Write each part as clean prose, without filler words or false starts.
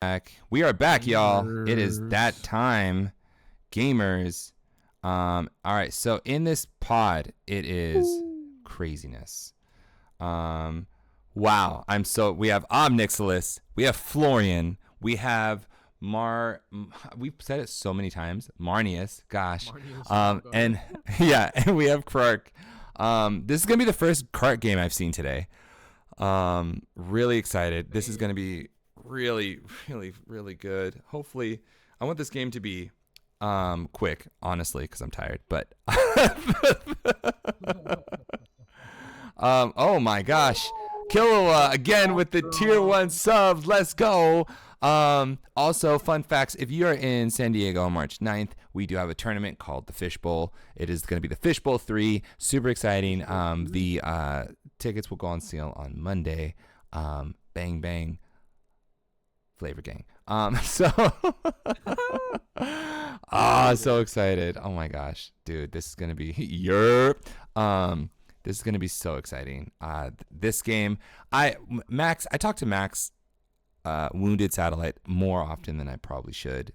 Back. We are back, y'all. It is that time, gamers. All right. So in this pod, it is craziness. Wow. We have Omnixilus. We have Florian. We have We've said it so many times. Marnius. Gosh. And yeah, and we have Krark. This is gonna be the first Krark game I've seen today. Really excited. This is gonna be really good. Hopefully, I want this game to be quick, honestly, because I'm tired. But oh my gosh, Killua again with the tier 1 sub. Let's go. Also, fun facts: if you are in San Diego on March 9th, we do have a tournament called the Fishbowl. It is going to be the Fishbowl 3. Super exciting. The tickets will go on sale on Monday. Bang bang. Flavor Gang. So so excited. Oh my gosh, dude, this is gonna be this is gonna be so exciting. This game, I talk to Max Wounded Satellite more often than I probably should.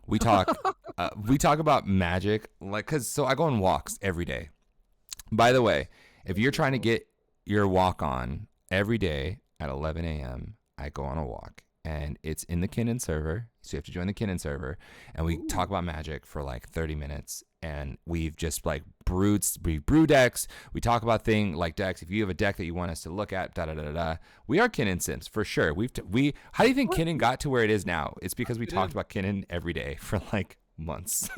We talk about Magic, like, so I go on walks every day. By the way, if you're trying to get your walk on every day at 11 a.m., I go on a walk. And it's in the Kinnan server, so you have to join the Kinnan server, and we talk about Magic for like 30 minutes, and we've just like brew decks. We talk about decks. If you have a deck that you want us to look at, we are Kinnan Sims for sure. How do you think Kinnan got to where it is now? It's because we talked about Kinnan every day for like months.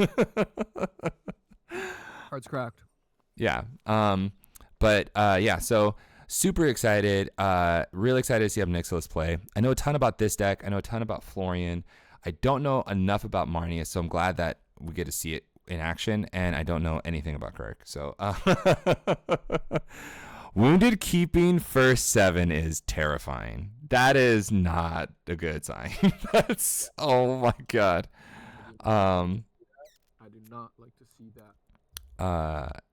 Hearts cracked. Yeah. So super excited. Really excited to see Omnixilus play. I know a ton about this deck. I know a ton about Florian. I don't know enough about Marnius, so I'm glad that we get to see it in action, and I don't know anything about Kirk. So Wounded keeping first 7 is terrifying. That is not a good sign. That's, oh my god. I do not like to see that.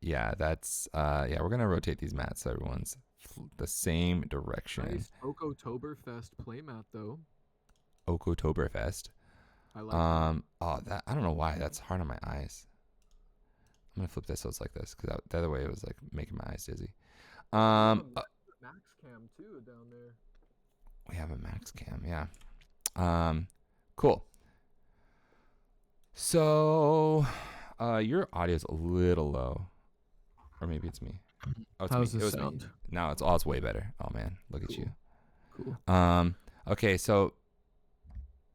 We're gonna rotate these mats so everyone's the same direction. Nice Oktoberfest playmat though. Oktoberfest. I like that. I don't know why that's hard on my eyes. I'm gonna flip this so it's like this, because the other way it was like making my eyes dizzy. Max cam too down there. We have a max cam, yeah. Cool. So your audio's a little low, or maybe it's me. Oh, it's How's me. this sound? No, it's way better. Oh man, look at you. Cool. Okay, so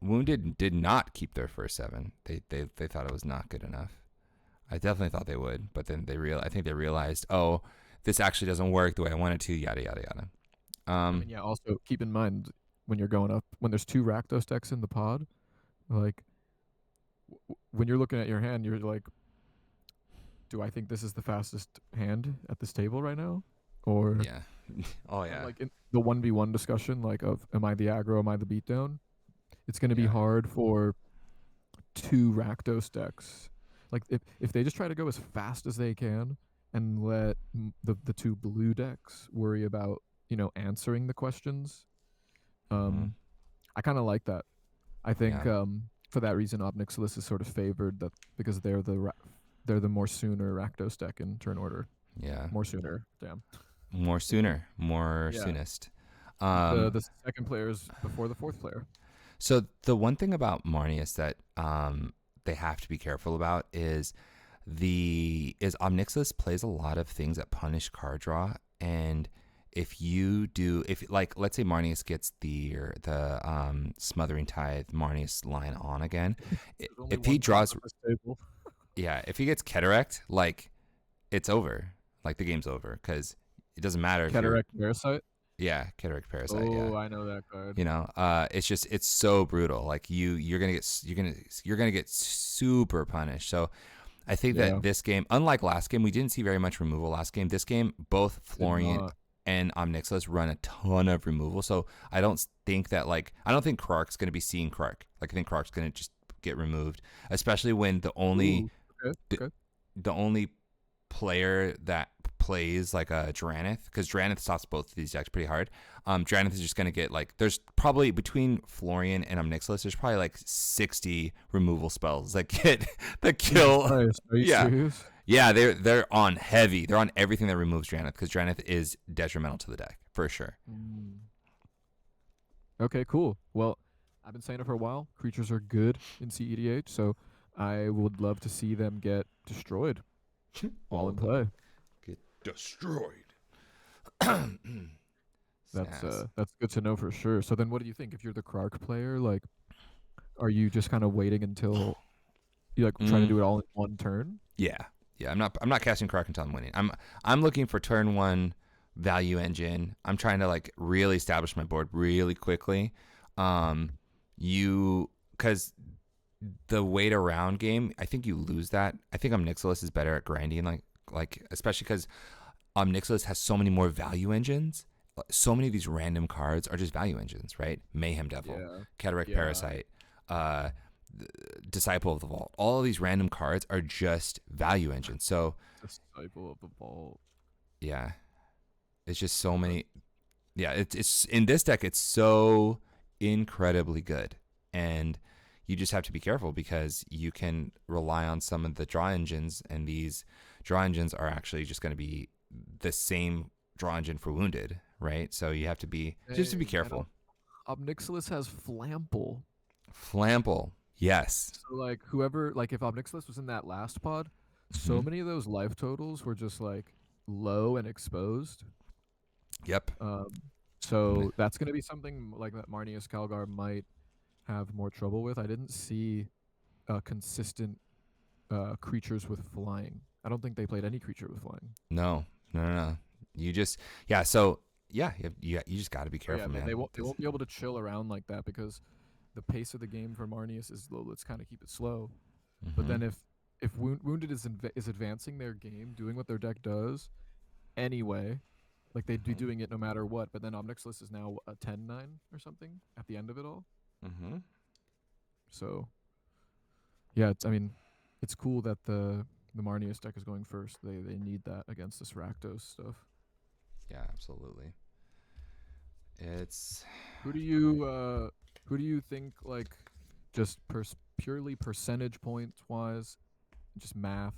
Wounded did not keep their first 7. They thought it was not good enough. I definitely thought they would, but then I think they realized, oh, this actually doesn't work the way I wanted to. Yada yada yada. Also keep in mind when you're going up, when there's 2 Rakdos decks in the pod, like when you're looking at your hand, you're like, do I think this is the fastest hand at this table right now? Or yeah. Oh yeah. Like in the 1v1 discussion, like of am I the aggro, am I the beatdown? It's going to be hard for 2 Rakdos decks. Like if they just try to go as fast as they can and let the 2 blue decks worry about, answering the questions. I kind of like that. I think for that reason Omnixilus is sort of favored, that because they're the more sooner Rakdos deck in turn order. Yeah. More sooner. Damn. More sooner. More soonest. The second player is before the fourth player. So the one thing about Marnius that they have to be careful about is Omnixilus plays a lot of things that punish card draw, and if let's say Marnius gets the Smothering Tithe Marnius line on again, if he draws, if he gets Cataract, like it's over, like the game's over, because it doesn't matter. Cataract Parasite. Yeah, Cataract Parasite. Oh, yeah. I know that card. It's so brutal. Like you're gonna get super punished. So I think that this game, unlike last game, we didn't see very much removal last game. This game, both Florian and Omnixilus run a ton of removal. So I don't think Krark's gonna be seeing Krark. Like I think Krark's gonna just get removed, especially when the only player that plays like a Drannith, because Drannith stops both of these decks pretty hard. Drannith is just going to get like, there's probably between Florian and Omnixilus, there's probably like 60 removal spells that kill. Christ, are you serious? Yeah, they're on heavy. They're on everything that removes Drannith, because Drannith is detrimental to the deck for sure. Okay, cool. Well, I've been saying it for a while. Creatures are good in cedh, so I would love to see them get destroyed while in play. Get destroyed. That's good to know for sure. So then what do you think if you're the Krark player? Like, are you just kind of waiting until you like trying to do it all in one turn? Yeah. I'm not casting Krark until I'm winning. I'm looking for turn 1 value engine. I'm trying to like really establish my board really quickly. Because the wait around game, I think you lose that. I think Omnixilus is better at grinding, like especially because Omnixilus has so many more value engines. So many of these random cards are just value engines, right? Mayhem Devil, Cataract Parasite, Disciple of the Vault. All of these random cards are just value engines. So Disciple of the Vault. Yeah. It's just so many. Yeah, it's in this deck, it's so incredibly good. And you just have to be careful because you can rely on some of the draw engines, and these draw engines are actually just going to be the same draw engine for wounded, right? So you have to be careful. Omnixilus has Flample. Flample, yes. So like whoever, like if Omnixilus was in that last pod, so many of those life totals were just like low and exposed. Yep. So that's gonna be something like that Marnius Calgar might have more trouble with. I didn't see consistent creatures with flying. I don't think they played any creature with flying. No. You just you just got to be careful, man. They won't be able to chill around like that because the pace of the game for Marnius is low. Let's kind of keep it slow. But then if Wounded is advancing their game, doing what their deck does anyway, like they'd be doing it no matter what. But then Omnixilus is now a 10-9 or something at the end of it all. So yeah, it's cool that the Marnius deck is going first. They need that against this Rakdos stuff. Yeah, absolutely. It's who do you think, like, just purely percentage points wise, just math,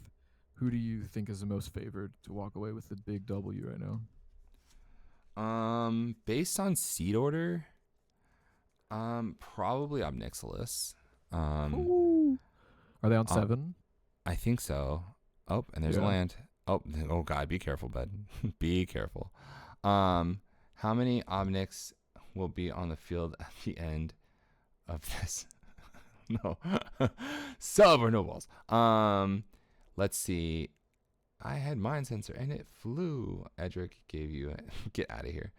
who do you think is the most favored to walk away with the big W right now? Based on seed order, probably Omnixilus. Are they on 7? I think so. Oh, and there's a land. Oh God, be careful, bud. Be careful. How many Omnix will be on the field at the end of this? No. Sub or no balls. Let's see. I had Mind Sensor and it flew. Edric gave you it. Get out of here.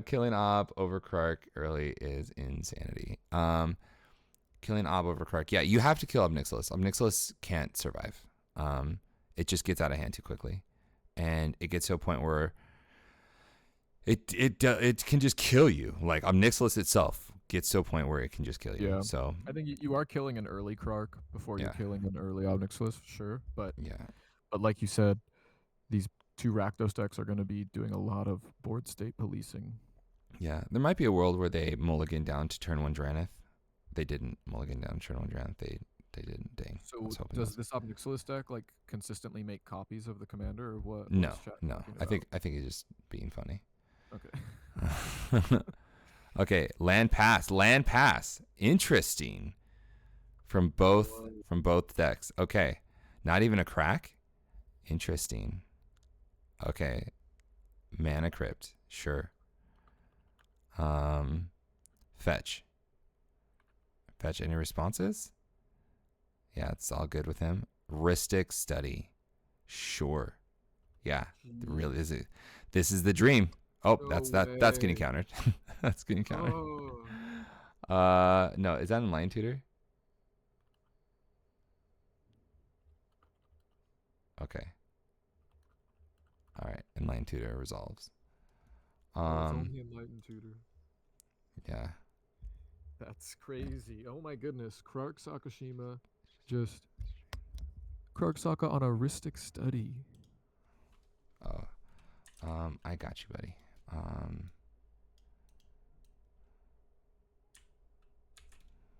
Killing Ob over Krark early is insanity. Killing Ob over Krark. Yeah, you have to kill Omnixilus. Omnixilus can't survive. It just gets out of hand too quickly, and it gets to a point where it can just kill you. Like Omnixilus itself gets to a point where it can just kill you. Yeah. So I think you are killing an early Krark before you're killing an early Omnixilus, sure. But like you said, these two Rakdos decks are going to be doing a lot of board state policing. Yeah, there might be a world where they mulligan down to turn 1 Drannith. They didn't mulligan down to turn 1 Drannith. They didn't. Dang. So does this Omnixilus deck like consistently make copies of the commander, or what? No. I think it's just being funny. Okay. Okay. Land pass. Interesting. From both decks. Okay. Not even a crack. Interesting. Okay. Mana Crypt. Sure. Fetch. Any responses? Yeah, it's all good with him. Ristic Study. Sure. Yeah. Really is it. This is the dream. Oh, that's getting countered. That's getting countered. No, is that in Line Tutor? Okay. All right, Enlightened Tutor resolves. It's only Enlightened Tutor. Yeah. That's crazy. Oh my goodness. Krark Sakashima just Krark Saka on a Ristic Study. Oh, I got you, buddy.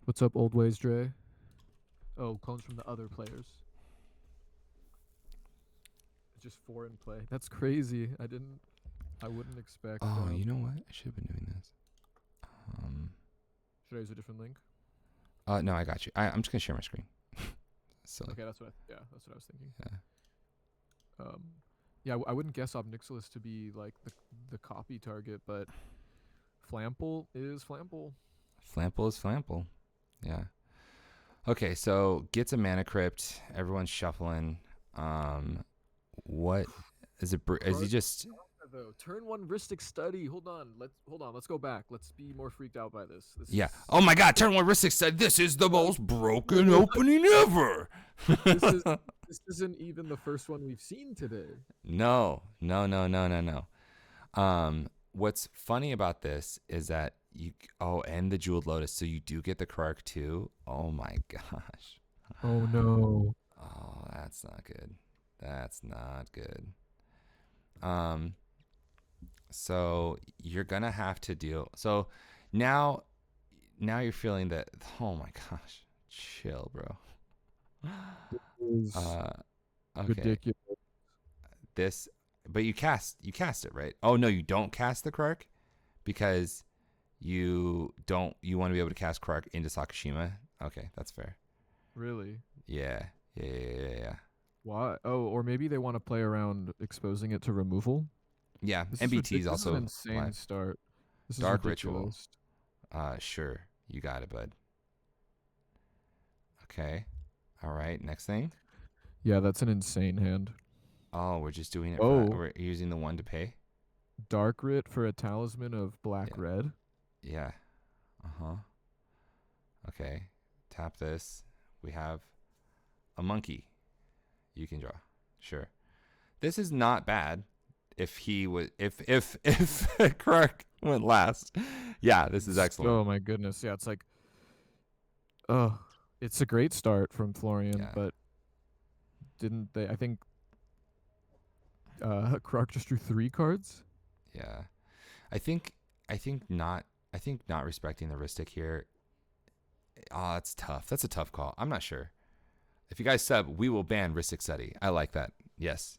What's up, Old Ways Dre? Oh, clones from the other players. It's just 4 in play. That's crazy. I wouldn't expect. Oh, you know what? I should have been doing this. Should I use a different link? No, I got you. I'm just gonna share my screen. So Okay, that's what I was thinking. yeah. Yeah, I wouldn't guess Obnixilis to be like the copy target, but Flample is Flample. Flample is Flample. Yeah. Okay, so gets a mana crypt. Everyone's shuffling. What is it? Is he just? Though turn 1 Ristic Study. Hold on. Let's go back. Let's be more freaked out by this. Yeah. Oh my God! Turn 1 Ristic Study. This is the most broken opening ever. This isn't even the first one we've seen today. No. What's funny about this is that and the Jeweled Lotus, so you do get the Krark too. Oh my gosh. Oh no. Oh, that's not good. That's not good. So you're gonna have to deal. So now you're feeling that. Oh my gosh, chill, bro. Okay. Ridiculous. But you cast it, right? Oh no, you don't cast the Krark because you want to be able to cast Krark into Sakashima. Okay, that's fair. Really? Yeah. Why? Oh, or maybe they want to play around exposing it to removal. Yeah, This MBT is this also an insane live. start. This Dark is ridiculous. Ritual. Sure, you got it, bud. Okay, all right. Next thing. Yeah, that's an insane hand. Oh, we're just doing it. Oh. We're using the 1 to pay. Dark Writ for a talisman of black-red. Yeah. Okay. Tap this. We have a monkey. You can draw. Sure. This is not bad. If Krark went last, yeah, this is excellent. Oh my goodness, yeah, it's like, it's a great start from Florian, but didn't they? I think Krark just drew 3 cards. Yeah, I think not respecting the Ristic here. It's tough. That's a tough call. I'm not sure. If you guys sub, we will ban Ristic Study. I like that. Yes.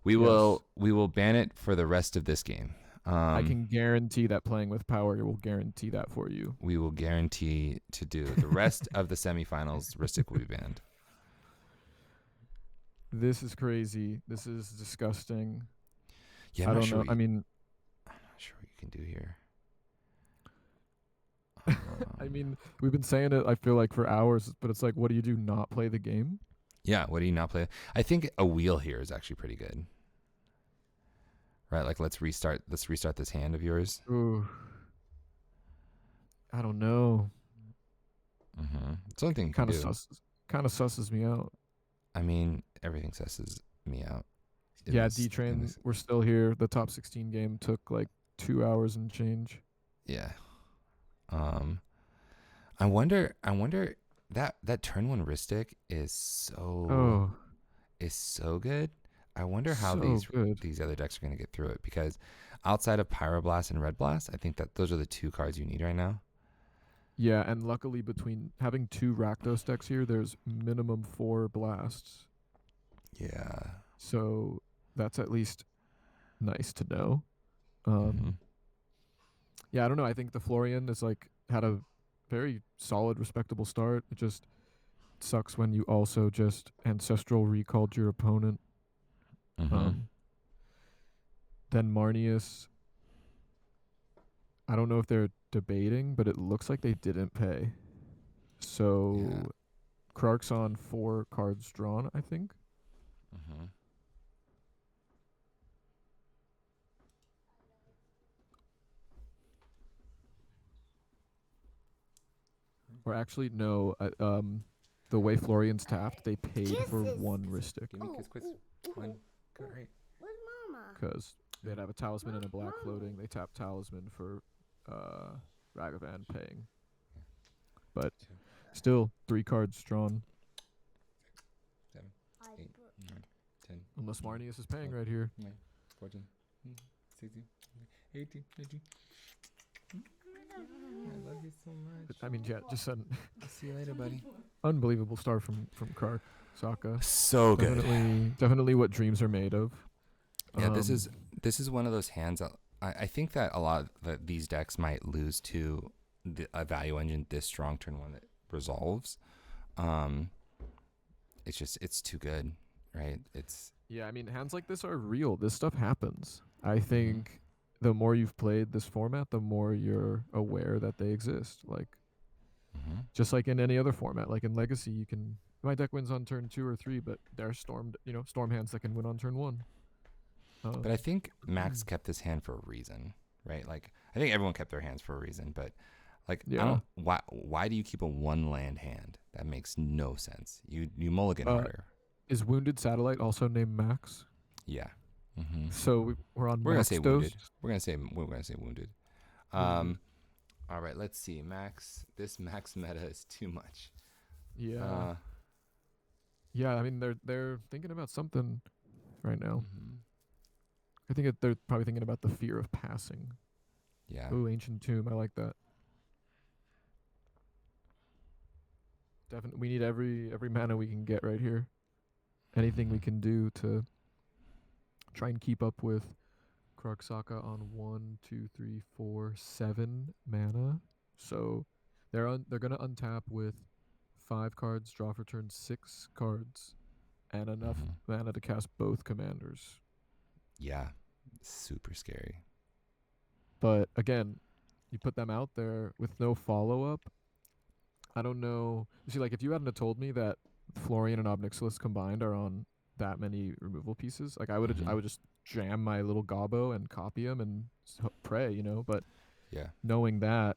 We will ban it for the rest of this game. I can guarantee that playing with power will guarantee that for you. We will guarantee to do the rest of the semifinals. Ristic will be banned. This is crazy. This is disgusting. Yeah, I don't know. I'm not sure what you can do here. I mean, we've been saying it, I feel like, for hours, but it's like, what do you do? Not play the game? Yeah, what do you not play? I think a wheel here is actually pretty good. Right, like let's restart this hand of yours. Ooh. I don't know. It's the only thing you can do. Kind of susses me out. I mean, everything susses me out. Yeah, D-Train, we're still here. The top 16 game took like 2 hours and change. Yeah. I wonder that turn 1 Ristic is so good. I wonder how these other decks are going to get through it, because outside of Pyroblast and Red Blast, I think that those are the 2 cards you need right now. Yeah, and luckily between having 2 Rakdos decks here, there's minimum 4 blasts. Yeah. So that's at least nice to know. Yeah, I don't know. I think the Florian is like had a very solid, respectable start. It just sucks when you also just Ancestral Recalled your opponent. Then Marnius, I don't know if they're debating, but it looks like they didn't pay. So Krark's on 4 cards drawn, I think. Or actually, no. The way Florian's tapped, they paid for 1 Ristic. Give me quiz. 1. Great. Where's Mama? Because they'd have a talisman and a black floating. They tap talisman for Ragavan paying. But still, 3 cards drawn. 7, 8, 9, 10. Unless Marnius is paying right here. 14, 16, 18, 19. I love you so much. I mean, yeah, just an I'll see you later, buddy. unbelievable start from Kark Saka. So good. Definitely what dreams are made of. Yeah, this is one of those hands. I think that a lot of these decks might lose to a value engine this strong turn one that resolves. It's too good, right? Yeah, I mean, hands like this are real. This stuff happens. I think the more you've played this format, the more you're aware that they exist. Like, just like in any other format, like in Legacy, you can my deck wins on turn 2 or 3, but there are storm hands that can win on turn 1. But I think Max kept this hand for a reason, right? Like, I think everyone kept their hands for a reason, but like, I don't. Why do you keep a 1 land hand? That makes no sense. You mulligan harder. Is Wounded Satellite also named Max? Yeah. So we're on. We're gonna Max say dose? wounded. We're gonna say wounded. All right. Let's see. Max. This Max meta is too much. Yeah. Yeah. I mean, they're thinking about something right now. I think they're probably thinking about the fear of passing. Yeah. Ooh, Ancient Tomb. I like that. Definitely, we need every mana we can get right here. Anything we can do to try and keep up with Krark Saka on 1, 2, 3, 4, 7 mana. So they're gonna untap with 5 cards, draw for turn 6 cards, and enough mana to cast both commanders. Yeah, super scary. But again, you put them out there with no follow-up. I don't know. You see, like, if you hadn't have told me that Florian and Obnixilis combined are on that many removal pieces, like, I would just jam my little Gobbo and copy them and pray, But yeah, knowing that,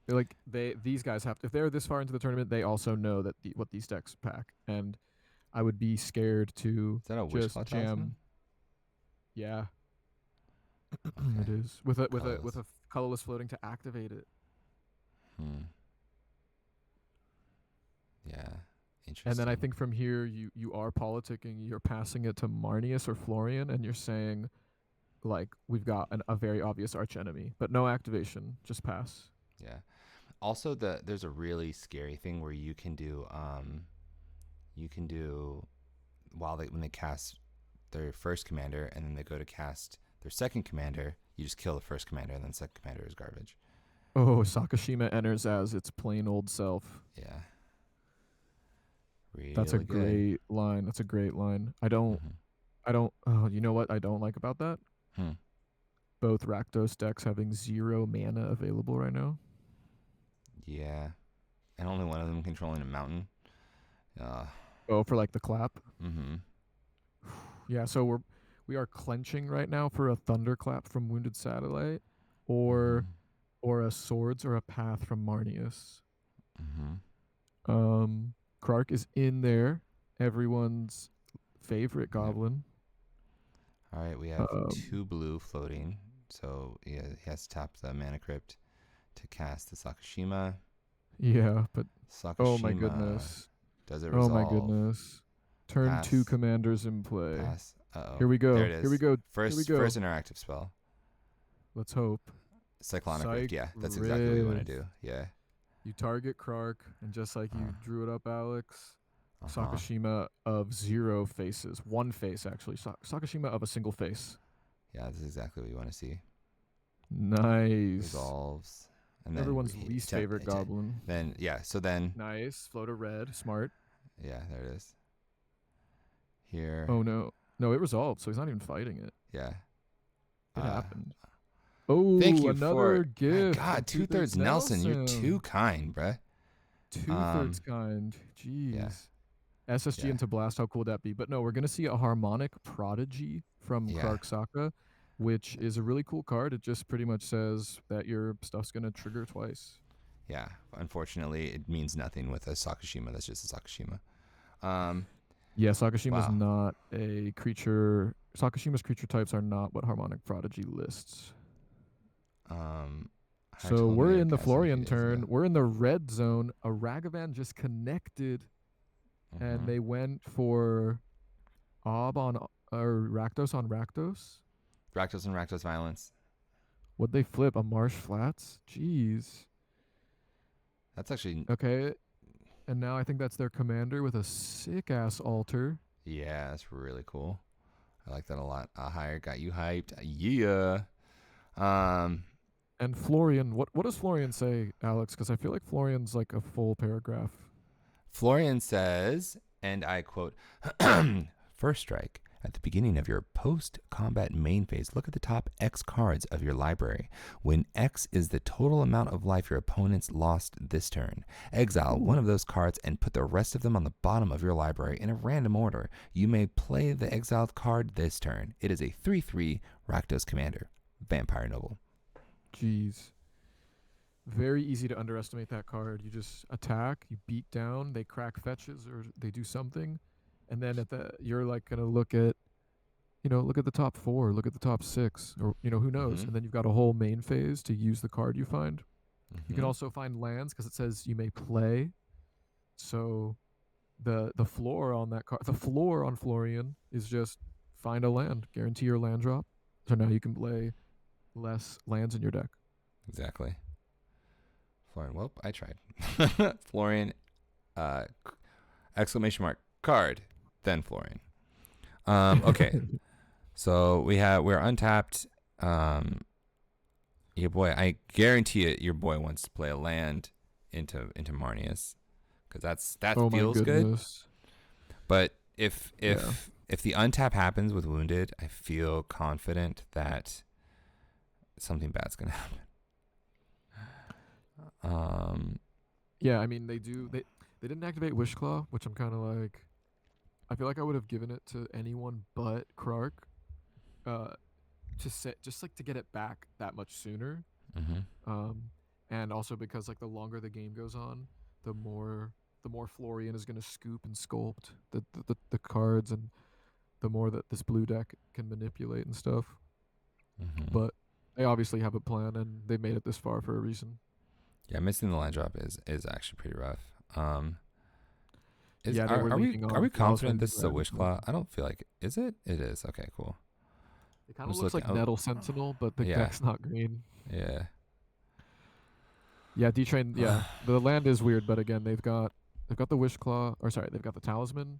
like, these guys have to, if they're this far into the tournament, they also know that what these decks pack, and I would be scared to is that a just Wishclaw jam. Talisman? Yeah, Okay. it is with a colorless floating to activate it. Yeah, interesting. And then I think from here you are politicking. You're passing it to Marnius or Florian, and you're saying, like, we've got a very obvious archenemy, but no activation, just pass. Yeah. Also, there's a really scary thing where you can do when they cast their first commander and then they go to cast their second commander, you just kill the first commander and then second commander is garbage. Oh, Sakashima enters as its plain old self. Yeah. Really That's a good. great line. That's a great line. I don't. Oh, you know what I don't like about that? Both Rakdos decks having 0 mana available right now. Yeah, and only one of them controlling a mountain. Oh, for like the clap. Yeah, so we are clenching right now for a thunderclap from Wounded Satellite, or a swords or a path from Marnius. Krark is in there, everyone's favorite goblin. All right, we have 2 blue floating, so he has to tap the Mana Crypt to cast the Sakashima. Yeah, but Sakashima, oh my goodness. Does it resolve? Oh my goodness. Turn Pass. 2 commanders in play. Pass. Uh-oh. Here we go. There it is. Here we go. First interactive spell. Let's hope. Cyclonic Rift. Yeah, that's exactly what you want to do. Yeah. You target Krark, and just like you drew it up, Alex, Sakashima of 0 faces. 1 face, actually. Sakashima of a single face. Yeah, this is exactly what you want to see. Nice. Resolves. And everyone's least favorite goblin. So then. Nice. Float a red. Smart. Yeah, there it is. Here. Oh, no. No, it resolved, so he's not even fighting it. Yeah. It happened. Oh, thank you another for gift. God, 2/3 Nelson. You're too kind, bruh. 2/3 kind. Jeez. Yeah. SSG into Blast, how cool would that be? But no, we're going to see a Harmonic Prodigy from Krark Saka, which is a really cool card. It just pretty much says that your stuff's going to trigger twice. Yeah. Unfortunately, it means nothing with a Sakashima. That's just a Sakashima. Yeah, Sakashima's not a creature. Sakashima's creature types are not what Harmonic Prodigy lists. So we're in the Florian turn. We're in the red zone. A Ragavan just connected, and they went for Rakdos on Rakdos. Rakdos and Rakdos Violence. What'd they flip? A Marsh Flats? Jeez. That's actually Okay. And now I think that's their commander with a sick ass altar. yeah, that's really cool. I like that a lot. Higher got you hyped. Yeah. Um, And Florian, what does Florian say, Alex? Because I feel like Florian's like a full paragraph. Florian says, and I quote, first strike. At the beginning of your post-combat main phase, look at the top X cards of your library. When X is the total amount of life your opponents lost this turn, exile one of those cards and put the rest of them on the bottom of your library in a random order. You may play the exiled card this turn. It is a 3/3 Rakdos Commander, Vampire Noble. Jeez. Very easy to underestimate that card. You just attack, you beat down, they crack fetches or they do something, and then you're like gonna look at look at the top 4, look at the top 6, or who knows, Mhm. and then you've got a whole main phase to use the card you find. You can Mhm. also find lands because it says you may play. So the floor on that card, the floor on Florian is just find a land, guarantee your land drop. So now you can play less lands in your deck. Exactly. Florian, well, I tried. Florian, exclamation mark, card, then Florian. Okay. So we're untapped. Your boy, I guarantee it. Your boy wants to play a land into Marnius, because that Oh my feels good. goodness. But if Yeah. the untap happens with Wounded, I feel confident that something bad's gonna happen. Yeah, I mean they didn't activate Wishclaw, which I'm kind of like, I feel like I would have given it to anyone but Krark, to set just like to get it back that much sooner. Mm-hmm. And also because like the longer the game goes on, the more Florian is going to scoop and sculpt the cards, and the more that this blue deck can manipulate and stuff. Mm-hmm. But they obviously have a plan, and they made it this far for a reason. Yeah, missing the line drop is actually pretty rough. Yeah, they were Are we leaking are we off. I was confident waiting this for is a that. Wishclaw? I don't feel like is it. It is. Okay, cool. It kind I'm of just looks looking. like Oh, Nettle Sentinel, but the yeah, deck's not green. yeah. Yeah, D-Train. Yeah, the land is weird, but again, they've got the Wishclaw, or sorry, they've got the Talisman.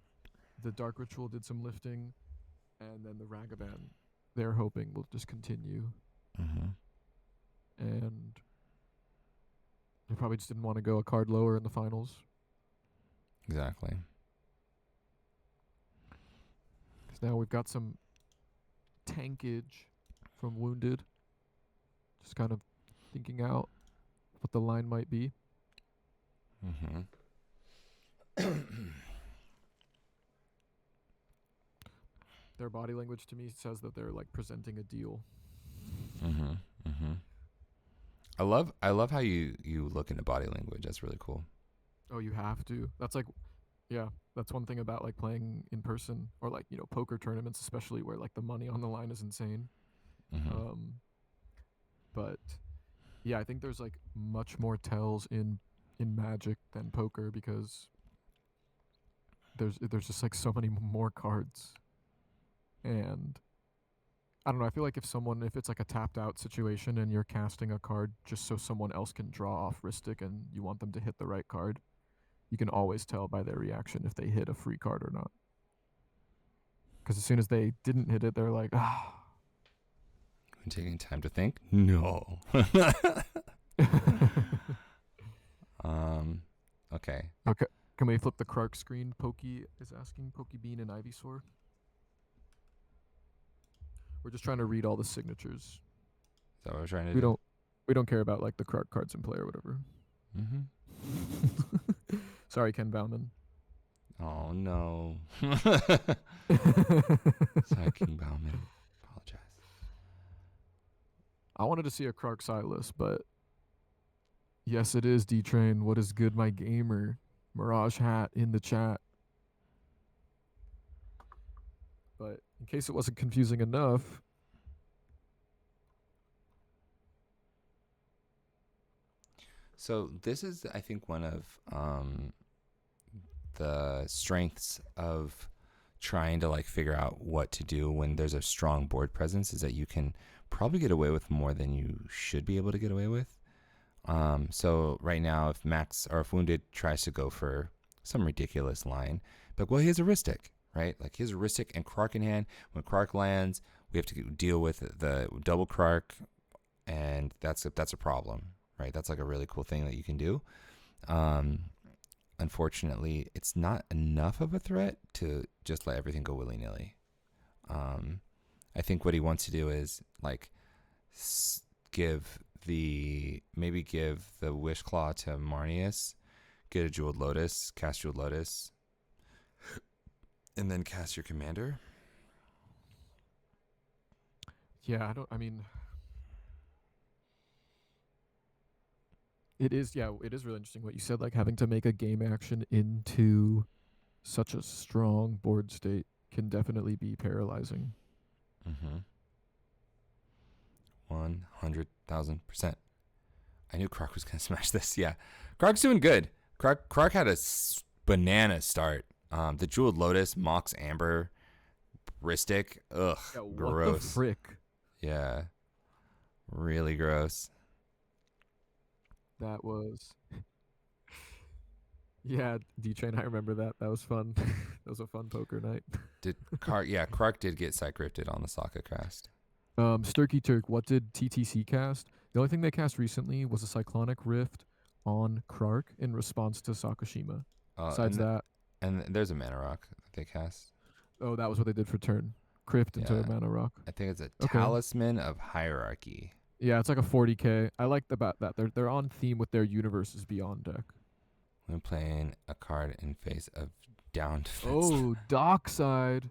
The Dark Ritual did some lifting, and then the Ragavan, they're hoping will just continue. Mm-hmm. And they probably just didn't want to go a card lower in the finals. Exactly. Because now we've got some tankage from Wounded. Just kind of thinking out what the line might be. Mm-hmm. Their body language to me says that they're like presenting a deal. Mm-hmm. Mm-hmm. I love how you look into body language. That's really cool. Oh, you have to. That's like, yeah, that's one thing about like playing in person, or like poker tournaments, especially where like the money on the line is insane. Mm-hmm. But yeah, I think there's like much more tells in Magic than poker, because there's just like so many more cards. And I don't know, I feel like if it's like a tapped out situation and you're casting a card just so someone else can draw off Ristic and you want them to hit the right card, you can always tell by their reaction if they hit a free card or not. Because as soon as they didn't hit it, they're like, ah. Taking time to think? No. Okay. Okay. Can we flip the Krark screen? Pokey is asking. Pokey Bean and Ivysaur. We're just trying to read all the signatures. Is that what we're trying to do? We don't care about like the Krark cards in play or whatever. Mm-hmm. Sorry, Ken Bauman. Oh no. Sorry, King Bauman. Apologize. I wanted to see a Krark Silas, but yes, it is D-Train. What is good, my gamer? Mirage Hat in the chat. But in case it wasn't confusing enough, So this is, I think, one of the strengths of trying to like figure out what to do when there's a strong board presence is that you can probably get away with more than you should be able to get away with. So right now, if Max or if Wounded tries to go for some ridiculous line, but well, he has a Ristic, right? Like he has a Ristic and Krark in hand. When Krark lands, we have to deal with the double Krark, and that's a problem, right? That's like a really cool thing that you can do. Unfortunately, it's not enough of a threat to just let everything go willy nilly. I think what he wants to do is like give the Wish Claw to Marnius, get a Jeweled Lotus, cast Jeweled Lotus, and then cast your commander. Yeah, I mean, it is really interesting what you said, like having to make a game action into such a strong board state can definitely be paralyzing. 100,000%. I knew Krark was going to smash this. Yeah. Krark's doing good. Krark had a banana start. The Jeweled Lotus, Mox Amber, Ristic. Ugh, Yeah, what gross. the frick? Yeah. Really gross. That was. Yeah, D-Train, I remember that. That was fun. That was a fun poker night. Krark did get Cycrypted on the Sokka cast. Sturkey Turk, what did TTC cast? The only thing they cast recently was a Cyclonic Rift on Krark in response to Sakashima. Besides that. And there's a Mana Rock that they cast. Oh, that was what they did for turn. Crypt into a Mana Rock. I think it's a Talisman of Hierarchy. Yeah, it's like a 40k. I like about that. They're on theme with their Universes Beyond deck. I'm playing a card in face of down defense. Oh, Dockside.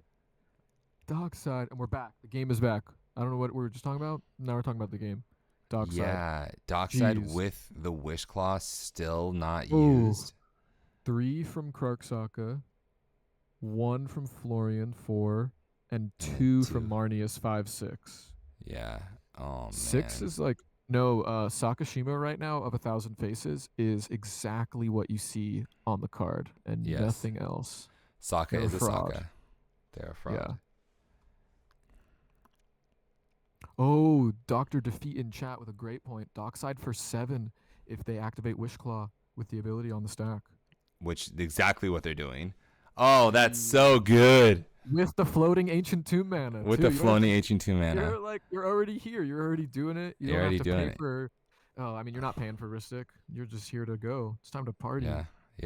Dockside. And we're back. The game is back. I don't know what we were just talking about. Now we're talking about the game. Dockside. Yeah, Dockside with the Wish Claw still not used. 3 from Krark-Saka, 1 from Florian, 4, and 2 from Marnius, 5, 6. Yeah. Oh, man. 6 is like, no, Sakashima right now of 1,000 Faces is exactly what you see on the card and nothing else. Sokka is a Sokka. They're a fraud. Yeah. Oh, Dr. Defeat in chat with a great point. Dockside for 7 if they activate Wish Claw with the ability on the stack. Which exactly what they're doing. Oh, that's so good. With the floating Ancient Tomb mana. With the floating Ancient Tomb mana. You're already here. You're already doing it. You don't already have to doing pay it. for. Oh, I mean, you're not paying for Ristic. You're just here to go. It's time to party. Yeah,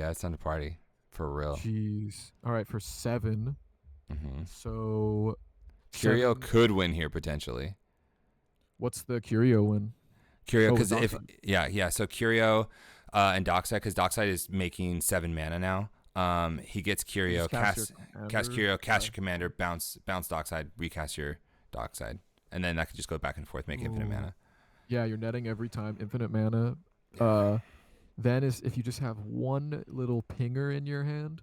it's time to party for real. Jeez. All right, for 7. Mm-hmm. So. Curio could win here potentially. What's the Curio win? Curio, because so Curio and Dockside, because Dockside is making 7 mana now. He gets Curio, cast Curio, cast your commander, bounce Dockside, recast your Dockside, and then that could just go back and forth, make infinite mana. Yeah, you're netting every time, infinite mana. Then is if you just have one little pinger in your hand,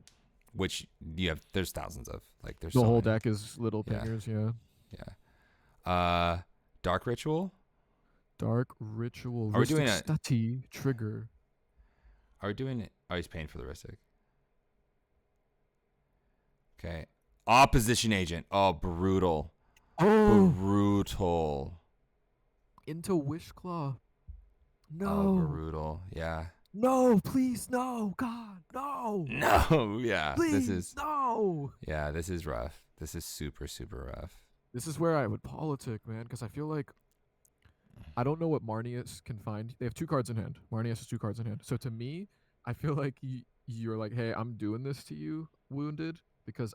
which there's thousands of, like there's the so whole many. deck is little pingers. Yeah. Dark Ritual. Dark Ritual. Are we doing a trigger? Are we doing it? Oh, he's paying for the Ristic. Okay. Opposition Agent. Oh, brutal. Oh. Brutal. Into Wish Claw. No. Oh, brutal. Yeah. No, please, no. God, no. No, yeah. Please, no. Yeah, this is rough. This is super, super rough. This is where I would politic, man, because I feel like I don't know what Marnius can find. They have 2 cards in hand. Marnius has 2 cards in hand. So to me, I feel like you're like, hey, I'm doing this to you, Wounded, because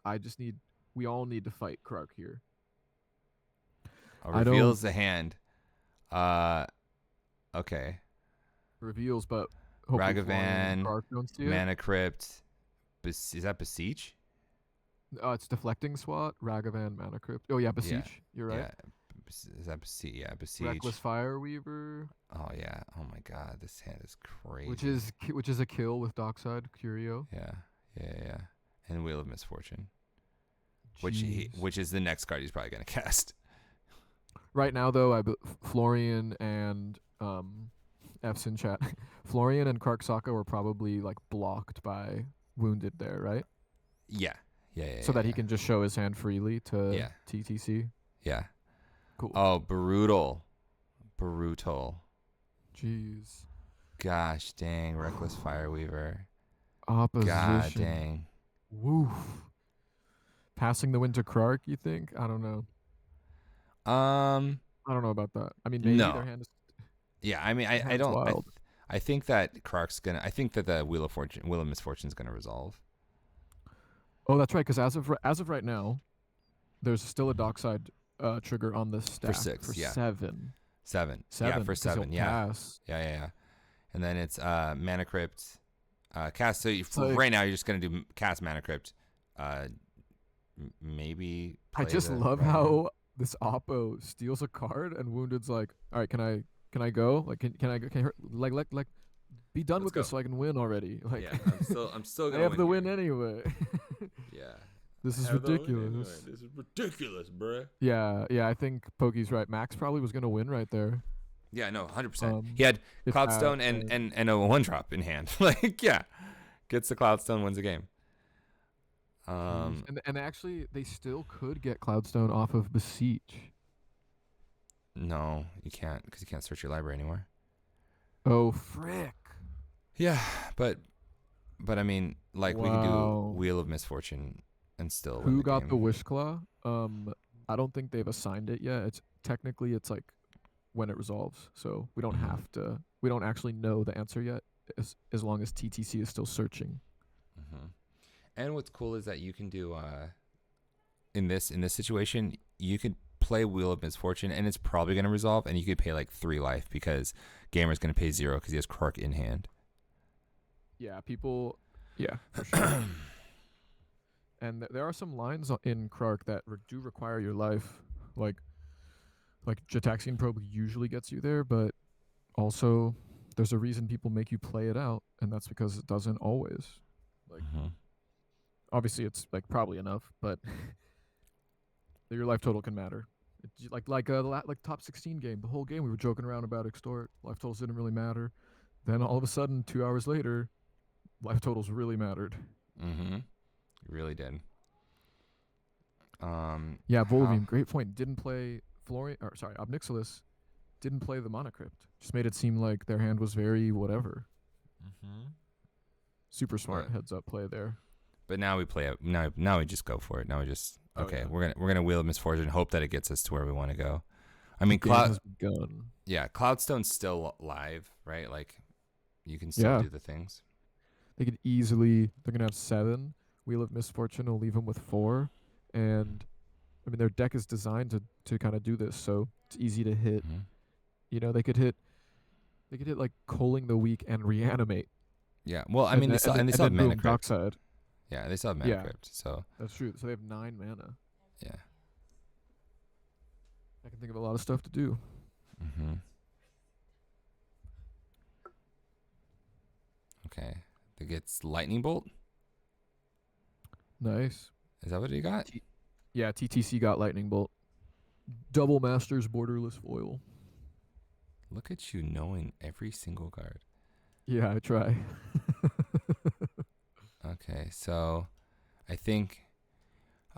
we all need to fight Krark here. Reveals the hand. Okay. Reveals, but Ragavan, Mana Crypt. Is that Beseech? It's Deflecting Swat, Ragavan, Mana Crypt. Oh yeah, Beseech. Yeah. You're right. Yeah. Is that Beseech? Yeah, Beseech. Reckless Fireweaver. Oh yeah. Oh my God, this hand is crazy. Which is a kill with Dockside Curio. Yeah. And Wheel of Misfortune. Which is the next card he's probably gonna cast. Right now though, Florian and F's in chat. Florian and Krark-Saka were probably like blocked by Wounded there, right? Yeah. Yeah, yeah, so that he yeah, can just show his hand freely to yeah, TTC. yeah. Cool. Oh, brutal, brutal. Jeez. Gosh dang, Reckless Fireweaver. God Opposition. dang. Woof. Passing the win to Krark, you think? I don't know. Um, I don't know about that. I mean, maybe no. their Yeah, I mean, I hand's don't. wild. I think that Clark's gonna. I think that the Wheel of Misfortune is gonna resolve Oh, that's right. Because as of right now, there's still a Dockside trigger on this for stack for 6. Yeah, 7. 7. Yeah, 7, for because he'll 7. Yeah, pass. yeah. And then it's Mana Crypt, cast. So It's for like, right now, you're just gonna do cast Mana Crypt. Uh, maybe I play just the love Rider. how this Oppo steals a card and Wounded's like, all right, can I go? Like, like be done Let's with go. this so I can win already. Like, Yeah, I'm still I gonna have win the here. win anyway. Yeah, This I is have the win anyway. ridiculous. This is ridiculous, bruh. Yeah, I think Pokey's right. Max probably was gonna win right there. Yeah, no, 100%. He Um, had if that Cloudstone and a 1-drop in hand. Like, yeah, gets the Cloudstone, wins the game. Jeez. Um, And actually, they still could get Cloudstone off of Beseech. no, you can't because you can't search your library anymore. Oh frick! Yeah, but I mean, like we can do Wow. Wheel of Misfortune and still win Who the got the game. Wish Claw? I don't think they've assigned it yet. It's like when it resolves, so we don't Mhm. have to. We don't actually know the answer yet, as long as TTC is still searching. Mhm. And what's cool is that you can do in this situation, you could play Wheel of Misfortune and it's probably going to resolve, and you could pay like 3 life because Gamer's going to pay 0 because he has Krark in hand. Yeah, people. Yeah, for sure. And there are some lines in Krark that do require your life, like Jataxian Probe usually gets you there, but also there's a reason people make you play it out, and that's because it doesn't always. Like, Mhm. obviously it's like probably enough, but your life total can matter. Like top 16 game, the whole game we were joking around about extort. Life totals didn't really matter. Then all of a sudden, 2 hours later, life totals really mattered. Mhm. Really did. Yeah, How? Volvine, great point. Didn't play Florian, or sorry, Obnixilis didn't play the Mana Crypt. Just made it seem like their hand was very whatever. Mhm. Super smart But heads up play there. now we play it. Now we just go for it. Now we just Oh okay. yeah, We're gonna Wheel of Misfortune. Hope that it gets us to where we want to go. I the mean, game has begun. Yeah, Cloudstone's still live, right? Like you can still Yeah, do the things. they could easily. They're gonna have 7. Wheel of Misfortune will leave them with 4, and I mean their deck is designed to kind of do this, so it's easy to hit. Mhm. You know, they could hit like Culling the Weak and Reanimate, Yeah. Well, I and mean, then and then, they and still have then Mana boom, Crypt. Dockside. Yeah, they still have Mana Yeah, Crypt. So that's true. So they have 9 mana. yeah. I can think of a lot of stuff to do. Mm-hmm. Okay. It gets Lightning Bolt. Nice. Is that what you got? Yeah, TTC got Lightning Bolt. Double Masters Borderless Foil. Look at you knowing every single card. Yeah, I try. Okay, so I think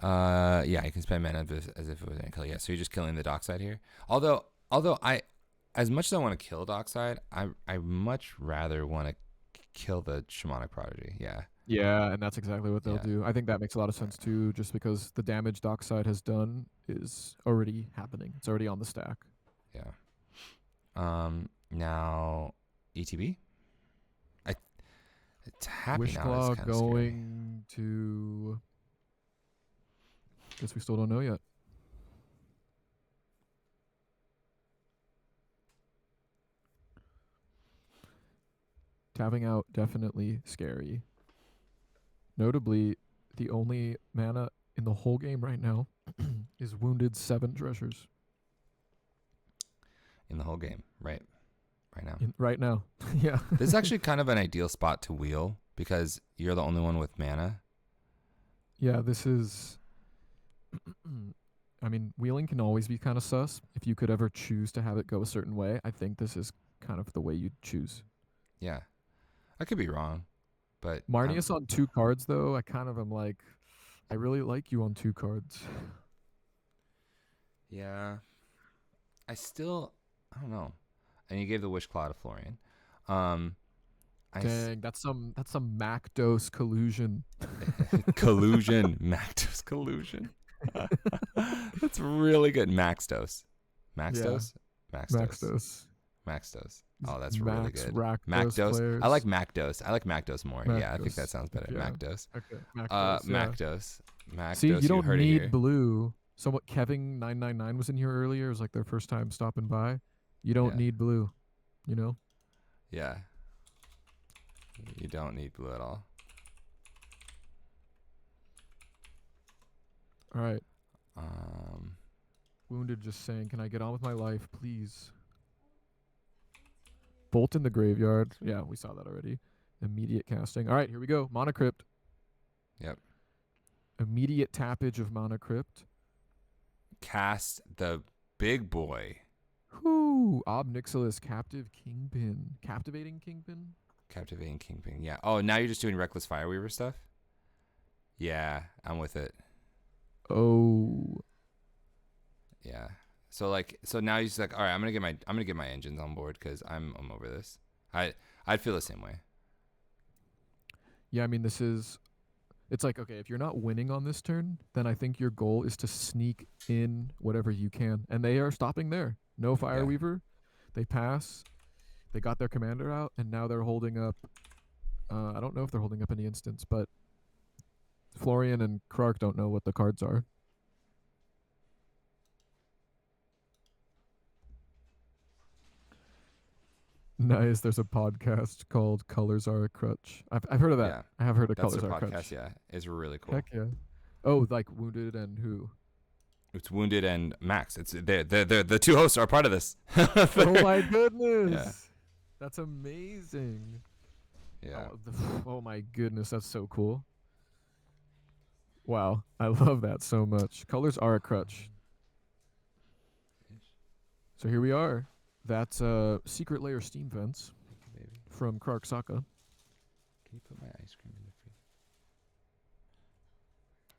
yeah, you can spend mana as if it was an kill. Yeah, so you're just killing the Dockside here. Although I as much as I want to kill Dockside, I much rather want to kill the Shamanic Prodigy. Yeah. Yeah, and that's exactly what they'll Yeah. do. I think that makes a lot of sense too, just because the damage Dockside has done is already happening. It's already on the stack. Yeah. Now ETB. I tapping out is Wishclaw kind of scary. going to. Guess we still don't know yet. Tapping out definitely scary. Notably, the only mana in the whole game right now is Wounded 7 Treasures. In the whole game, right now. Right now. Yeah. This is actually kind of an ideal spot to wheel because you're the only one with mana. Yeah, this is. I mean, wheeling can always be kind of sus. If you could ever choose to have it go a certain way, I think this is kind of the way you'd choose. Yeah. I could be wrong, but Marnius on 2 cards, though, I kind of am like, I really like you on 2 cards. Yeah. I don't know. And you gave the Wish Claw to Florian. Um, Dang, that's some Macdos collusion. Collusion. Macdos collusion. That's really good. Max dose. Max Yeah, dose? Max dose. Macdos. Max dose. Oh, that's really Max good. Mac Rakdos dose. I like players. Mac dose. I like Mac dose more. Yeah, I think that Macdos. sounds better. Yeah. Mac dose. Okay. Macdos. Yeah. Mac dose. Mac See, you dose. You don't heard it need here. blue. So what? Kevin999 was in here earlier. It was like their first time stopping by. You don't Yeah. need blue. You know. Yeah. You don't need blue at all. All right. Um, Wounded just saying, can I get on with my life, please? Bolt in the graveyard. Yeah, we saw that already. Immediate casting. All right, here we go. Mana Crypt. Yep. Immediate tappage of Mana Crypt. Cast the big boy. Whoo! Ob Nixilis, Captive Kingpin. Captivating Kingpin? Captivating Kingpin. Yeah. Oh, now you're just doing Reckless Fireweaver stuff? Yeah, I'm with it. Oh. Yeah. So now he's like, all right, I'm gonna get my engines on board because I'm over this. I'd feel the same way. Yeah, I mean, it's like, okay, if you're not winning on this turn, then I think your goal is to sneak in whatever you can. And they are stopping there. No Fireweaver. They pass. They got their commander out, and now they're holding up. I don't know if they're holding up any instance, but Florian and Krark don't know what the cards are. Nice. There's a podcast called Colors Are a Crutch. I've heard of that. Yeah. I have heard of That's Colors their Are a podcast. Crutch. Yeah, it's really cool. Heck yeah. Oh, like Wounded and who? It's Wounded and Max. It's the 2 hosts are part of this. Oh my goodness. Yeah. That's amazing. Yeah. Oh my goodness, that's so cool. Wow, I love that so much. Colors are a crutch. So here we are. That's Secret Layer Steam Vents Baby. from Krark Saka. Can you put my ice cream in the freezer?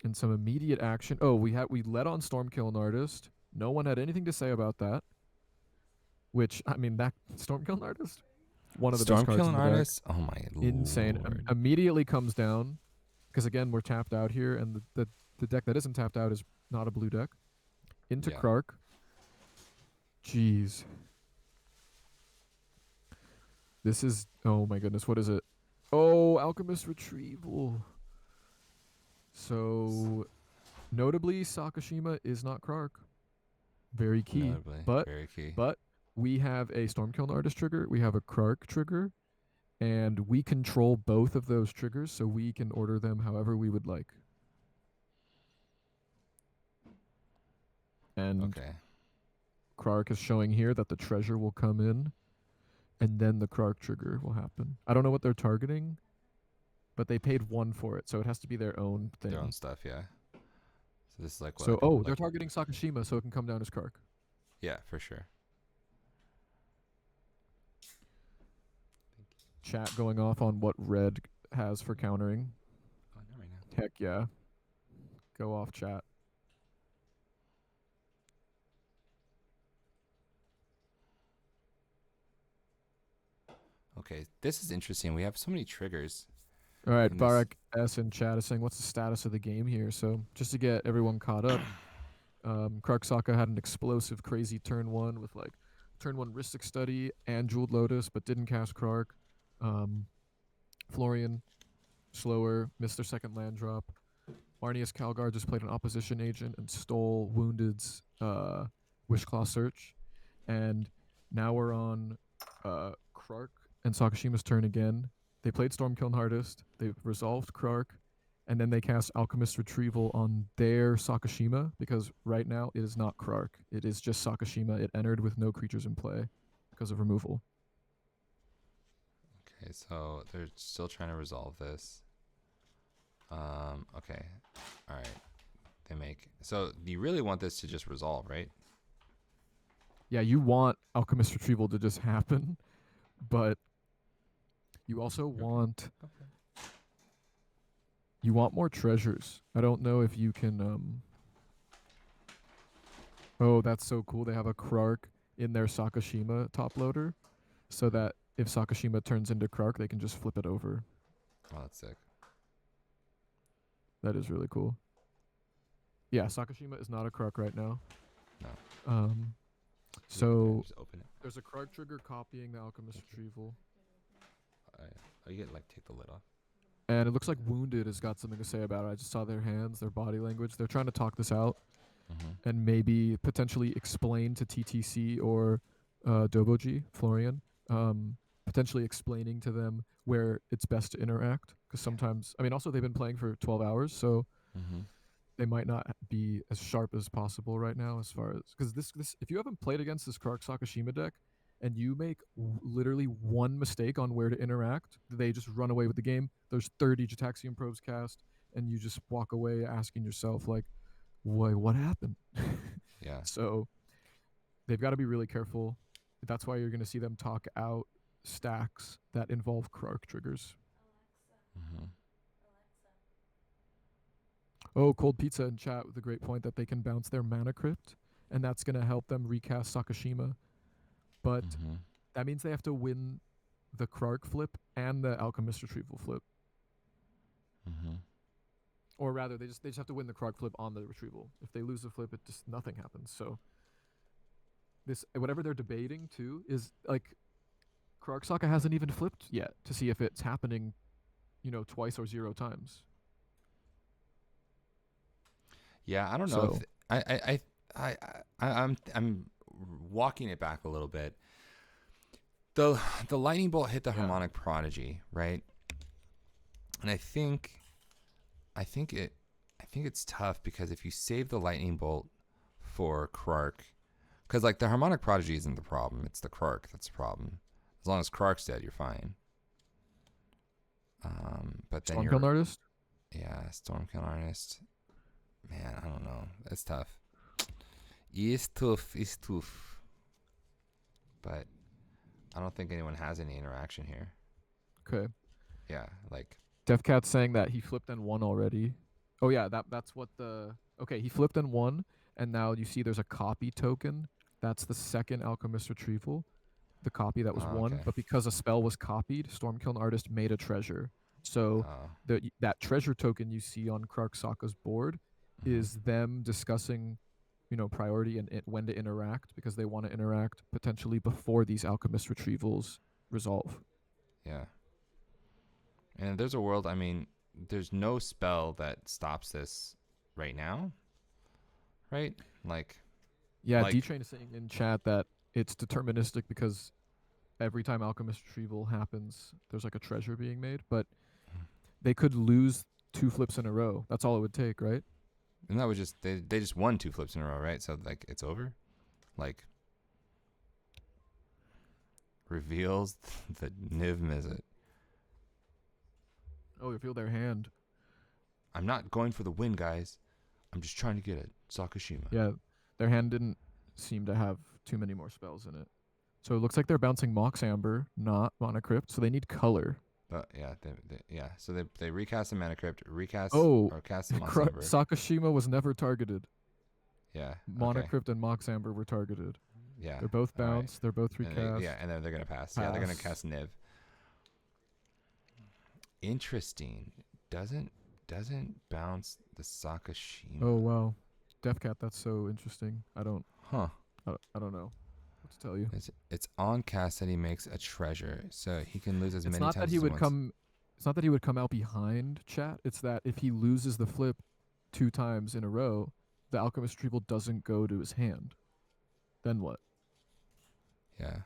And some immediate action. Oh, we let on Stormkiln Artist. No one had anything to say about that. Which, I mean, that Stormkiln Artist, one of the best cards in the Artist. Oh my insane. Lord. Immediately comes down because again we're tapped out here, and the deck that isn't tapped out is not a blue deck. Into Krark. Jeez. This is, oh my goodness, what is it? Oh, Alchemist Retrieval. So, notably, Sakashima is not Krark. Very key. Notably, but very key. But we have a Stormkiln Artist trigger. We have a Krark trigger. And we control both of those triggers, so we can order them however we would like. And Krark is showing here that the treasure will come in, and then the Krark trigger will happen. I don't know what they're targeting, but they paid 1 for it, so it has to be their own thing. Their own stuff, yeah. So this is like what? So, they're targeting Sakashima, so it can come down as Krark. Yeah, for sure. Chat going off on what red has for countering. Oh, not right now. Heck yeah. Go off, chat. Okay, this is interesting. We have so many triggers. All right, Barak S in chat is saying, what's the status of the game here? So just to get everyone caught up, Krark Saka had an explosive, crazy turn 1 with like turn 1 Rhystic Study and Jeweled Lotus, but didn't cast Krark. Florian, slower, missed their second land drop. Marnius Calgar just played an opposition agent and stole Wounded's Wishclaw Search. And now we're on Krark and Sakashima's turn again. They played Stormkiln Artist. They've resolved Krark. And then they cast Alchemist Retrieval on their Sakashima, because right now it is not Krark. It is just Sakashima. It entered with no creatures in play because of removal. Okay, so they're still trying to resolve this. Okay. All right. So you really want this to just resolve, right? Yeah, you want Alchemist Retrieval to just happen, but you also want You want more treasures. I don't know if you can. Oh, that's so cool. They have a Krark in their Sakashima top loader, so that if Sakashima turns into Krark, they can just flip it over. Oh, that's sick. That is really cool. Yeah, Sakashima is not a Krark right now. No. So Just open it. there's a Krark trigger copying the Alchemist Retrieval. Oh, you get like take the lid off. And it looks like Wounded has got something to say about it. I just saw their hands, their body language. They're trying to talk this out and maybe potentially explain to TTC or Doboji, Florian, potentially explaining to them where it's best to interact. Because sometimes, I mean, also they've been playing for 12 hours, so they might not be as sharp as possible right now as far as... Because this, if you haven't played against this Krark Sakashima deck, and you make literally one mistake on where to interact, they just run away with the game. There's 30 Jataxian probes cast, and you just walk away asking yourself, like, what happened? Yeah. So they've got to be really careful. That's why you're going to see them talk out stacks that involve Krark triggers. Oh, Cold Pizza in chat with a great point that they can bounce their Mana Crypt, and that's going to help them recast Sakashima. But that means they have to win the Krark flip and the Alchemist Retrieval flip. Or rather, they just have to win the Krark flip on the retrieval. If they lose the flip, it just nothing happens. So this, whatever they're debating too, is like Krark Saka hasn't even flipped yet to see if it's happening, twice or 0 times. Yeah, I don't know. If I'm walking it back a little bit. The lightning bolt hit the harmonic prodigy, right? And I think it's tough because if you save the lightning bolt for Krark, because like the harmonic prodigy isn't the problem, it's the Krark that's the problem. As long as Krark's dead, you're fine. But then Stormkill Artist? Yeah, Stormkill Artist. Man, I don't know. That's tough. It's tough. But I don't think anyone has any interaction here. Okay. Yeah, like DevCat's saying that he flipped and won already. Oh yeah, that's what the... Okay, he flipped and won, and now you see there's a copy token. That's the second Alchemist Retrieval, the copy that was won. okay. But because a spell was copied, Stormkill Artist made a treasure. So that treasure token you see on Krark Saka's board is them discussing, priority and when to interact, because they want to interact potentially before these Alchemist Retrievals resolve. Yeah. And there's a world, I mean, there's no spell that stops this right now, right? Like... Yeah, D-Train is saying in chat that it's deterministic because every time Alchemist Retrieval happens, there's like a treasure being made, but they could lose 2 flips in a row. That's all it would take, right? And that was just... They just won 2 flips in a row, right? So, like, it's over? Like... Reveals the Niv-Mizzet. Oh, reveal their hand. I'm not going for the win, guys. I'm just trying to get it. Sakashima. Yeah, their hand didn't seem to have too many more spells in it. So it looks like they're bouncing Mox Amber, not Mana Crypt, so they need color. But yeah, so they recast the Mana Crypt, or cast the Mox Amber. Sakashima was never targeted. Yeah. Mana Crypt and Mox Amber were targeted. Yeah. They're both bounced. Right. They're both recast. And then they're gonna pass. Yeah, they're gonna cast Niv. Interesting. Doesn't bounce the Sakashima. Oh wow, DefCat, that's so interesting. I don't know what to tell you. It's on cast that he makes a treasure, so he can lose as many times. It's not that he would come out behind chat. It's that if he loses the flip 2 times in a row, the Alchemist Retrieval doesn't go to his hand. Then what? Yeah.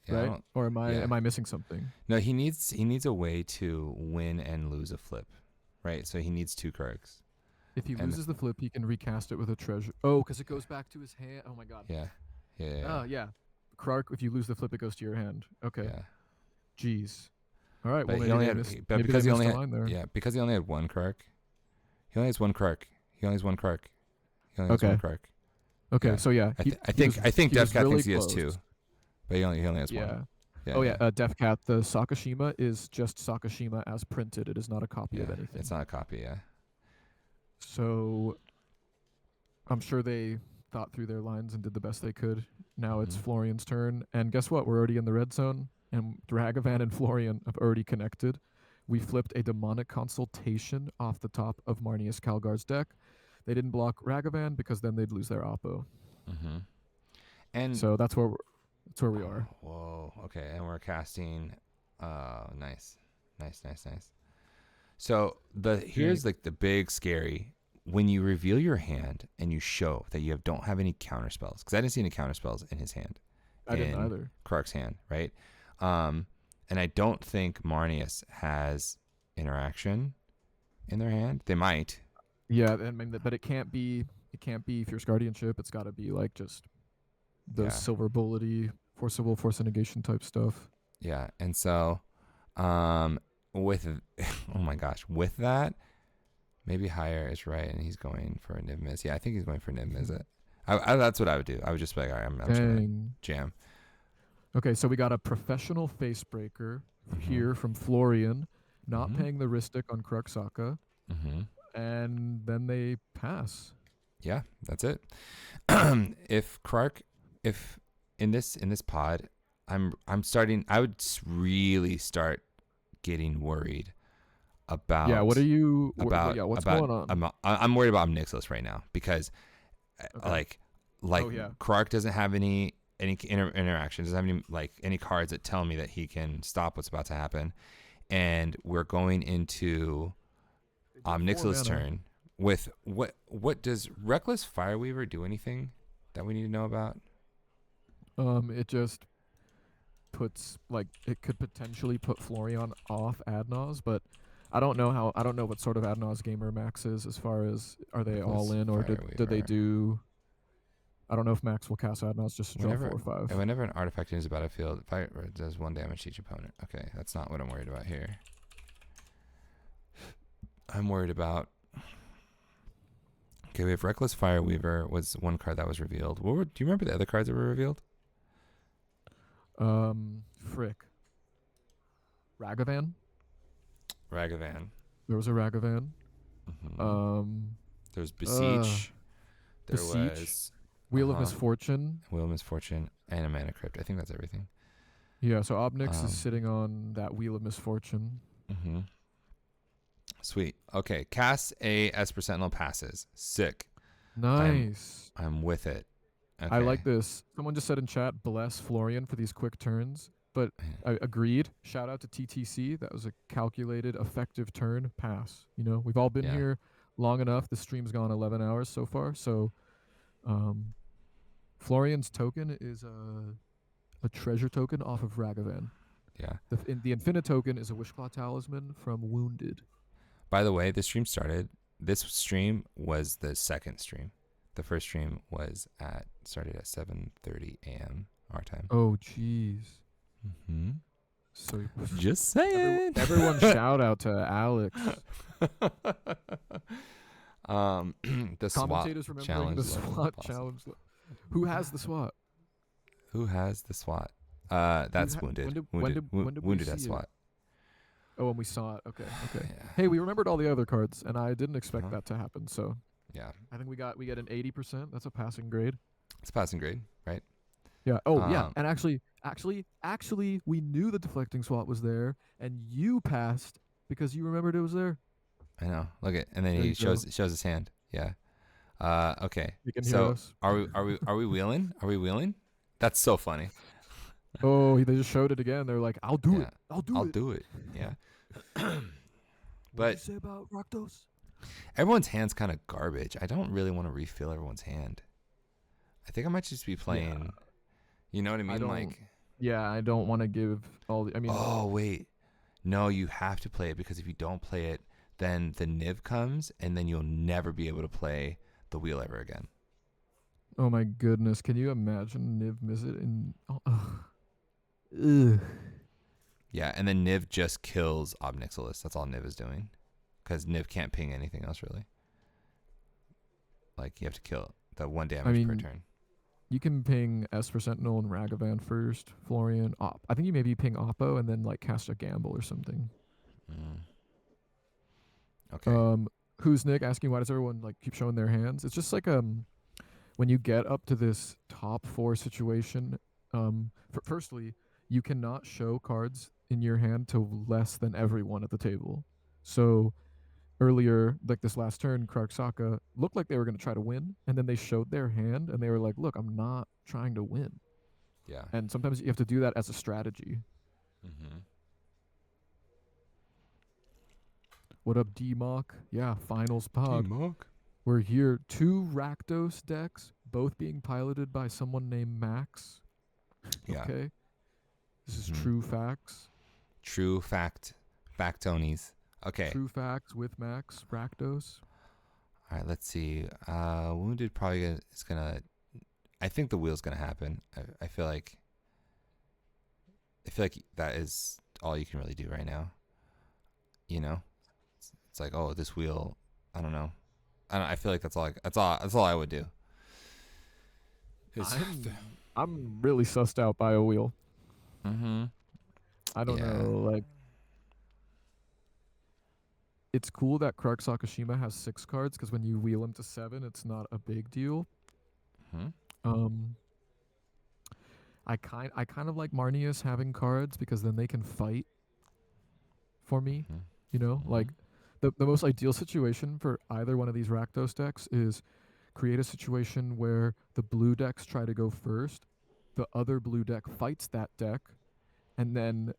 Right? Or am I missing something? No, he needs a way to win and lose a flip, right? So he needs 2 Krarks. If he loses the flip, he can recast it with a treasure. Oh, because it goes back to his hand. Oh my god. Yeah. Yeah. Krark, if you lose the flip, it goes to your hand. Okay. Yeah. Jeez. All right. But well, because he only had 1 Krark. He only has 1 Krark. He only has 1 Krark. Okay. Yeah. So yeah. I think DevCat thinks he has 2, but he only has 1. Yeah, Oh yeah, yeah, Def Cat. The Sakashima is just Sakashima as printed. It is not a copy of yeah. anything. It's not a copy. Yeah. So I'm sure they thought through their lines and did the best they could. Now it's Hmm. Florian's turn, and guess what? We're already in the red zone, and Dragavan and Florian have already connected. We flipped a demonic consultation off the top of Marnius Calgar's deck. They didn't block Ragavan because then they'd lose their oppo. Hmm. And So that's where we are. whoa, okay, and we're casting. Nice, nice, nice, nice. So Dang. here's like the big scary when you reveal your hand and you show that you don't have any counter spells, because I didn't see any counter spells in his hand, I didn't in either. Krark's hand, right? And I don't think Marnius has interaction in their hand. They might. Yeah, I mean, but it can't be. It can't be Fierce Guardianship. It's got to be like just the Yeah, silver bullety, forcible force negation type stuff. yeah. And so, with oh my gosh, with that, maybe higher is right, and he's going for a Niv-Mizzet. Yeah, I think he's going for Niv-Mizzet. That's what I would do. I would just be like, all right, I'm just gonna Dang. jam. Okay, so we got a professional face breaker Mm-hmm. here from Florian, not Mm-hmm. paying the Ristic on Kruxaka, Mm-hmm. and then they pass. Yeah, that's it. If Krark, if in this pod, I'm starting. I would really start getting worried Yeah, what are about you? about Yeah, what's about going on? I'm worried about Nixos right now because Okay. like Oh yeah. Krark doesn't have any interaction, doesn't have any like any cards that tell me that he can stop what's about to happen, and we're going into They did 4 Nixos' mana. turn with what does Reckless Fireweaver do anything that we need to know about? It just puts like it could potentially put Florian off Adnaz, but I don't know how. I don't know what sort of Adnaz gamer Max is as far as are they all Reckless in or did they Fireweaver. do? I don't know if Max will cast Adnaz just to draw 4 Whenever or 5. whenever an artifact enters the battlefield, fire does 1 damage to each opponent. Okay, that's not what I'm worried about here. I'm worried about. Okay, we have Reckless Fireweaver was one card that was revealed. Do you remember the other cards that were revealed? Frick. Ragavan. Ragavan. There was a Ragavan. Mm-hmm. Um, There's uh, Beseech. There Beseech. was Wheel of Misfortune. Wheel of Misfortune and a Mana Crypt. I think that's everything. Yeah, so Obnix is Um, sitting on that Wheel of Misfortune. Mm-hmm. Sweet. Okay, cast a Esper Sentinel passes. Sick. Nice. I'm with it. Okay. I like this. Someone just said in chat, bless Florian for these quick turns. But I agreed. Shout out to TTC. That was a calculated, effective turn pass. You know, we've all been Yeah. here long enough. The stream's gone 11 hours so far. So, Florian's token is a treasure token off of Ragavan. Yeah. The Infinite token is a Wishclaw Talisman from Wounded. By the way, this stream was the second stream. The first stream started at 7:30 a.m. our time. Oh, jeez. Mm-hmm. So Just saying. everyone shout out to Alex. The SWAT Commentators remembering challenge. the SWAT challenge. Who has the SWAT? Who has the SWAT? That's Wounded. When did we Wounded has see it? SWAT. Oh, and we saw it. Okay. Yeah. Hey, we remembered all the other cards, and I didn't expect Uh-huh. that to happen. So Yeah. I think we get an 80%. That's a passing grade. It's passing grade, right? Yeah. Oh, yeah. Um, And actually, we knew the deflecting SWAT was there, and you passed because you remembered it was there. I know. Look at, and then There he you shows his hand. Yeah. Okay. You can hear So us. are we wheeling? Are we wheeling? That's so funny. Oh, they just showed it again. They're like, "I'll do Yeah. it. I'll do I'll it." do it. Yeah. What But did you say about Rakdos? everyone's hand's kind of garbage. I don't really want to refill everyone's hand. I think I might just be playing. You know what I mean? don't- Yeah, I don't want to give all the. I mean, Oh wait, no, you have to play it because if you don't play it, then the Niv comes, and then you'll never be able to play the wheel ever again. oh my goodness, can you imagine Niv-Mizzet in? Ugh. Yeah, and then Niv just kills Obnixilis. That's all Niv is doing, because Niv can't ping anything else really. Like you have to kill the 1 damage per mean, turn. You can ping Esper Sentinel and Ragavan first, Florian, Op. I think you maybe ping Oppo and then like cast a gamble or something. Mm. Okay. Um, who's Nick asking why does everyone like keep showing their hands? It's just like when you get up to this top 4 situation, firstly, you cannot show cards in your hand to less than everyone at the table. So earlier, like this last turn, Karksaka looked like they were going to try to win, and then they showed their hand, and they were like, "Look, I'm not trying to win." Yeah. And sometimes you have to do that as a strategy. Mm-hmm. What up, D-Mock? Yeah, finals pod. Mark. We're here. 2 Rakdos decks, both being piloted by someone named Max. Yeah. Okay. This is Mm-hmm. true facts. True fact. Factonies. Okay. True facts with Max Rakdos. All right. Let's see. Wounded probably is gonna. I think the wheel's gonna happen. I feel like. I feel like that is all you can really do right now. You know, it's like, oh, this wheel. I don't know. I feel like that's all. That's all I would do. I'm really sussed out by a wheel. Mm-hmm. I don't Yeah. know, like it's cool that Krark Sakashima has 6 cards because when you wheel him to 7, it's not a big deal. Hmm. Um, I kind of like Marnius having cards because then they can fight for me. Mm-hmm. You know, Mm-hmm. like the most ideal situation for either one of these Rakdos decks is create a situation where the blue decks try to go first, the other blue deck fights that deck, and then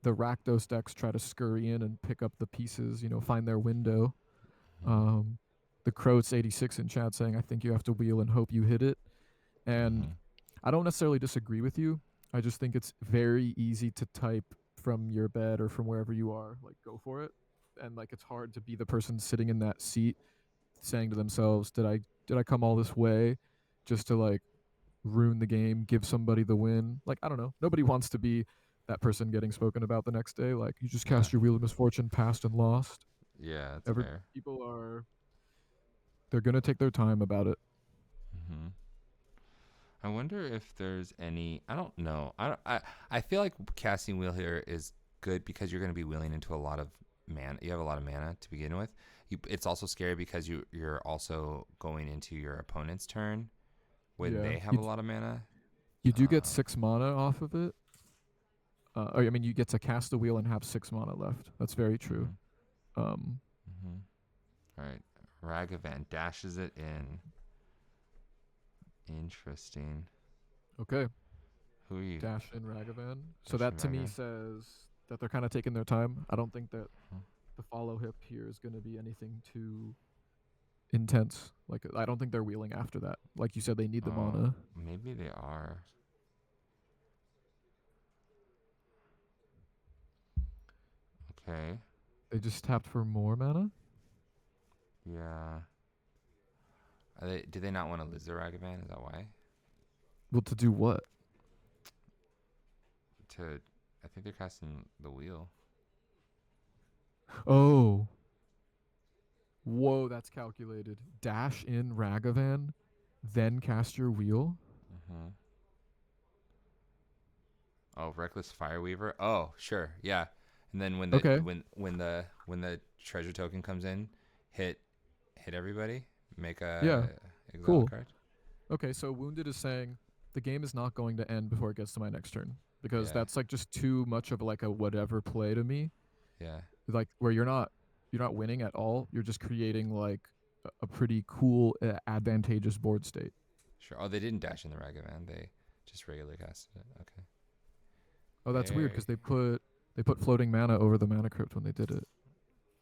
the Rakdos decks try to scurry in and pick up the pieces, you know, find their window. Um, the Croats 86 in chat saying, I think you have to wheel and hope you hit it. And Mm-hmm. I don't necessarily disagree with you. I just think it's very easy to type from your bed or from wherever you are, like go for it. And like it's hard to be the person sitting in that seat saying to themselves, did I come all this way just to like ruin the game, give somebody the win? Like I don't know. Nobody wants to be that person getting spoken about the next day. Like you just Yeah. cast your wheel of misfortune, passed and lost. Yeah. That's Every fair. people are they're gonna take their time about it. Mm-hmm. I wonder if there's any. I don't know. I don't. I feel like casting wheel here is good because you're going to be wheeling into a lot of mana. You have a lot of mana to begin with. It's also scary because you're also going into your opponent's turn when Yeah, they have a lot of mana. you do get Um, 6 mana off of it. I mean, you get to cast the wheel and have 6 mana left. That's very true. mhm, Um, mhm. All right. Ragavan dashes it in. Interesting. okay, Who are you? Dash in Ragavan. So Dashing that to me Ragavan? says that they're kind of taking their time. I don't think that Huh. the follow hip here is going to be anything too intense. Like I don't think they're wheeling after that. Like you said, they need the Oh, mana. maybe they are. Okay. They just tapped for more mana. Yeah. Do they not want to lose their Ragavan? Is that why? Well, to do what? I think they're casting the wheel. Oh, whoa, that's calculated. Dash in Ragavan, then cast your wheel. Mm-hmm. Oh, Reckless Fireweaver. Oh, sure, yeah. And then Okay, when the treasure token comes in, hit everybody. Make yeah, a exile a cool. card. Okay, so Wounded is saying the game is not going to end before it gets to my next turn because Yeah, that's like just too much of like a whatever play to me. yeah, Like where you're not winning at all. You're just creating like a pretty cool, advantageous board state. sure. Oh, they didn't dash in the Ragavan. They just regularly casted it. Okay. Oh, that's weird because Very. they put floating mana over the mana crypt when they did it.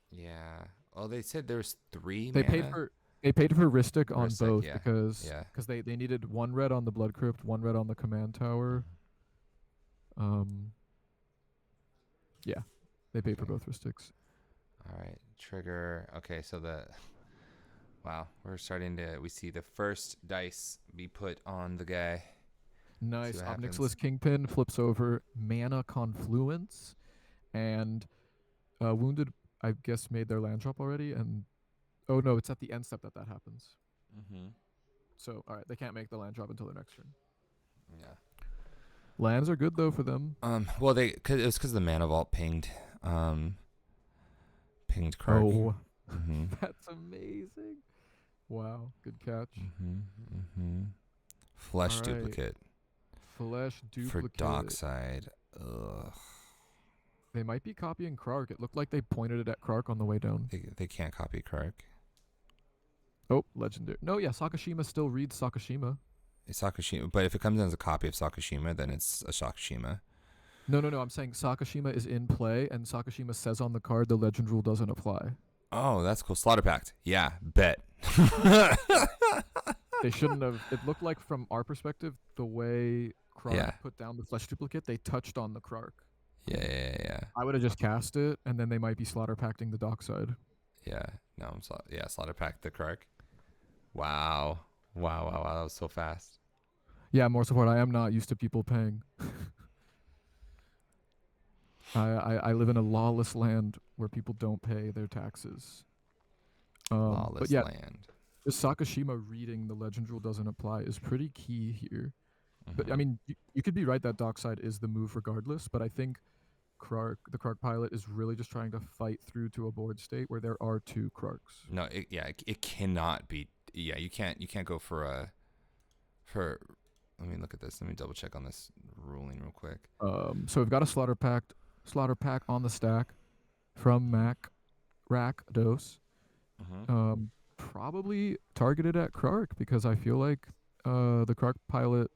Yeah. Oh, they said there was 3 They paid mana. for they paid for Ristic on Ristic. both Yeah. because Yeah. they needed 1 red on the Blood Crypt, 1 red on the Command Tower. Mhm. Um, yeah, they paid for Okay. both Ristics. All right. Trigger. Okay. So wow, we see the first dice be put on the guy. See Nice. what happens. Obnixilis Kingpin flips over Mana Confluence, and Wounded, I guess, made their land drop already. And oh no, it's at the end step that happens. Mm-hmm. So all right, they can't make the land drop until their next turn. Yeah. Lands are good though for them. Well, it was because the mana vault pinged Kirk. Oh, Mm-hmm. that's amazing. Wow, good catch. Flesh All right. duplicate Flesh for duplicate. Dockside. Ugh. They might be copying Krark. It looked like they pointed it at Krark on the way down. They can't copy Kirk. Oh, legendary. No, yeah, Sakashima still reads Sakashima. It's Sakashima, but if it comes in as a copy of Sakashima, then it's a Sakashima. No. I'm saying Sakashima is in play, and Sakashima says on the card the legend rule doesn't apply. Oh, that's cool. Slaughter Pact. Yeah, bet. They shouldn't have. It looked like from our perspective, the way Krark put down the flesh duplicate, they touched on the Krark. Yeah. I would have just cast it, and then they might be slaughter pacting the Dockside. Yeah. No, Slaughter Pact the Krark. Wow. That was so fast. Yeah, more support. I am not used to people paying. I live in a lawless land where people don't pay their taxes. Lawless land. The Sakashima reading the legend rule doesn't apply is pretty key here. Mm-hmm. But I mean, you could be right that Dockside is the move regardless, but I think the Krark pilot is really just trying to fight through to a board state where there are two Krarks. No, it cannot be. Yeah, you can't go for. Let me look at this. Let me double check on this ruling real quick. So we've got a slaughter pack on the stack from Rakdos. Mm-hmm. Probably targeted at Krark because I feel like the Krark pilot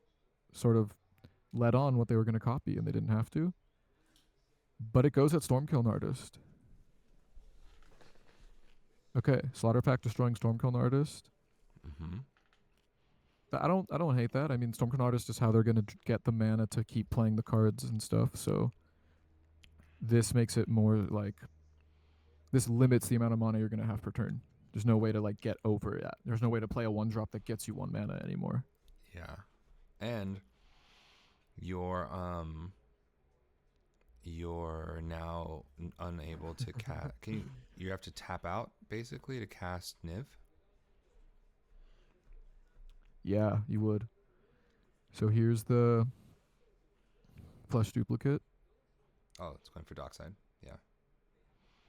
sort of led on what they were going to copy and they didn't have to. But it goes at Stormkiln Artist. Okay, Slaughter Pack destroying Stormkiln Artist. Mm-hmm. I don't hate that. I mean, Stormkiln Artist is how they're going to get the mana to keep playing the cards and stuff. So this makes it more like this limits the amount of mana you're going to have per turn. There's no way to like get over that. There's no way to play a 1-drop that gets you 1 mana anymore. Yeah, and you're now unable to cast. You have to tap out basically to cast Niv. Yeah, you would. So here's the flesh duplicate. Oh, it's going for Dockside. Yeah.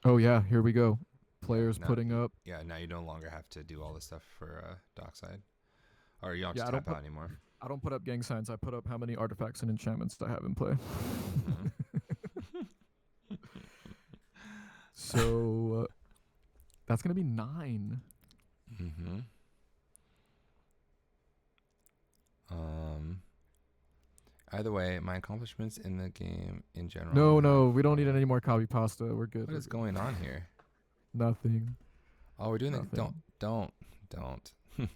Oh yeah, here we go. Players putting up. Yeah, now you no longer have to do all this stuff for Dockside, or you don't have to tap out anymore. I don't put up gang signs. I put up how many artifacts and enchantments I have in play. Mm-hmm. So that's gonna be 9. Mm-hmm. Either way, my accomplishments in the game in general. No, we don't need any more copy pasta. We're good. What is going on here? Nothing. Oh, we're doing it. Don't.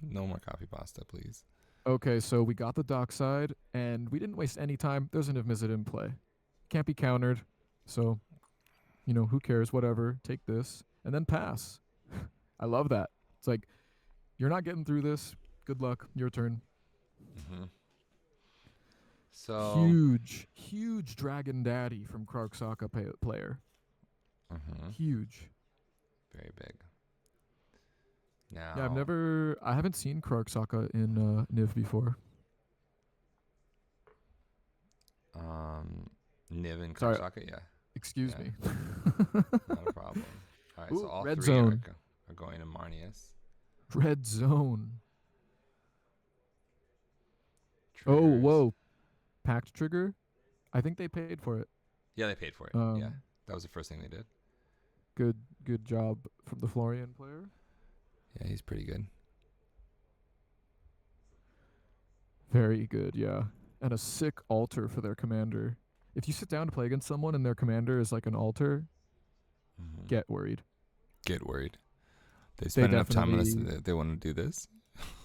No more copy pasta, please. Okay, so we got the Dockside, and we didn't waste any time. There's a Niv-Mizzet in play. Can't be countered. So, who cares? Whatever. Take this, and then pass. I love that. It's like, you're not getting through this. Good luck. Your turn. Mm-hmm. So huge Dragon Daddy from Krark Saka player. Mm-hmm. Huge. Very big. Now. Yeah, I haven't seen Krark Saka in Niv before. Niv and Krark Saka, yeah. Excuse me. Not a problem. All right, Ooh, so all red three zone. are going to Marnius. Red zone. Triggers. Oh, whoa. Pact trigger? I think they paid for it. Yeah, they paid for it. Yeah, that was the first thing they did. Good job from the Florian player. Yeah, he's pretty good. Very good, yeah. And a sick altar for their commander. If you sit down to play against someone and their commander is like an altar, get worried. Get worried. They spend enough time on this. They want to do this.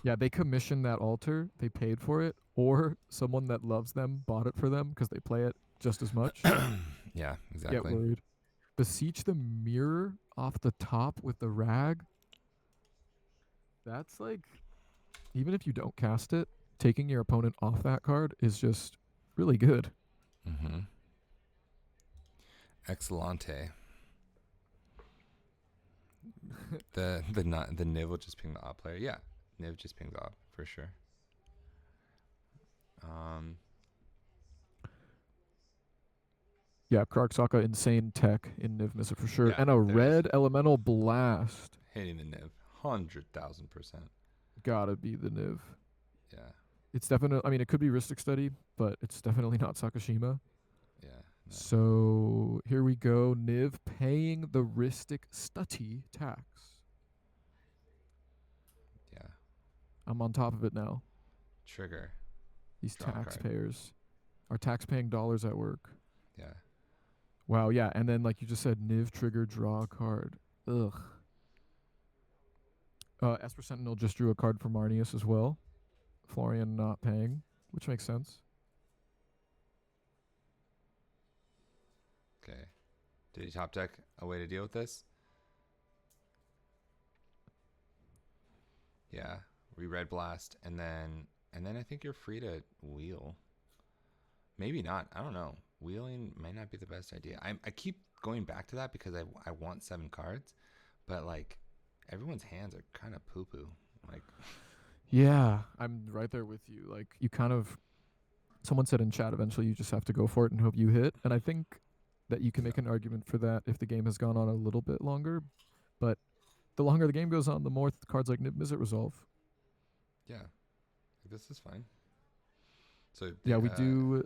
Yeah, they commissioned that altar. They paid for it. Or someone that loves them bought it for them because they play it just as much. Yeah, exactly. Get worried. Beseech the mirror off the top with the rag. That's like, even if you don't cast it, taking your opponent off that card is just really good. Mm-hmm. Excellente. The Niv will just ping the off player. Yeah, Niv just pings off for sure. Um, Yeah, Karksaka, insane tech in Niv-Mizzet for sure. yeah, And a there's red elemental blast. hitting the Niv, 100,000%. Gotta be the Niv. Yeah, It's definitely, I mean, it could be Ristic Study, but it's definitely not Sakashima. yeah, no, So here we go. Niv paying the Ristic Study tax. yeah. I'm on top of it now. Trigger, These draw a card. taxpayers are tax-paying dollars at work. Yeah, Wow, yeah. And then, like you just said, Niv trigger, draw a card. Ugh. Esper Sentinel just drew a card for Marnius as well. Florian not paying, which makes sense. okay. Did you top deck a way to deal with this? Yeah, re-red blast, and then I think you're free to wheel. Maybe not. I don't know. Wheeling might not be the best idea. I keep going back to that because I want 7 cards, but like everyone's hands are kind of poo poo. Like, Yeah, I'm right there with you. Like, you kind of, someone said in chat, eventually you just have to go for it and hope you hit. And I think that you can make an argument for that if the game has gone on a little bit longer. But the longer the game goes on, the more cards like Niv-Mizzet resolve. yeah, this is fine. So Yeah, we do.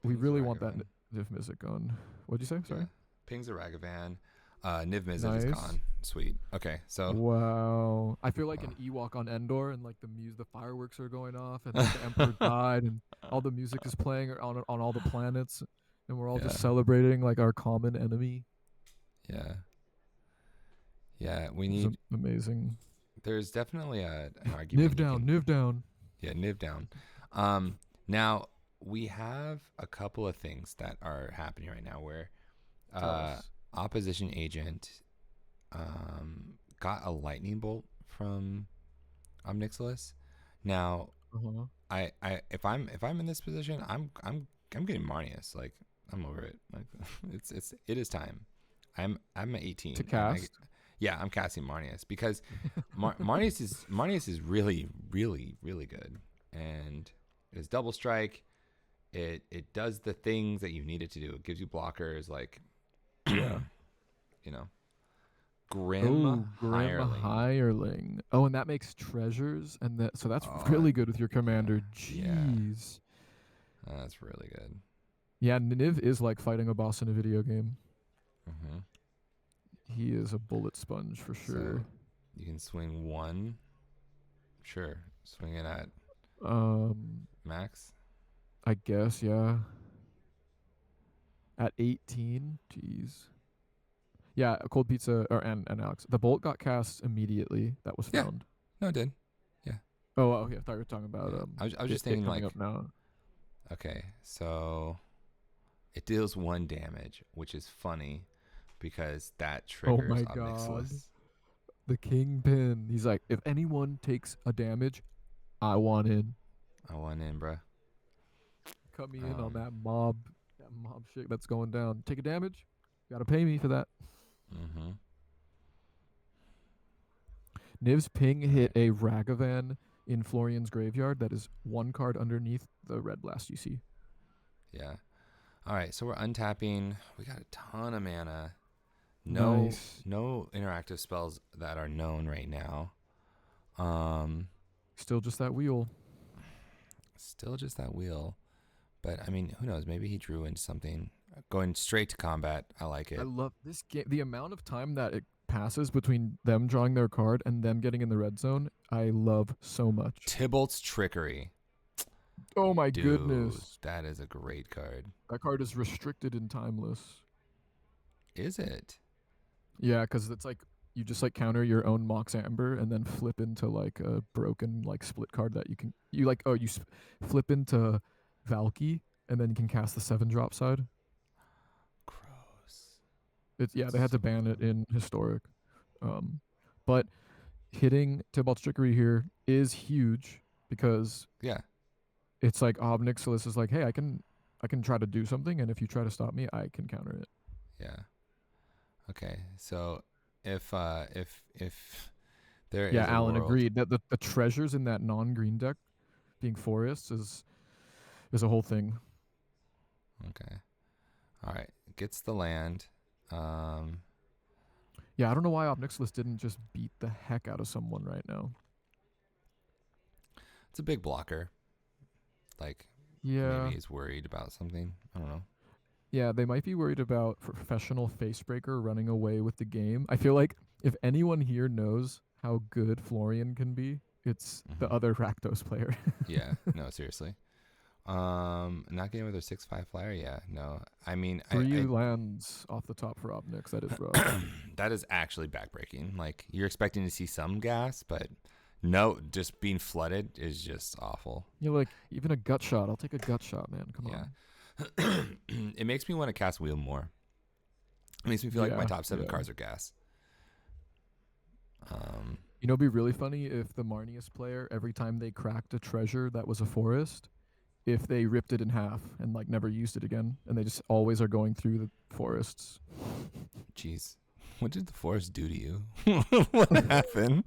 We Ping's the really want that Ragavan. Niv-Mizzet gone. What'd you say? Yeah, Sorry. Ping's the Ragavan. Niv-Mizzet is Nice. gone. Sweet. Okay, so Wow. I feel like wow. an Ewok on Endor, and like the fireworks are going off, and like the Emperor died, and all the music is playing on all the planets, and we're all Yeah, just celebrating like our common enemy. yeah, yeah. We It's need. amazing. There's definitely an Niv argument you down, can. Niv down. Yeah, Niv down. Now we have a couple of things that are happening right now where Tell us. opposition agent got a lightning bolt from Omnixilus. Now Uh-huh. if I'm in this position, I'm getting Marnius. Like, I'm over it. Like, it is time. I'm at 18 To and cast. yeah, I'm casting Marnius because Marnius is really really good, and it's double strike. It does the things that you need it to do. It gives you blockers like Yeah. you know, Grim Oh, Grim Hireling. Hireling. Oh, and that makes treasures, and that so that's Oh really good with your yeah, commander. yeah, Jeez. that's really good. Yeah, Niv is like fighting a boss in a video game. Hmm. He is a bullet sponge for sure. So you can swing one. Sure, swing it at Um, max. I guess, yeah. At 18, jeez. Yeah, a cold pizza and Alex. The bolt got cast immediately. That was Yeah, found. no, it did. Yeah, Oh, okay. I thought you were talking about yeah. I was just it thinking coming like, up now. okay, so it deals 1 damage, which is funny because that Oh triggers my god. Omnixilus. The kingpin. He's like, if anyone takes a damage, I want in. I want in, bruh. Cut me in on Um, that mob shit that's going down. Take a damage, gotta pay me for that. mm-hmm. Niv's ping All hit right. a Ragavan in Florian's graveyard. That is 1 card underneath the red blast you see. Yeah. All right, so we're untapping. We got a ton of mana. Nice. No interactive spells that are known right now. Um, Still just that wheel. Still just that wheel. But I mean, who knows? Maybe he drew into something. Going straight to combat. I like I it. love this game. The amount of time that it passes between them drawing their card and them getting in the red zone, I love so much. Tybalt's Trickery. Oh my Dude, goodness. that is a great card. That card is restricted and timeless. Is it? Yeah, because it's like you just like counter your own Mox Amber and then flip into like a broken like split card that you like flip into Valky and then you can cast the 7-drop side. Gross. It's yeah, they had to So ban it dumb. in historic. But hitting Tybalt's Trickery here is huge because Yeah. it's like Obnixilus is like, hey, I can try to do something, and if you try to stop me, I can counter it. Yeah. Okay. So if There Yeah, is a Alan world. agreed that the treasures in that non-green deck being forests is a whole thing. Okay. All right. Gets the land. Um, Yeah, I don't know why Obnixilis didn't just beat the heck out of someone right now. it's a big blocker. Like maybe Yeah. he's worried about something. I don't know. Yeah, they might be worried about professional facebreaker running away with the game. I feel like if anyone here knows how good Florian can be, it's the Hmm. other Rakdos player. Yeah. No, seriously. Not getting with a 6/5 flyer. Yeah. No. I mean, Three lands off the top for Obnix. That is rough. that is actually backbreaking. Like you're expecting to see some gas, but no, just being flooded is just awful. You're like, even a gut shot. I'll take a gut shot, man. Come Yeah. on. It makes me want to cast wheel more. It makes me feel like my Yeah, top 7 yeah. cards are gas. Um, You know, it'd be really funny if the Marnius player, every time they cracked a treasure that was a forest, if they ripped it in half and like never used it again, and they just always are going through the forests. Jeez, what did the forest do to you? What happened?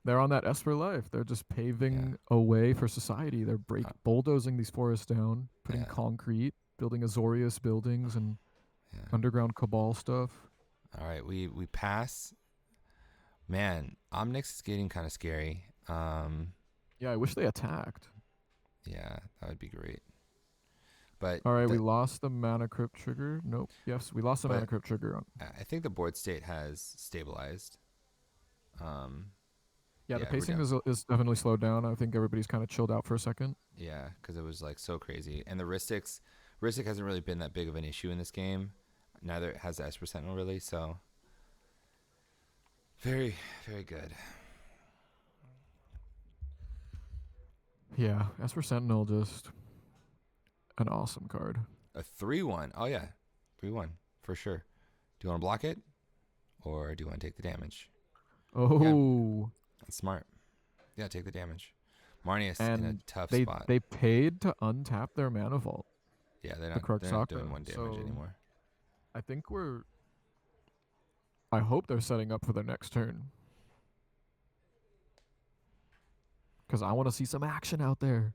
They're on that Esper life. They're just Yeah, paving a way for society. They're uh, bulldozing these forests down, putting yeah, concrete, building Azorius buildings and yeah. underground cabal stuff. All right, we pass. Man, Omnix is getting kind of scary. Yeah, I wish they attacked. Yeah, that would be great. But All right, we lost the mana crypt trigger. Nope. Yes, we lost the but mana crypt trigger. I think the board state has stabilized. Um, Yeah, the yeah, we're pacing down. is definitely slowed down. I think everybody's kind of chilled out for a second. Yeah, because it was like so crazy, and the Ristic hasn't really been that big of an issue in this game. Neither has the Esper Sentinel really. So very, very good. Yeah, Esper Sentinel just an awesome card. A 3/1. Oh yeah, 3/1 for sure. Do you want to block it, or do you want to take the damage? Yeah, Oh, that's smart. Yeah, take the damage. Marnius in a and tough they spot. they paid to untap their mana vault, Yeah, the they're not doing Krark-Sakra. 1 damage So anymore. I think I hope they're setting up for their next turn because I want to see some action out there.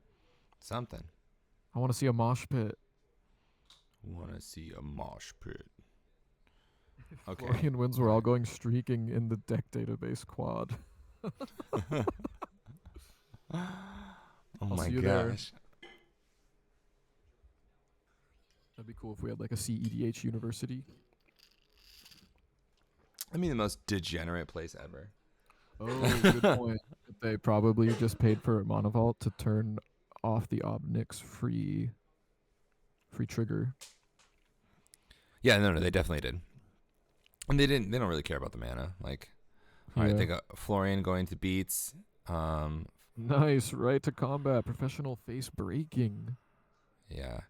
Something. I want to see a mosh pit. Want to see a mosh pit? Okay. Florian wins. We're all going streaking in the deck database quad. Oh I'll my see you there. gosh. That'd be cool if we had like a CEDH university. I mean, the most degenerate place ever. Oh, good point. They probably just paid for Mana Vault to turn off the Obnix free trigger. Yeah, no, they definitely did. And they didn't. They don't really care about the mana. Like, all right, Yeah. they got Florian going to beats. Nice, right to combat, professional face breaking. Yeah.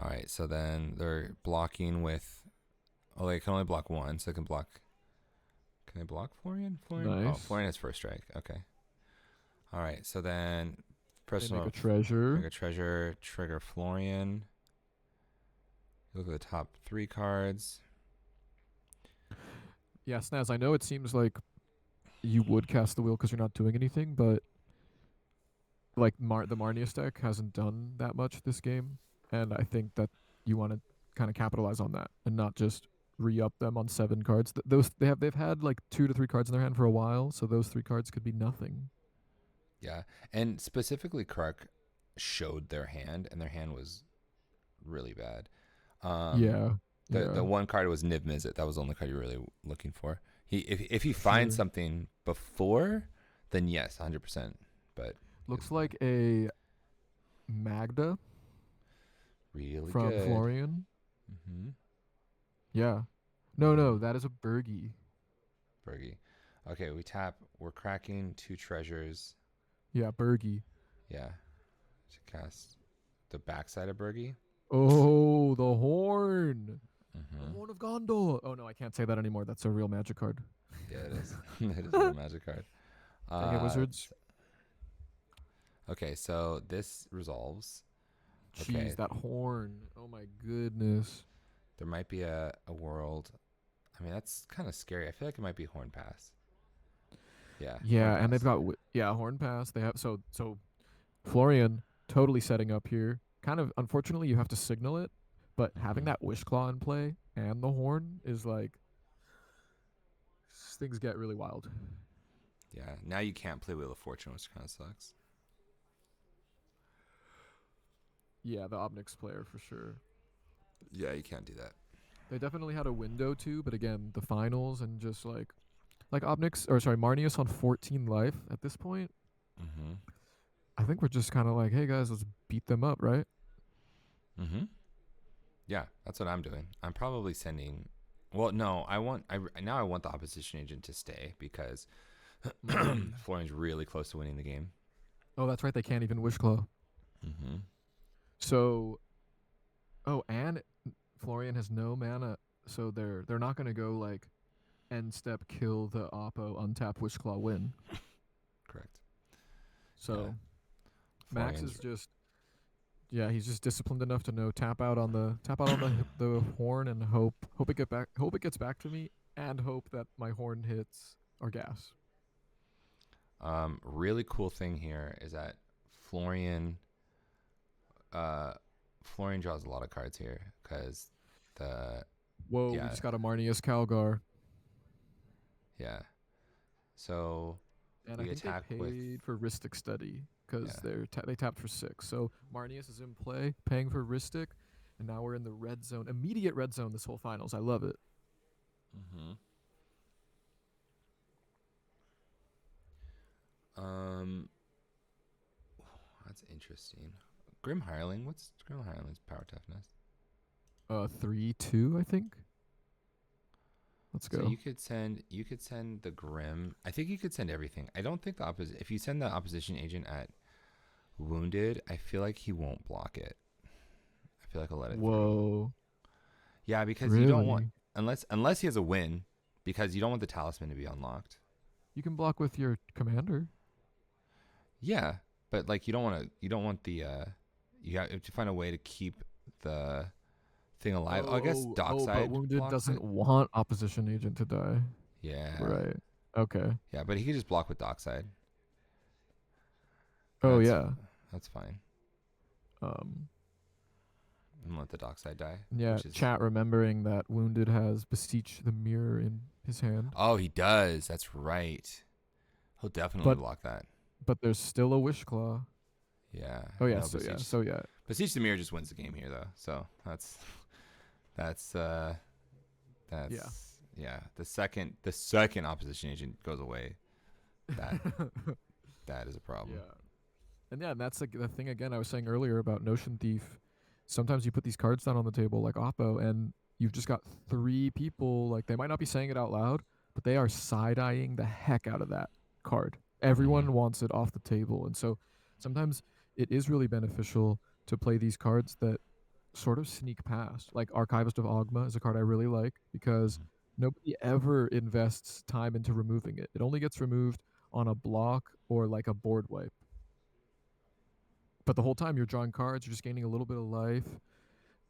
All right. So then they're blocking with. Oh, they can only block one, so they can block. Can they block Florian? Oh, Nice. Florian has first strike. Okay. All right. So then, They make personal a treasure. make a treasure, trigger Florian. Look at the top 3 cards. Yeah, Snaz, I know it seems like you would cast the wheel because you're not doing anything, but like the Marnius deck hasn't done that much this game, and I think that you want to kind of capitalize on that and not just re-up them on 7 cards. They've had like 2 to 3 cards in their hand for a while, so those 3 cards could be nothing. Yeah, and specifically, Krark showed their hand, and their hand was really bad. Yeah, The yeah, one card was Niv-Mizzet. That was the only card you're really looking for. If he for finds sure. something before, then yes, 100%. But Looks it's like a Magda really from good. Florian. Mm-hmm. Yeah. No, that is a Bergie. Bergie. Okay, we tap. We're cracking 2 treasures. Yeah, Bergie. Yeah. To cast the backside of Bergie. Oh, the horn. The Mm-hmm. horn of Gondor. Oh no, I can't say that anymore. That's a real magic card. Yeah, it is. It is a real magic card. Dang it, Wizards. Okay, so this resolves. Jeez, Okay, that horn. Oh my goodness. there might be a world. I mean, that's kind of scary. I feel like it might be Horn Pass. Yeah. Horn Yeah, and they've pass. got horn pass. They have so Florian totally setting up here. Kind of unfortunately, you have to signal it, but having Hmm. that wish claw in play and the horn is like things get really wild. Yeah. Now you can't play Wheel of Fortune, which kind of sucks. Yeah, the Obnix player for sure. Yeah, you can't do that. They definitely had a window too, but again, the finals and just like Obnix or sorry, Marnius on 14 life at this point. Mm-hmm. I think we're just kind of like, hey guys, let's beat them up, right? Mm-hmm. Yeah, that's what I'm doing. I'm probably sending. Well, no, now I want the opposition agent to stay because Mm. Florian's really close to winning the game. Oh, that's right. They can't even wish claw. Mm-hmm. So, oh, and Florian has no mana, so they're not gonna go like end step kill the oppo untap wish claw win. Correct. Yeah, So Max Florian's. is just he's just disciplined enough to know tap out on the horn and hope it gets back to me and hope that my horn hits our gas. Really cool thing here is that Florian. Florian draws a lot of cards here because the Whoa, we yeah just got a Marnius Calgar. yeah. So And I we think they attack with paid for Ristic Study because yeah. they tapped for 6. So Marnius is in play, paying for Ristic, and now we're in the red zone, immediate red zone this whole finals. I love it. Mm-hmm. Um, that's interesting. Grim Hireling. What's Grim Hireling's power toughness? 3-2, I think. Let's So go. you could send the Grim. I think you could send everything. I don't think the opposite. If you send the opposition agent at wounded, I feel like he won't block it. I feel like I'll let it through. Whoa, Yeah, because you don't want really? unless he has a win, because you don't want the talisman to be unlocked. You can block with your commander. Yeah, but like you don't want the you have to find a way to keep the thing alive. I guess But Dockside wounded blocks doesn't it. want opposition agent to die. Yeah, Right. Okay. yeah, but he could just block with Dockside. Oh That's yeah. that's fine. Um. And let the Dockside die, Yeah. which is Chat remembering that wounded has beseech the mirror in his hand, oh he does. That's right. He'll definitely but block that. there's still a wish claw. Yeah. Oh yeah. No, So yeah. Beseech the Mirror just wins the game here though. So that's Yeah. yeah. The second opposition agent goes away. That that is a problem. Yeah. And yeah, and that's like the thing again I was saying earlier about Notion Thief. Sometimes you put these cards down on the table like Oppo, and you've just got 3 people. Like they might not be saying it out loud, but they are side eyeing the heck out of that card. Mm-hmm. Everyone wants it off the table, and so sometimes it is really beneficial to play these cards that sort of sneak past. Like Archivist of Ogma is a card I really like because Mm-hmm. nobody ever invests time into removing it. It only gets removed on a block or like a board wipe. But the whole time you're drawing cards, you're just gaining a little bit of life.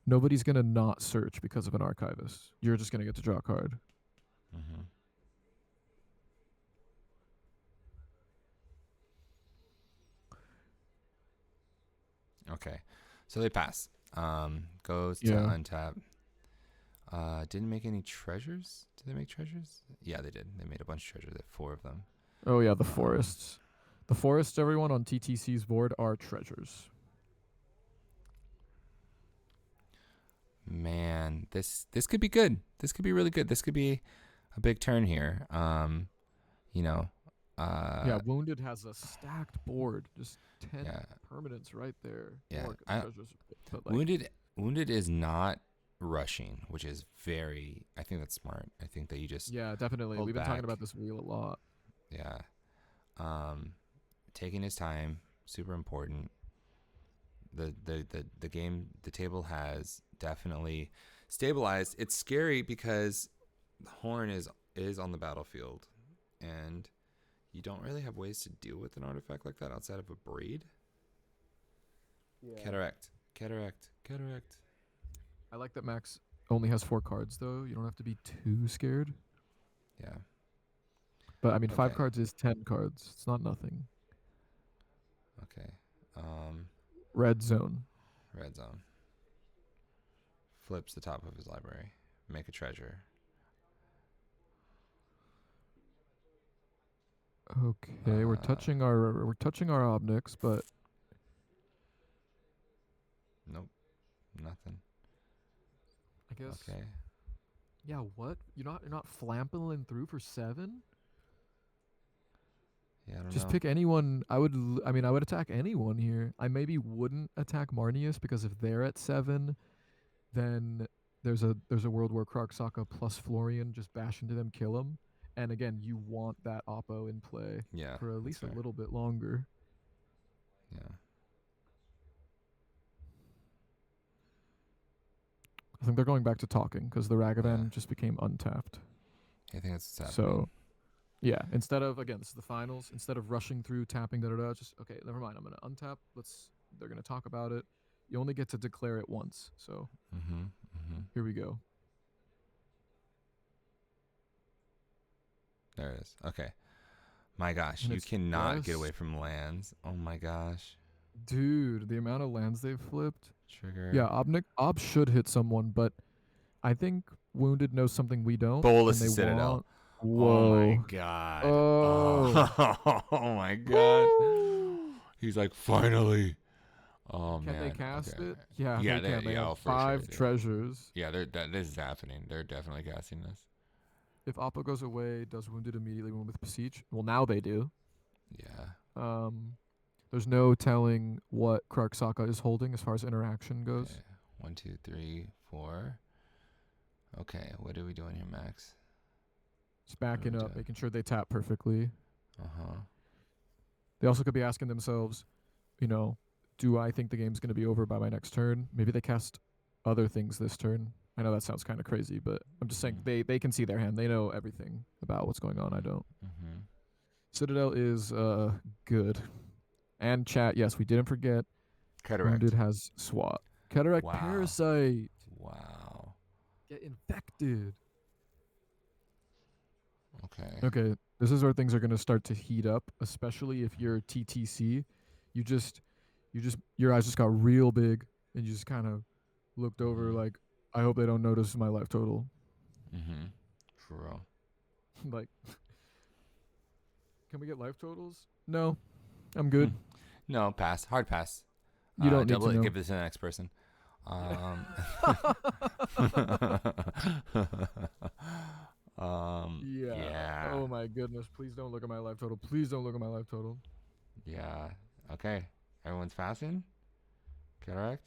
Nobody's gonna not search because of an archivist. You're just gonna get to draw a card. Mm-hmm. Okay, so they pass. Goes to Yeah. untap. Didn't make any treasures. Did they make treasures? Yeah, they did. They made a bunch of treasures. They had 4 of them. Oh yeah, the Um, forests. The forests, everyone on TTC's board are treasures. Man, this could be good. This could be really good. This could be a big turn here. You know, Yeah, uh, Wounded has a stacked board, just 10 yeah, permanents right there. yeah. More I treasures, but like, wounded is not rushing, which is very. I think that's smart. I think that you just yeah, definitely. hold We've been talking about back. this wheel a lot. Yeah. Um, taking his time, super important. The game, the table has definitely stabilized. It's scary because the horn is on the battlefield, and you don't really have ways to deal with an artifact like that outside of a braid. Yeah. Cataract. I like that Max only has 4 cards though. You don't have to be too scared. Yeah. But I mean, 5 Okay. cards is 10 cards. It's not nothing. Okay. Red zone. Red zone. Flips the top of his library. Make a treasure. Okay, we're touching our Obnix, but Nope. Nothing. I guess. Okay. Yeah, what? You're not flamping through for 7? Yeah, I don't Just know. pick anyone. I mean, I would attack anyone here. I maybe wouldn't attack Marnius because if they're at 7, then there's a world where Krark-Saka plus Florian just bash into them, kill them, and again, you want that Oppo in play Yeah, for at that's least a fair. little bit longer. Yeah. I think they're going back to talking because the Ragavan Yeah. just became untapped. I think that's what's happening. So yeah, instead of again, this is the finals. Instead of rushing through tapping, just okay. Never mind. I'm gonna untap. They're gonna talk about it. You only get to declare it once. So here we go. There it is. Okay. My gosh, And you it's cannot get yes, away from lands. Oh my gosh. dude. The amount of lands they've flipped. Trigger. Yeah, Ob should hit someone, but I think Wounded knows something we don't, Bolus and they is Citadel. want. Oh my Whoa. god. Oh. Oh, oh my god. Woo! He's like, finally. Oh Can they man. cast Okay. it? Yeah, Yeah, they can. They have for sure. 5 treasures. Yeah, this is happening. They're definitely casting this. If Oppo goes away, does Wounded immediately win with Beseech? Well, now they do. Yeah. There's no telling what Krark-Saka is holding as far as interaction goes. Okay. 1, 2, 3, 4. Okay, what are we doing here, Max? Just backing up, making sure they tap perfectly. Uh-huh. They also could be asking themselves, do I think the game's going to be over by my next turn? Maybe they cast other things this turn. I know that sounds kind of crazy, but I'm just saying they can see their hand. They know everything about what's going on. I don't. Citadel is good. And chat, yes, we didn't forget. Cataract. Wounded has SWAT. Cataract Parasite. Wow. Get infected. Okay. Okay, this is where things are going to start to heat up, especially if you're TTC. Your eyes just got real big, and you just kind of looked over like, I hope they don't notice my life total. For real. Like, can we get life totals? No, I'm good. No, pass. Hard pass. You don't need double to it. know. Give this to the next person. Yeah. Oh my goodness. Please don't look at my life total. Please don't look at my life total. Yeah. Okay. Everyone's passing. Correct.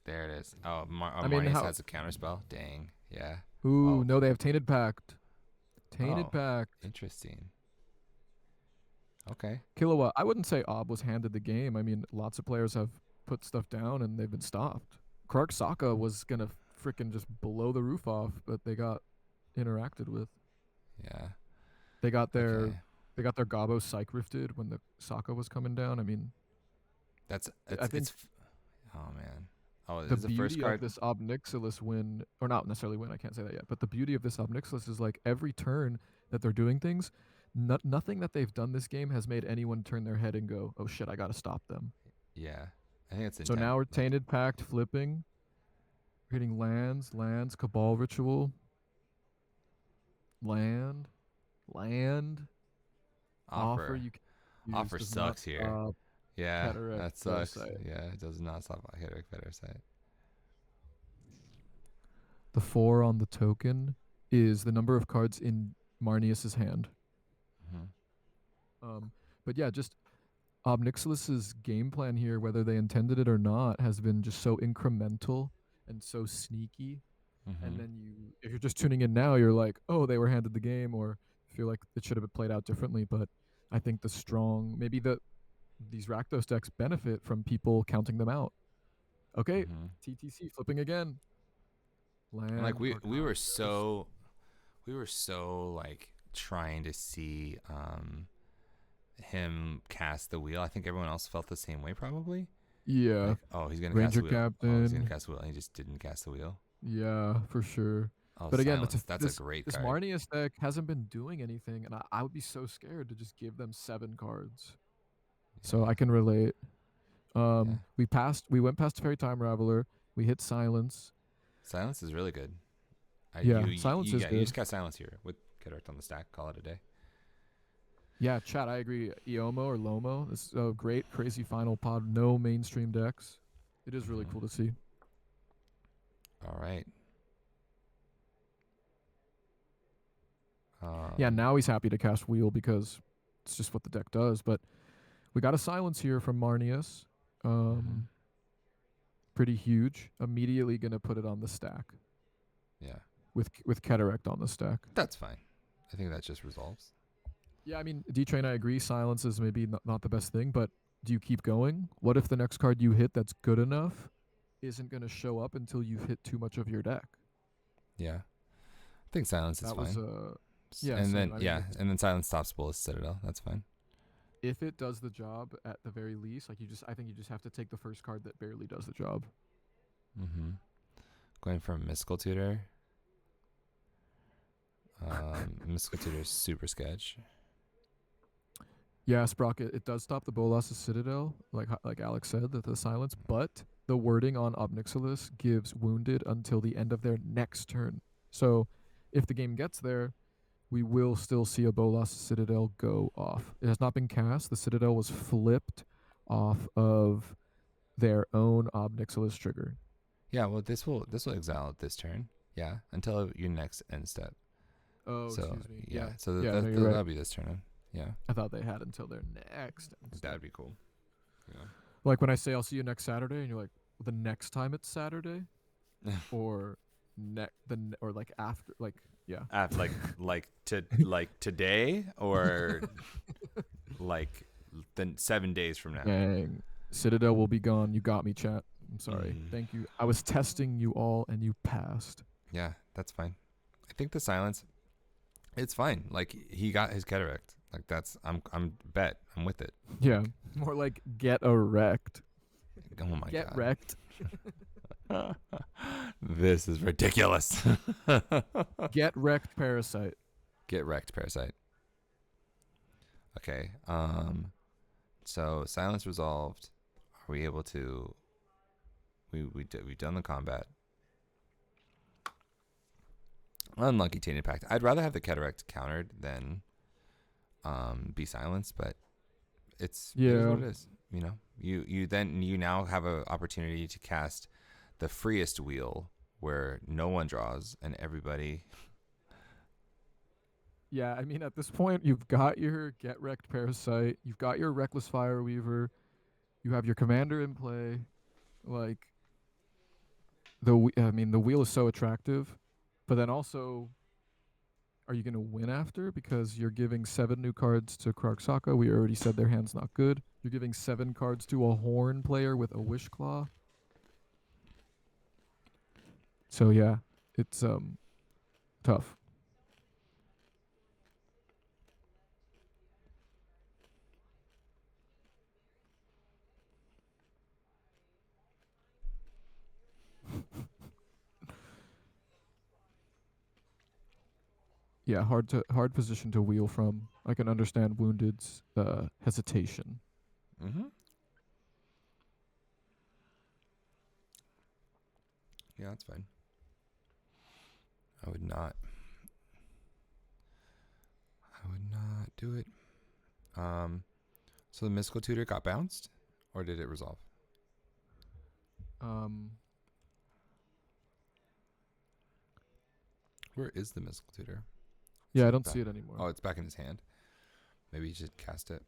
There it is. Oh, Marnius has a counter spell. Dang. Yeah. Ooh, no, they have Tainted Pact. Tainted Pact. Interesting. Okay. Kilowatt. I wouldn't say Ob was handed the game. I mean, lots of players have put stuff down and they've been stopped. Krark-Saka was gonna freaking just blow the roof off, but they got interacted with. Yeah. They got their Gabo psych rifted when the Saka was coming down. I mean, I think it's oh man. Oh, the this is the first beauty card. of this Obnixilis win, or not necessarily win, I can't say that yet, but the beauty of this Obnixilis is like every turn that they're doing things, nothing that they've done this game has made anyone turn their head and go, oh shit, I gotta stop them. Yeah. I think it's So now we're Tainted Pact flipping. We're hitting lands, Cabal Ritual. Land. Offer. Offer sucks here. Yeah, that sucks. Parasite. Yeah, it does not stop Cataract Parasite. The 4 on the token is the number of cards in Marnius's hand. But yeah, just Obnixilis's game plan here, whether they intended it or not, has been just so incremental and so sneaky. And then if you're just tuning in now, you're like, oh, they were handed the game, or feel like it should have been played out differently. But I think these Rakdos decks benefit from people counting them out. Okay, TTC flipping again. Land, like we were so like trying to see him cast the wheel. I think everyone else felt the same way probably. Yeah. Like, oh, he's gonna Ranger cast the wheel. Captain. Oh, he's gonna cast the wheel. And he just didn't cast the wheel. Yeah, for sure. Oh, But again, silence. That's a great this card. Marnius deck hasn't been doing anything, and I would be so scared to just give them 7 cards. So Yeah. I can relate. Yeah. We went past Fairy Time Raveler. We hit Silence. Silence is really good. Yeah, Silence is You good. just got silence here with Cataract on the stack. Call it a day. Yeah, chat, I agree. Iomo or Lomo. This is a great, crazy final pod. No mainstream decks. It is really cool to see. All right. Yeah, now he's happy to cast Wheel because it's just what the deck does. But we got a Silence here from Marnius. Pretty huge. Immediately going to put it on the stack. Yeah. With Cataract on the stack. That's fine. I think that just resolves. Yeah, I mean, D-Train, I agree. Silence is maybe not the best thing, but do you keep going? What if the next card you hit that's good enough isn't going to show up until you've hit too much of your deck? Yeah. I think silence is That fine. was, yeah, and same. then, and then silence stops Bull's Citadel. That's fine. If it does the job at the very least, like I think you just have to take the first card that barely does the job. Going from Mystical Tutor. Mystical Tutor is super sketch. Yeah, Sprocket, it does stop the Bolas' Citadel, like Alex said, the silence, but the wording on Obnixilis gives wounded until the end of their next turn. So if the game gets there, we will still see a Bolas Citadel go off. It has not been cast. The Citadel was flipped off of their own Obnixilis trigger. Yeah, well, this will exile at this turn. Yeah, until your next end step. Oh, so, excuse me. Yeah, so no, that'll be this turn. Yeah. I thought they had until their next end step. That'd be cool. Yeah. Like when I say I'll see you next Saturday, and you're like, the next time it's Saturday, or like after, like yeah, like today, or like then 7 days from now. Dang, Citadel will be gone. You got me, chat. I'm sorry. Thank you. I was testing you all, and you passed. Yeah, that's fine. I think the silence, it's fine. Like he got his Cataract. Like that's I'm bet I'm with it. Yeah, more like get erect. Oh my god. Get wrecked. This is ridiculous. Get wrecked, Parasite. Get wrecked, Parasite. Okay. So silence resolved. Are we able to? We've done the combat. Unlucky Tainted Pact. I'd rather have the Cataract countered than be silenced, but it is what it is. You know, you now have an opportunity to cast the freest wheel where no one draws and everybody. Yeah, I mean, at this point, you've got your Get Wrecked Parasite, you've got your Reckless Fireweaver, you have your commander in play. Like, the wheel is so attractive, but then also, are you going to win after? Because you're giving 7 new cards to Kragsaka. We already said their hand's not good. You're giving 7 cards to a Horn player with a Wish Claw. So yeah, it's tough. Yeah, hard position to wheel from. I can understand Wounded's hesitation. Yeah, that's fine. I would not do it. So the Mystical Tutor got bounced, or did it resolve? Where is the Mystical Tutor? Yeah, I don't see it anymore. Oh, it's back in his hand. Maybe he should cast it.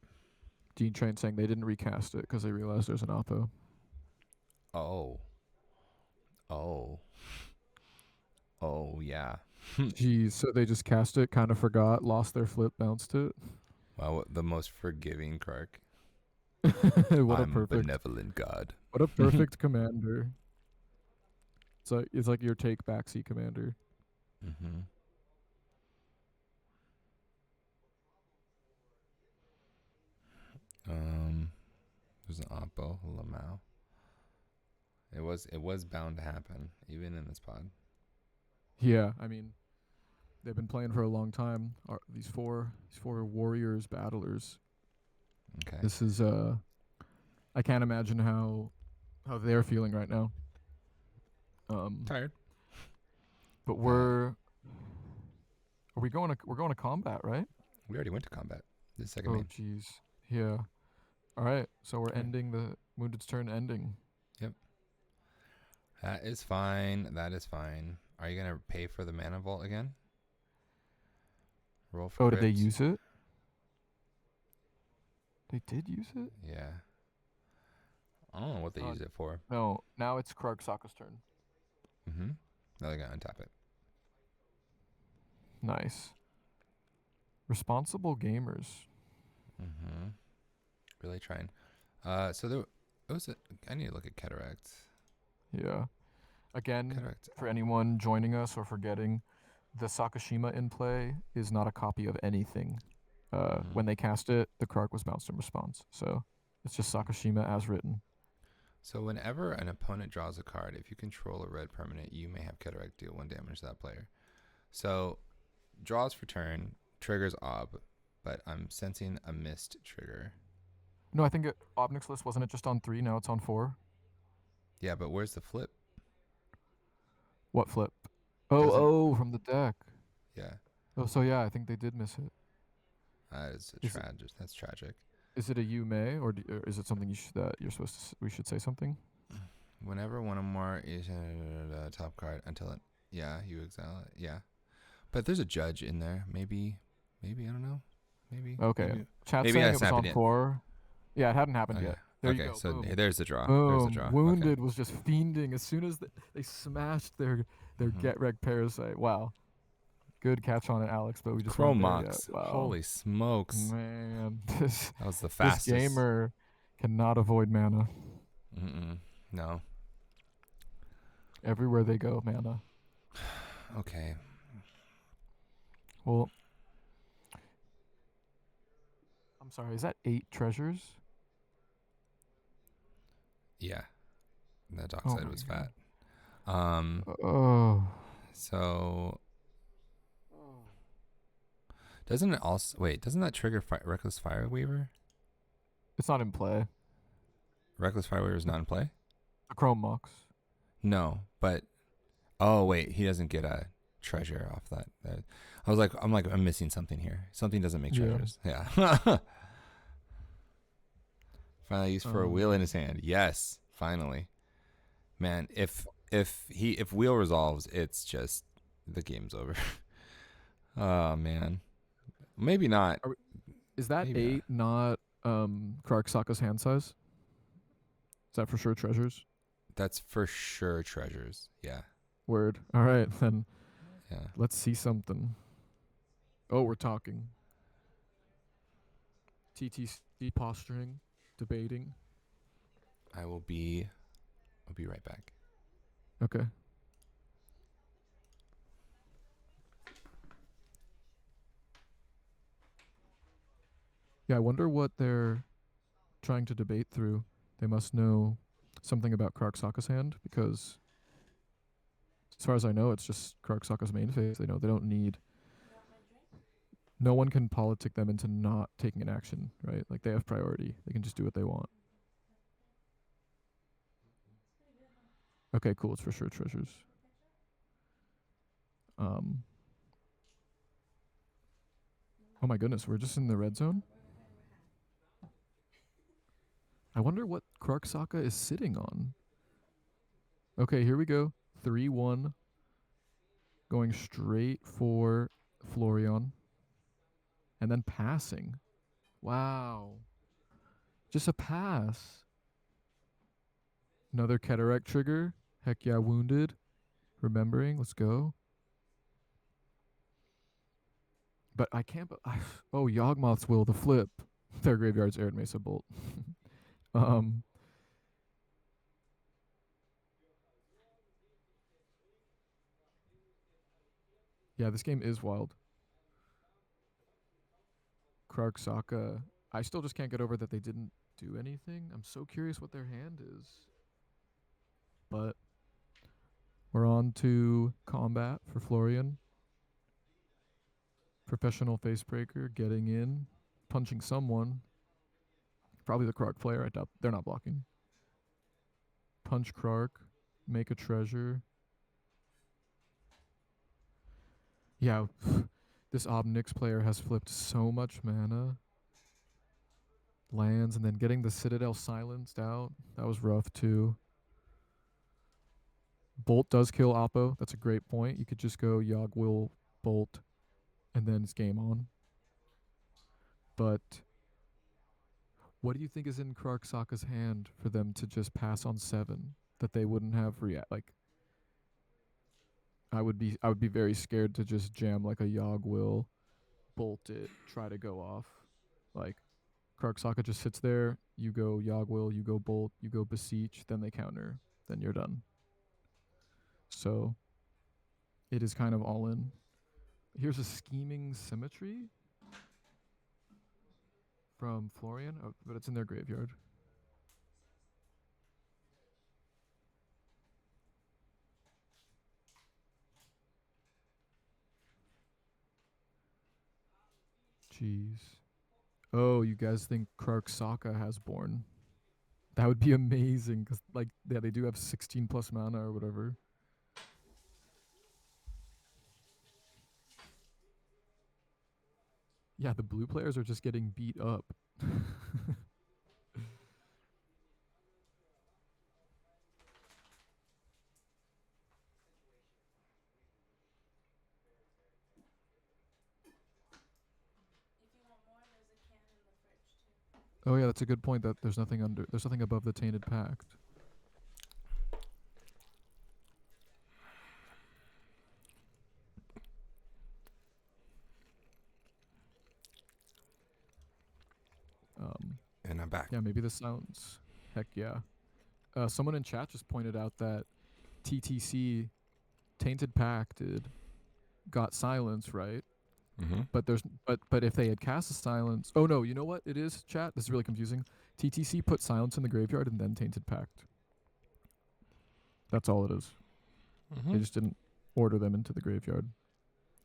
Dean Train saying they didn't recast it because they realized there's an oppo. Oh, yeah. Jeez, so they just cast it, kind of forgot, lost their flip, bounced it. Wow, the most forgiving Kark. What I'm a perfect benevolent god. What a perfect commander. It's like your take backseat commander. There's an oppo, Lamau. It was bound to happen, even in this pod. Yeah, I mean, they've been playing for a long time. These four warriors battlers. Okay. This is I can't imagine how they're feeling right now. Um, Tired. but Uh, we're going to combat, right? we already went to combat. This is second Oh main. jeez. Yeah. All right. So we're Okay. ending the Wounded's turn ending. Yep. That is fine. That is fine. Are you gonna pay for the mana vault again? Roll for Oh, did they crit. use it? They did use it? Yeah. I don't know what they use it for. No, now it's Krark Sokka's turn. Mm-hmm. Now they're gonna untap it. Nice. Responsible gamers. Mm-hmm. Really trying. So there was a. I need to look at cataract. Yeah. Again, Cataract. for anyone joining us or forgetting, the Sakashima in play is not a copy of anything. Mm-hmm. When they cast it, the Krark was bounced in response. So it's just Sakashima as written. So whenever an opponent draws a card, if you control a red permanent, you may have cataract deal 1 damage to that player. So draws for turn, triggers ob, but I'm sensing a missed trigger. No, I think Obnix list wasn't it just on 3? Now it's on 4. Yeah, but where's the flip? What flip? Doesn't. Oh, from the deck. Yeah, Oh, so yeah, I think they did miss it. that is Is it, tragic. That's tragic. is it a you may or is it something that you're supposed to? We should say something. Whenever one or more is a top card until it. Yeah, you exile it. Yeah, but there's a judge in there. Maybe I don't know. Maybe. Okay. Maybe. Chat Maybe saying I it was snap it on in. 4. Yeah, it hadn't happened Okay. yet. There you Okay. go. So Boom. there's the draw. There's the Boom. draw. Okay. Wounded was just fiending as soon as they smashed their Mm-hmm. get wrecked parasite. Wow. Good catch on it, Alex, but we just weren't there yet. Chromox. Wow. Holy smokes. Man, this That was the this fastest. gamer cannot avoid mana. Mm-mm. No. Everywhere they go, mana. Okay. Well, I'm sorry, is that 8 treasures? Yeah. The Oh Dockside my was god. fat. Um. Oh. So doesn't it also wait? Doesn't that trigger Reckless Fireweaver? It's not in play. Reckless Fireweaver is not in play. The Chrome Mox. No, but oh wait, he doesn't get a treasure off that. I'm missing something here. Something doesn't make Yeah. treasures. Yeah. Finally used for a wheel in his hand. Yes, finally. Man, if wheel resolves, it's just the game's over. Oh man. Maybe not. Is that Maybe 8 not Krark Sokka's hand size? Is that for sure treasures? That's for sure treasures. Yeah. Word. All right, then Yeah. let's see something. Oh, we're talking. TTC posturing, debating. I'll be right back. Okay. Yeah, I wonder what they're trying to debate through. They must know something about Krark Sokka's hand because, as far as I know, it's just Krark Sokka's main phase. They don't need. No one can politic them into not taking an action, right? Like they have priority. They can just do what they want. Okay, cool. It's for sure treasures. Oh my goodness, we're just in the red zone. I wonder what Krark Sokka is sitting on. Okay, here we go. 3-1. Going straight for Florian. And then passing. Wow. Just a pass. Another cataract trigger. Heck yeah, wounded. Remembering. Let's go. But I can't. Oh, Yawgmoth's will the flip. Their graveyard's Arid Mesa Bolt. um. Yeah, this game is wild. Krark Sokka. I still just can't get over that they didn't do anything. I'm so curious what their hand is. But We're on to combat for Florian. Professional facebreaker getting in, punching someone. Probably the Krark player. I doubt they're not blocking. Punch Krark, make a treasure. Yeah, this Obnix player has flipped so much mana. Lands and then getting the Citadel silenced out. That was rough too. Bolt does kill Oppo. That's a great point. You could just go Yogg will Bolt and then it's game on. But what do you think is in Krark Sokka's hand for them to just pass on 7 that they wouldn't have react? Like, I would be very scared to just jam like a Yogg will Bolt it, try to go off. Like, Krark Sokka just sits there, you go Yogg will, you go Bolt, you go Beseech, then they counter, then you're done. So it is kind of all in. Here's a scheming symmetry from Florian, but it's in their graveyard. Jeez. Oh, you guys think Krark Sokka has Born? That would be amazing because, like, yeah, they do have 16 plus mana or whatever. Yeah, the blue players are just getting beat up. Oh yeah, that's a good point. That there's nothing above the Tainted Pact. And I'm back. Yeah, maybe this sounds. Heck yeah. Someone in chat just pointed out that TTC Tainted Pacted got silence, right? Mm-hmm. But if they had cast a silence, oh no, you know what it is, chat? This is really confusing. TTC put silence in the graveyard and then Tainted Pact. That's all it is. Mm-hmm. They just didn't order them into the graveyard.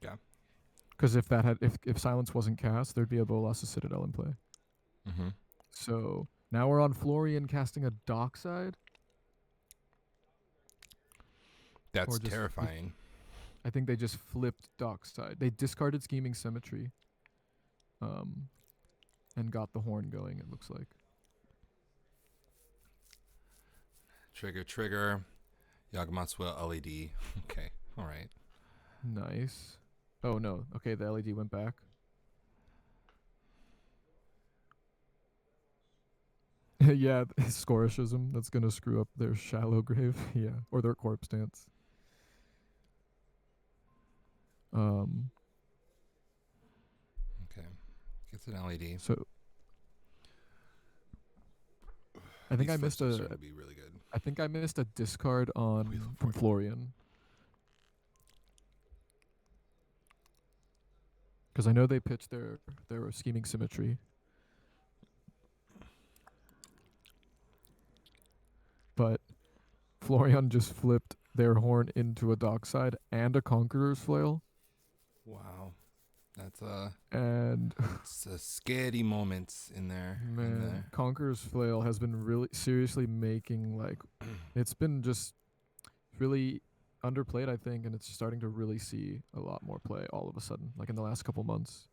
Yeah. Because if silence wasn't cast, there'd be a Bolas Citadel in play. Mm-hmm. So now we're on Florian casting a Dockside. That's terrifying. I think they just flipped Dockside. They discarded Scheming Symmetry. And got the horn going, it looks like. Trigger. Yagamatsua LED. Okay. All right. Nice. Oh no. Okay, the LED went back. Yeah, Scorishism. That's gonna screw up their shallow grave. Yeah, or their corpse dance. Okay. Gets an LED. So I think I missed a. Be really good. I think I missed a discard on from Florian. Because I know they pitched their Scheming Symmetry. But Florian just flipped their horn into a Dockside and a Conqueror's Flail. Wow. That's it's a scary moments in there. Man, Conqueror's Flail has been really seriously making, like, it's been just really underplayed, I think, and it's starting to really see a lot more play all of a sudden, like in the last couple months.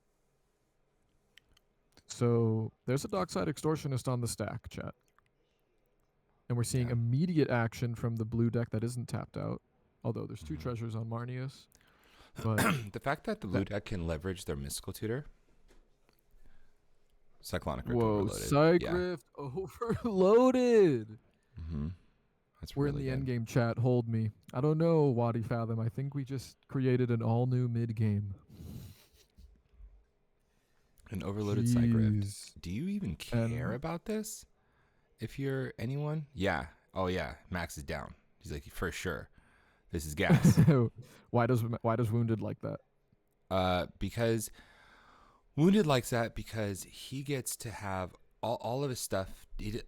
So there's a Dockside Extortionist on the stack, chat. And we're seeing immediate action from the blue deck that isn't tapped out, although there's 2 treasures on Marnius. But the fact that the blue deck can leverage their Mystical Tutor. Cyclonic Rift overloaded. Cyc-Rift overloaded. Mm-hmm. That's We're really in the good. endgame chat. Hold me. I don't know, Wadi Fathom. I think we just created an all-new mid-game. An overloaded Cyc-Rift. Do you even care about this? If you're anyone? Yeah. Oh, yeah. Max is down. He's like, for sure. This is gas. Why does Wounded like that? Because Wounded likes that because he gets to have all of his stuff.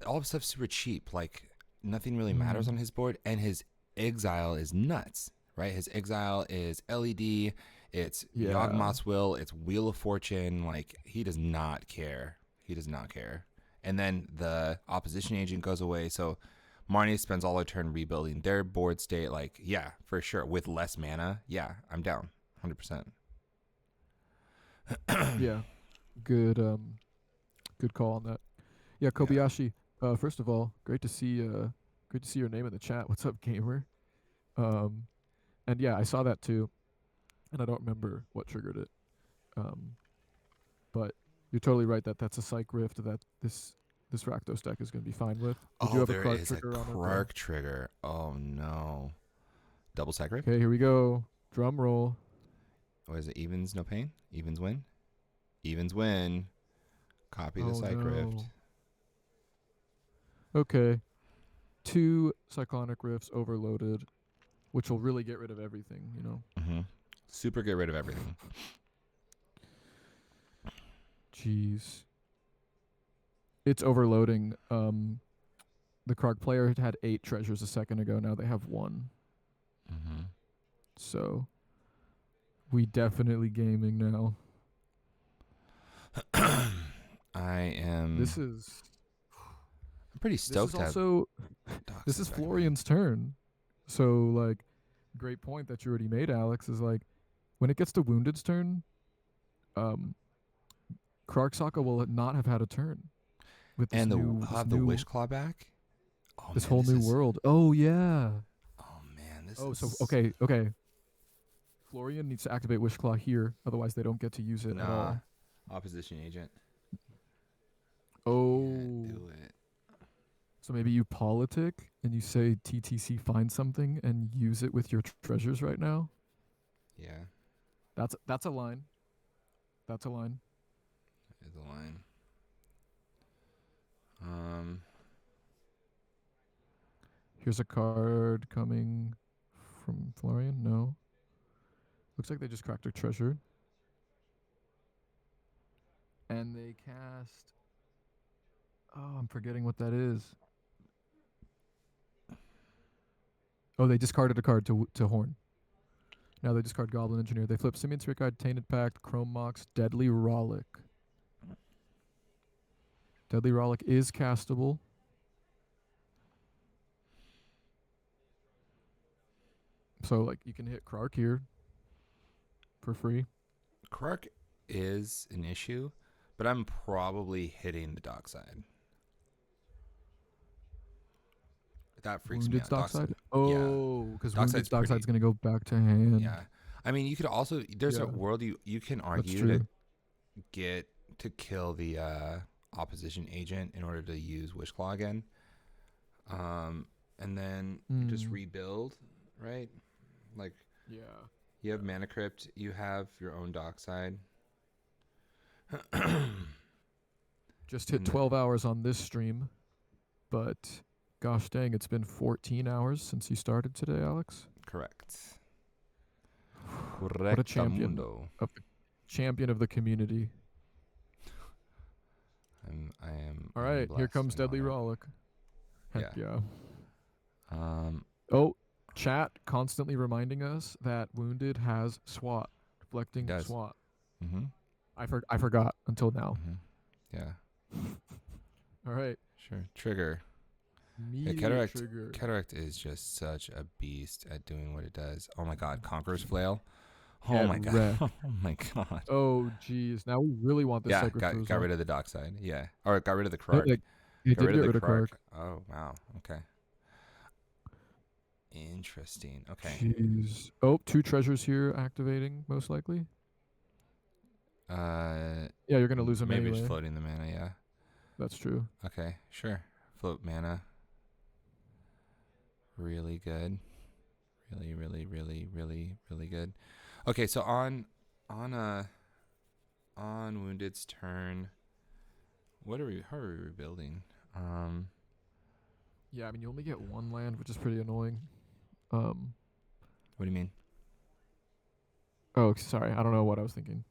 All of his stuff's super cheap. Like, nothing really matters on his board. And his exile is nuts, right? His exile is LED, it's Yeah. Yawgmoth's Will, it's Wheel of Fortune. Like, he does not care. He does not care. And then the opposition agent goes away, so Marnie spends all her turn rebuilding their board state. Like, yeah, for sure. With less mana, yeah, I'm down, 100%. Yeah. Good good call on that. Yeah, Yeah. Kobayashi. First of all, great to see your name in the chat. What's up, gamer? Um and yeah, I saw that too, and I don't remember what triggered it. Um but you're totally right that that's a psych rift that this Rakdos deck is going to be fine with. We do Oh, have a there Krark is a trigger on it though. Krark trigger. Oh no. Double Psych Rift? Okay, here we go. Drum roll. What is it? Evens, no pain? Evens win? Evens win. Copy the Oh Psych Rift. no. Okay. 2 Cyclonic Rifts overloaded, which will really get rid of everything, you know. Mm-hmm. Super get rid of everything. Jeez. It's overloading. The Krark player had 8 treasures a second ago. Now they have 1. Mm-hmm. So we definitely gaming now. I am. This is I'm pretty stoked. This is Florian's turn. So like, great point that you already made, Alex. Is like, when it gets to Wounded's turn, Krark Saka will not have had a turn with this And new, I'll have the Wish Claw back. Oh, this man, whole new world. Oh yeah. Oh man, this Oh, is. so okay. Florian needs to activate Wish Claw here, otherwise they don't get to use it at all. Opposition agent. Oh. Can't do it. So maybe you politic and you say TTC find something and use it with your treasures right now. Yeah. That's a line. That's a line. That is a line. Here's a card coming from Florian. No. Looks like they just cracked a treasure. And they cast. Oh, I'm forgetting what that is. Oh, they discarded a card to Horn. Now they discard Goblin Engineer. They flip Simian Spirit Guide, Tainted Pact, Chrome Mox, Deadly Rollick. Deadly Rollick is castable. So, like, you can hit Krark here for free. Krark is an issue, but I'm probably hitting the Dockside. That freaks me out. Dockside? Oh, because Wounded's Dockside's Dockside's going to go back to hand. Yeah. I mean, you could also, there's a world you can argue to kill the opposition agent in order to use Wish Claw again. And then just rebuild, right? Like, yeah. You have Mana Crypt, you have your own Dockside. Just hit 12 hours on this stream, but gosh dang, it's been 14 hours since you started today, Alex. Correct. What a champion of the community. I am. All right, here comes Deadly Rollick. Heck yeah. Chat constantly reminding us that Wounded has SWAT, deflecting SWAT. Mm-hmm. I forgot until now. Mm-hmm. Yeah. All right. Sure. Trigger. Cataract is just such a beast at doing what it does. Oh my God, Conqueror's Flail. Oh my God. Oh my God. Oh geez. Now we really want this. Yeah, got rid of the Dockside. Yeah, or got rid of the Krark. He did get rid of Krark. Oh wow. Okay. Interesting. Okay. Jeez. Oh, 2 treasures here activating most likely. Yeah, you're gonna lose them maybe anyway. Just floating the mana. Yeah. That's true. Okay, sure. Float mana. Really good. Really good. Okay, so on Wounded's turn, how are we rebuilding? Yeah, I mean you only get 1 land, which is pretty annoying. What do you mean? Oh, sorry. I don't know what I was thinking.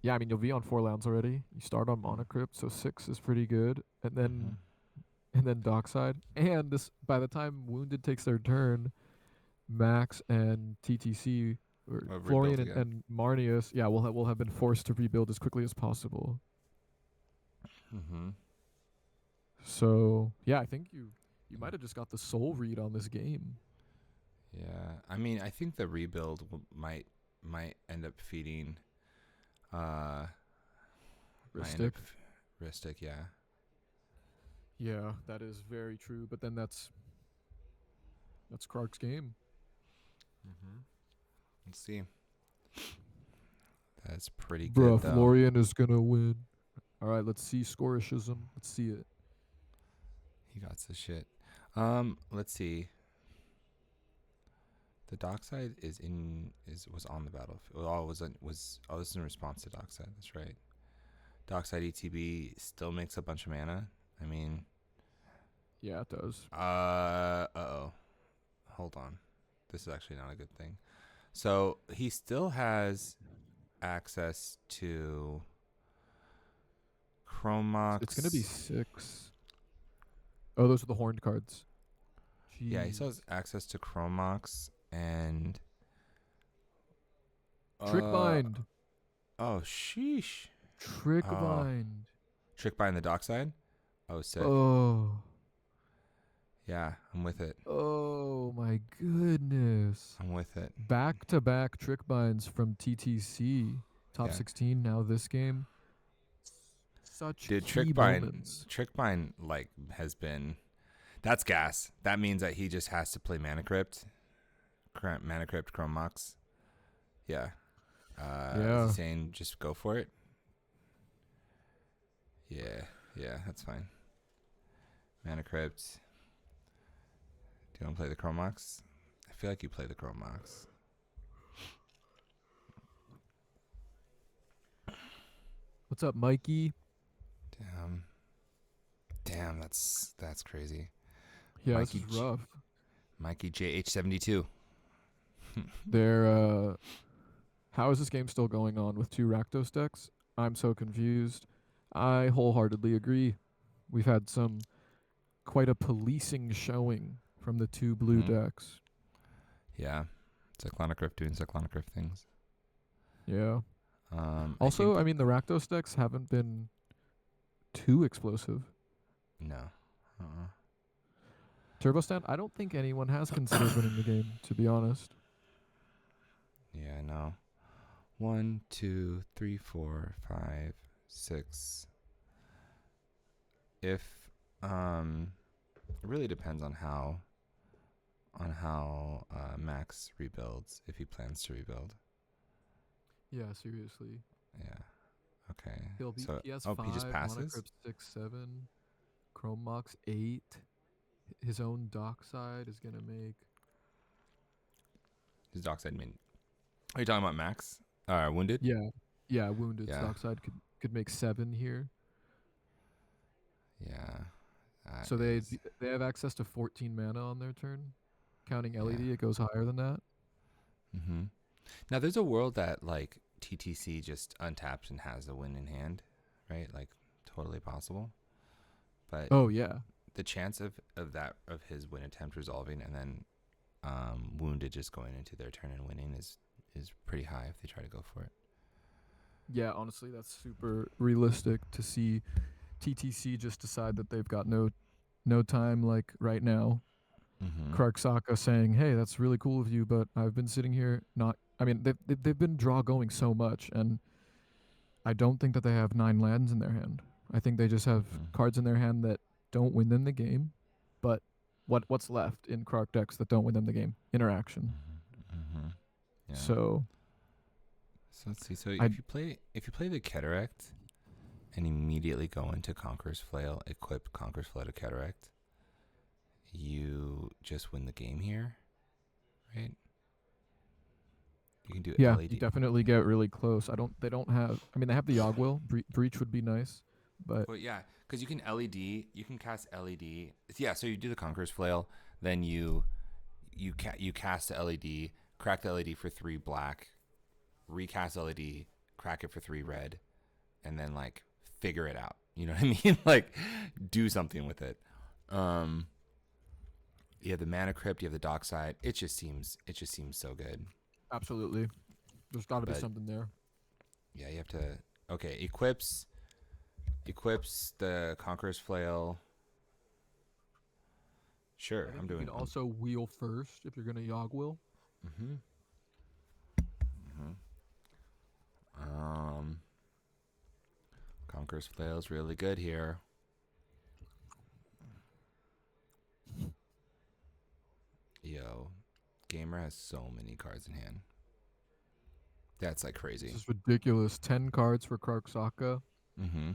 Yeah, I mean you'll be on 4 lands already. You start on Mana Crypt, so 6 is pretty good, and then and then Dockside. And this by the time Wounded takes their turn, Max and TTC or Or rebuild Florian again. and Marnius, yeah, will have been forced to rebuild as quickly as possible. Mm-hmm. So yeah, I think you might have just got the soul read on this game. Yeah, I mean, I think the rebuild might end up feeding, uh, might end up Ristic. Ristic. Yeah. Yeah, that is very true. But then that's Clark's game. Mm-hmm. Let's see. That's pretty good Bruh, though. Florian is gonna win. All right, let's see scorishism. Let's see it. He got the shit. Let's see. The Dockside was on the battlefield. Oh, this is in response to Dockside. That's right. Dockside ETB still makes a bunch of mana. I mean, Yeah, it does. oh. Hold on. This is actually not a good thing. So he still has access to It's gonna be Chromox. 6. Oh, those are the horned cards. Yeah, he still Jeez. has access to Chromox and Trick uh bind. oh sheesh. Trick Oh, bind. Trick by in the Dockside. Oh, sick. Oh. Yeah, I'm with it. Oh my goodness. I'm with it. Back to back trick binds from TTC. Top Yeah. 16 now this game. Such Dude, key moments. Trickbind like has been that's gas. That means that he just has to play Mana Crypt. Mana Crypt Chromox. Yeah. Is he Yeah. saying just go for it? Yeah. Yeah, that's fine. Mana Crypt. Do you want to play the Chromox? I feel like you play the Chromox. What's up, Mikey? Damn, that's crazy. Yeah, this is rough. Mikey JH72. They're how is this game still going on with 2 Rakdos decks? I'm so confused. I wholeheartedly agree. We've had some quite a policing showing from the 2 blue Mm-hmm. decks. Yeah. Cyclonic doing Cyclonic things. Yeah. I Also, think I mean, the Rakdos decks haven't been too explosive. no. Uh-uh. Turbo Stand, I don't think anyone has considered winning the game, to be honest. Yeah, no. 1, 2, 3, 4, 5, 6. If it really depends on how Max rebuilds, if he plans to rebuild. Yeah, seriously. Yeah. Okay. He has So, he just 5, passes? Monocrypt 6, 7, Chrome Mox 8. His own Dockside is going to make... His Dockside main. Are you talking about Max? Wounded? Yeah. Yeah, Wounded Yeah. Dockside could make 7 here. Yeah. So they have access to 14 mana on their turn. Counting LED, Yeah. it goes higher than that. Mm-hmm. Now, there's a world that, like, TTC just untaps and has the win in hand, right? Like, totally possible. But Oh, yeah. the chance of his win attempt resolving and then Wounded just going into their turn and winning is pretty high if they try to go for it. Yeah, honestly, that's super realistic to see TTC just decide that they've got no time like right now. Mm-hmm. Karksaka saying, "Hey, that's really cool of you, but I've been sitting here not. I mean, they've been draw going so much, and I don't think that they have 9 lands in their hand. I think they just have Mm-hmm. cards in their hand that don't win them the game. But what's left in Kark decks that don't win them the game? Interaction. Mm-hmm. Mm-hmm. Yeah. So let's see. So I if you play the Cataract and immediately go into Conqueror's Flail, equip Conqueror's Flail to Cataract, you just win the game here, right? You can do yeah, LED. you definitely get really close. They don't have. I mean, they have the Yogwill. Breach would be nice, but Well, yeah, because you can LED. You can cast LED. Yeah, so you do the Conqueror's Flail, then you cast the LED, crack the LED for 3 black, recast LED, crack it for 3 red, and then like figure it out. You know what I mean? Like do something with it. Um, you have the Mana Crypt, you have the Dockside. It just seems so good. Absolutely. There's got to be But something there. yeah, you have to. Okay, equips the Conqueror's Flail. Sure, I think I'm you doing. can also wheel first if you're gonna Yogg wheel. Mm-hmm. Mm-hmm. Conqueror's Flail is really good here. Yo, Gamer has so many cards in hand. That's like This crazy. is ridiculous. 10 cards for Karksaka. Mm-hmm.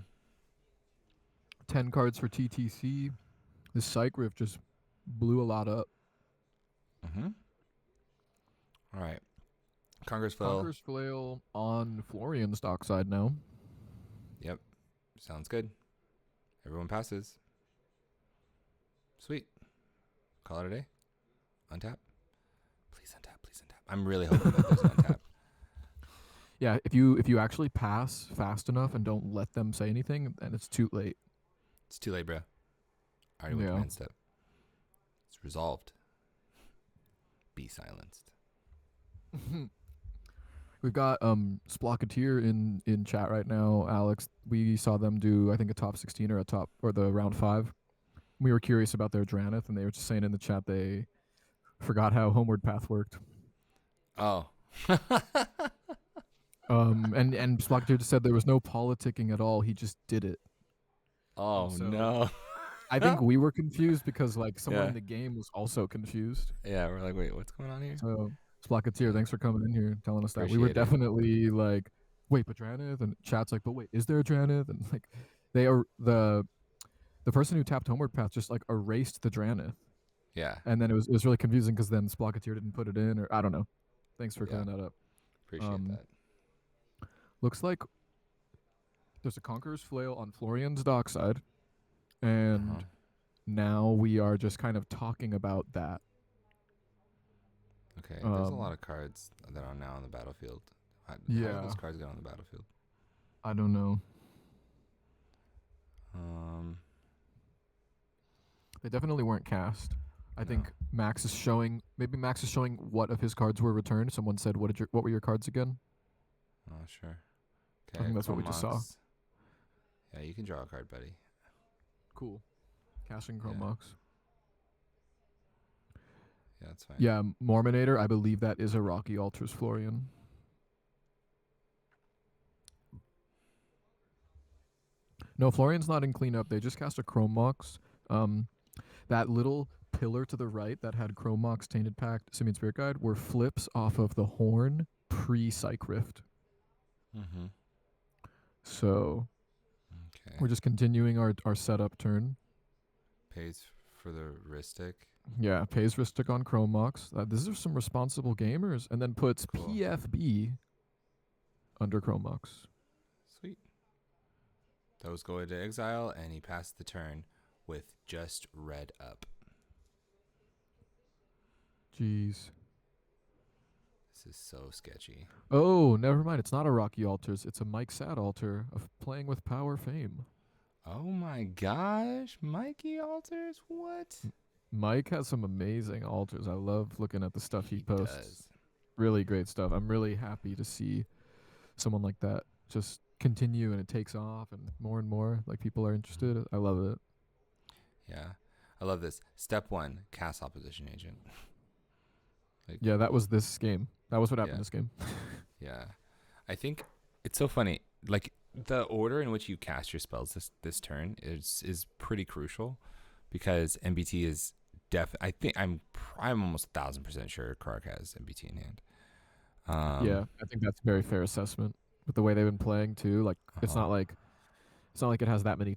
10 cards for TTC. This Psych Rift just blew a lot up. Mm-hmm. All right. Conqueror's Flail. Conqueror's Flail on Florian's Dockside now. Yep. Sounds good. Everyone passes. Sweet. Call it a day. Untap. Please untap. Please untap. I'm really hoping that there's an untap. Yeah, if you actually pass fast enough and don't let them say anything, then it's too late. It's too late, bro. I already went to man step. It's resolved. Be silenced. We've got Splocketeer in chat right now, Alex. We saw them do I think a top 16 or the round 5. We were curious about their Dranith, and they were just saying in the chat they forgot how Homeward Path worked. Oh. And Splocketeer just said there was no politicking at all. He just did it. Oh so no. I think we were confused because like someone Yeah. in the game was also confused. Yeah, we're like, wait, what's going on here? So Splocketeer, thanks for coming in here and telling us that. We were Appreciate it. definitely like, wait, but Dranith? And chat's like, but wait, is there a Dranith? And like they are the person who tapped Homeward Path just like erased the Dranith. Yeah. And then it was really confusing because then Splocketeer didn't put it in, or I don't know. Thanks for clearing that up. Appreciate that. Looks like there's a Conqueror's Flail on Florian's Dockside, and now we are just kind of talking about that. Okay, there's a lot of cards that are now on the battlefield. How did those cards get on the battlefield? I don't know. They definitely weren't cast. I think Max is showing. Maybe Max is showing what of his cards were returned. Someone said, "What were your cards again?" Oh, sure. Okay, I think that's what we just saw. Yeah, you can draw a card, buddy. Cool. Casting Chrome Mox. Yeah, that's fine. Yeah, Mormonator. I believe that is a Rocky Altars Florian. No, Florian's not in cleanup. They just cast a Chrome Mox. That little pillar to the right that had Chrome Mox, Tainted Pact, Simian Spirit Guide were flips off of the Horn pre-Psych Rift. Mm-hmm. So we're just continuing our setup turn. Pays for the Ristic. Yeah, pays Ristic on Chrome Mox. These are some responsible gamers. And then puts PFB under Chrome Mox. Sweet. Those go into exile, and he passed the turn with just red up. Jeez. This is so sketchy. Oh, never mind. It's not a Rocky Altars. It's a Mike Sad altar of Playing with Power fame. Oh my gosh. Mikey Altars? What? Mike has some amazing altars. I love looking at the stuff he posts. Does. Really great stuff. I'm really happy to see someone like that just continue and it takes off and more like people are interested. I love it. Yeah. I love this. Step 1, cast opposition agent. Yeah, that was this game. That was what happened this game. Yeah. I think it's so funny. Like the order in which you cast your spells this turn is pretty crucial because MBT is I think I'm almost 1,000% sure Kark has MBT in hand. Yeah, I think that's a very fair assessment with the way they've been playing too. Like it's not like it has that many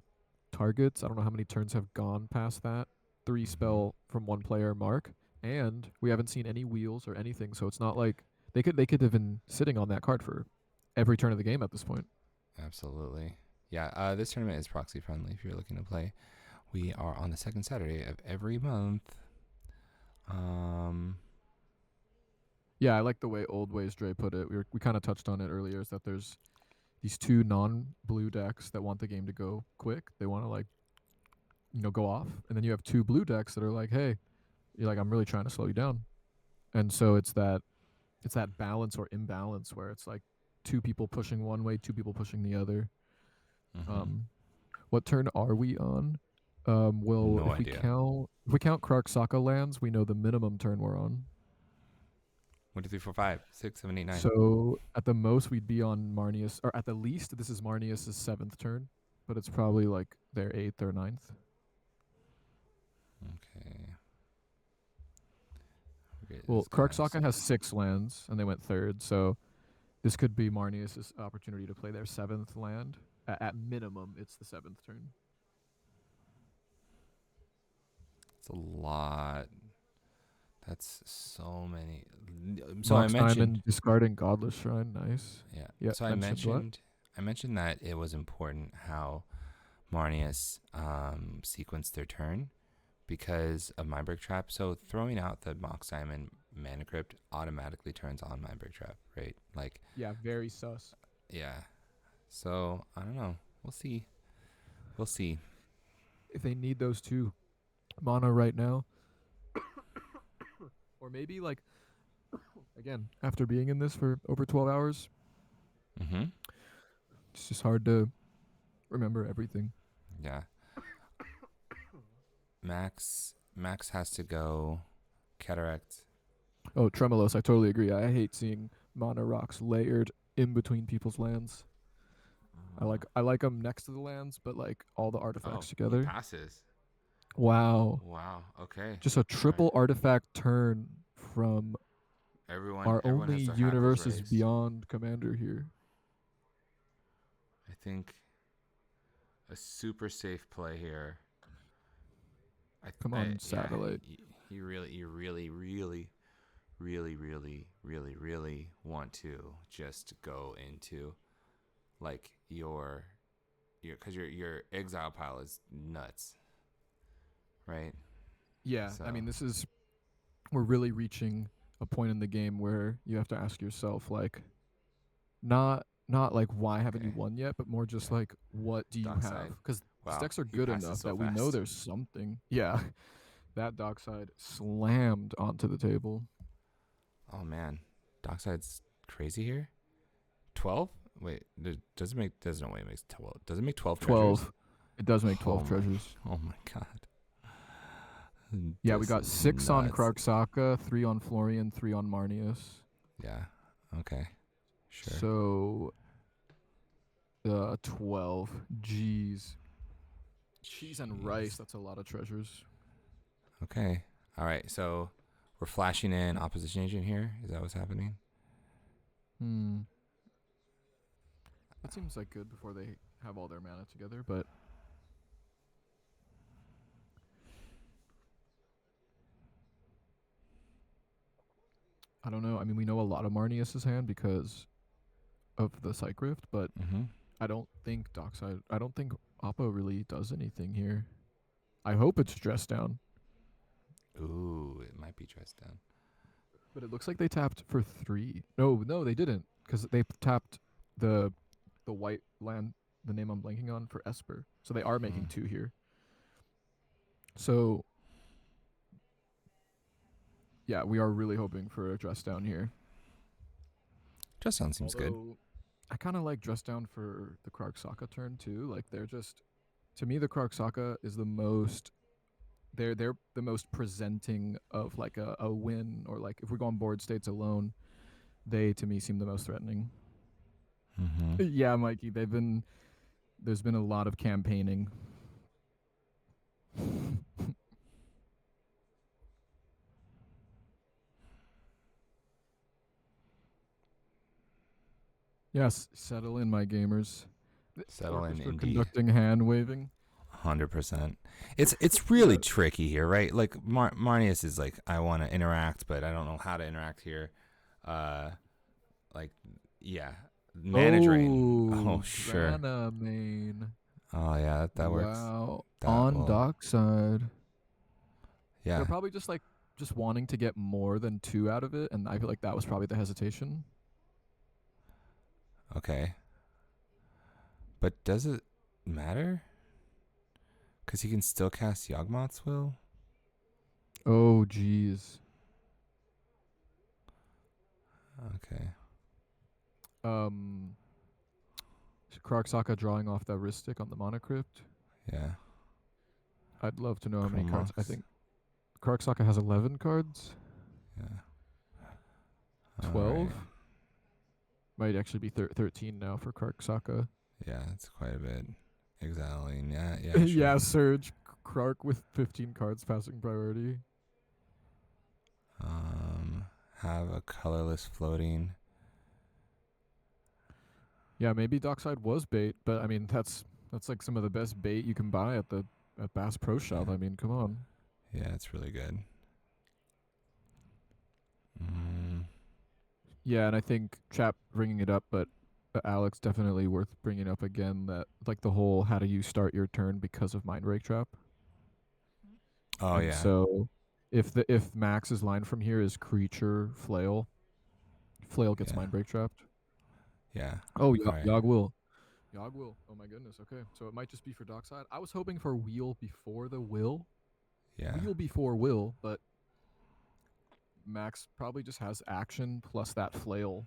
targets. I don't know how many turns have gone past that 3 spell from one player mark, and we haven't seen any wheels or anything. So it's not like they could have been sitting on that card for every turn of the game at this point. Absolutely. Yeah. This tournament is proxy friendly if you're looking to play. We are on the second Saturday of every month. Yeah, I like the way Old Ways Dre put it. We kind of touched on it earlier. Is that there's these 2 non-blue decks that want the game to go quick. They want to like go off, and then you have two blue decks that are like, hey, you're like, I'm really trying to slow you down, and so it's that balance or imbalance where it's like two people pushing one way, two people pushing the other. Mm-hmm. Um, what turn are we on? Well, No idea. if we count Krark-Saka lands, we know the minimum turn we're on. 1, 2, 3, 4, 5, 6, 7, 8, 9. So at the most we'd be on Marnius, or at the least this is Marnius's seventh turn, but it's probably like their eighth or ninth. Okay. Okay, Well, this guy's. Krark-Saka has 6 lands, and they went third, so this could be Marnius's opportunity to play their seventh land. At minimum, it's the seventh turn. It's a lot. That's so many. So I Mox mentioned. Diamond discarding Godless Shrine, nice. Yeah. Yeah, So I mentioned what? mentioned. I mentioned that it was important how Marnius sequenced their turn because of Mindbreak Trap. So throwing out the Mox Diamond Mana Crypt automatically turns on Mindbreak Trap, right? Like, Yeah, very sus. yeah. So I don't know. We'll see. We'll see. If they need those two mana right now, or maybe like again after being in this for over 12 hours, Mm-hmm. it's just hard to remember everything. Yeah. Max has to go Cataract. Oh, Tremolos, I totally agree. I hate seeing mana rocks layered in between people's lands. I like them next to the lands, but like all the Oh, artifacts he together. passes. Wow. Wow. Okay. Just a All right. triple artifact turn from our Everyone only has their hackles universes raised. beyond commander here. I think a super safe play here. Come on, Yeah. satellite. You really want to just go into like because your exile pile is nuts, right? Yeah, I So mean, we're really reaching a point in the game where you have to ask yourself like not like why haven't you okay, won yet, but more just yeah. like what do you have? Dockside. Because these Wow, decks are he good passes enough so that we know fast. there's something. Yeah, that Dockside slammed onto the table. Oh man, Dockside's crazy here. 12? Wait, there's no way it makes 12. Does it make 12 treasures? 12. It does make Oh 12 my, treasures. oh my god. Yeah, we This got is 6 on nuts. Krark-Saka, 3 on Florian, 3 on Marnius. Yeah. Okay. Sure. So 12. Jeez. Cheese and rice, Jeez. that's a lot of treasures. Okay. All right. So we're flashing in opposition agent here. Is that what's happening? Hmm. That seems like good before they have all their mana together, but I don't know. I mean, we know a lot of Marnius's hand because of the Psych Rift, but Mm-hmm. I don't think Dockside. I don't think Oppo really does anything here. I hope it's dressed down, Ooh, it might be dressed down. but it looks like they tapped for 3. No, they didn't, because they tapped the white land. The name I'm blanking on for Esper, so they are making Mm. 2 here. So yeah, we are really hoping for a dress down here. Dress down seems good. Although I kind of like dress down for the Krark-Saka turn too. Like they're just, to me, the Krark-Saka is the most. They're the most presenting of like a win, or like if we go on board states alone, they to me seem the most threatening. Mm-hmm. Yeah, Mikey, there's been a lot of campaigning. Yes, settle in, my gamers. The Settle in, orchestra indeed. conducting hand waving. 100%. It's really Yeah. tricky here, right? Like Marnius is like, I want to interact, but I don't know how to interact here. Uh, like, yeah, mana drain. Oh, Oh, sure. Drana main. Oh yeah, that works. Wow. That On will. Dockside. They're Yeah. probably just wanting to get more than 2 out of it, and I feel like that was probably the hesitation. Okay. But does it matter? Because he can still cast Yawgmoth's Will. Oh, jeez. Okay. Kroxaka drawing off that wrist stick on the Mana Crypt. Yeah. I'd love to know how many cards. I Chromox. think Kroxaka has 11 cards. Yeah. 12? Alright. Might actually be 13 now for Kroxaka. Yeah, that's quite a bit. Exiling. Yeah, yeah, sure. Yeah, Surge. Krark with 15 cards passing priority. Have a colorless floating. Yeah, maybe Dockside was bait, but I mean that's like some of the best bait you can buy at Bass Pro Shop. Yeah. I mean, come on. Yeah, it's really good. Mm, Yeah, and I think Chap bringing it up, but Alex definitely worth bringing up again. That like the whole how do you start your turn because of Mindbreak Trap. oh And yeah. so if Max's line from here is creature flail, flail gets Yeah. Mindbreak trapped. Yeah. Oh, Alright. Yogg will. Yogg will. Oh my goodness. Okay, so it might just be for Dockside. I was hoping for wheel before the will. Yeah. Wheel before will, but Max probably just has action plus that flail,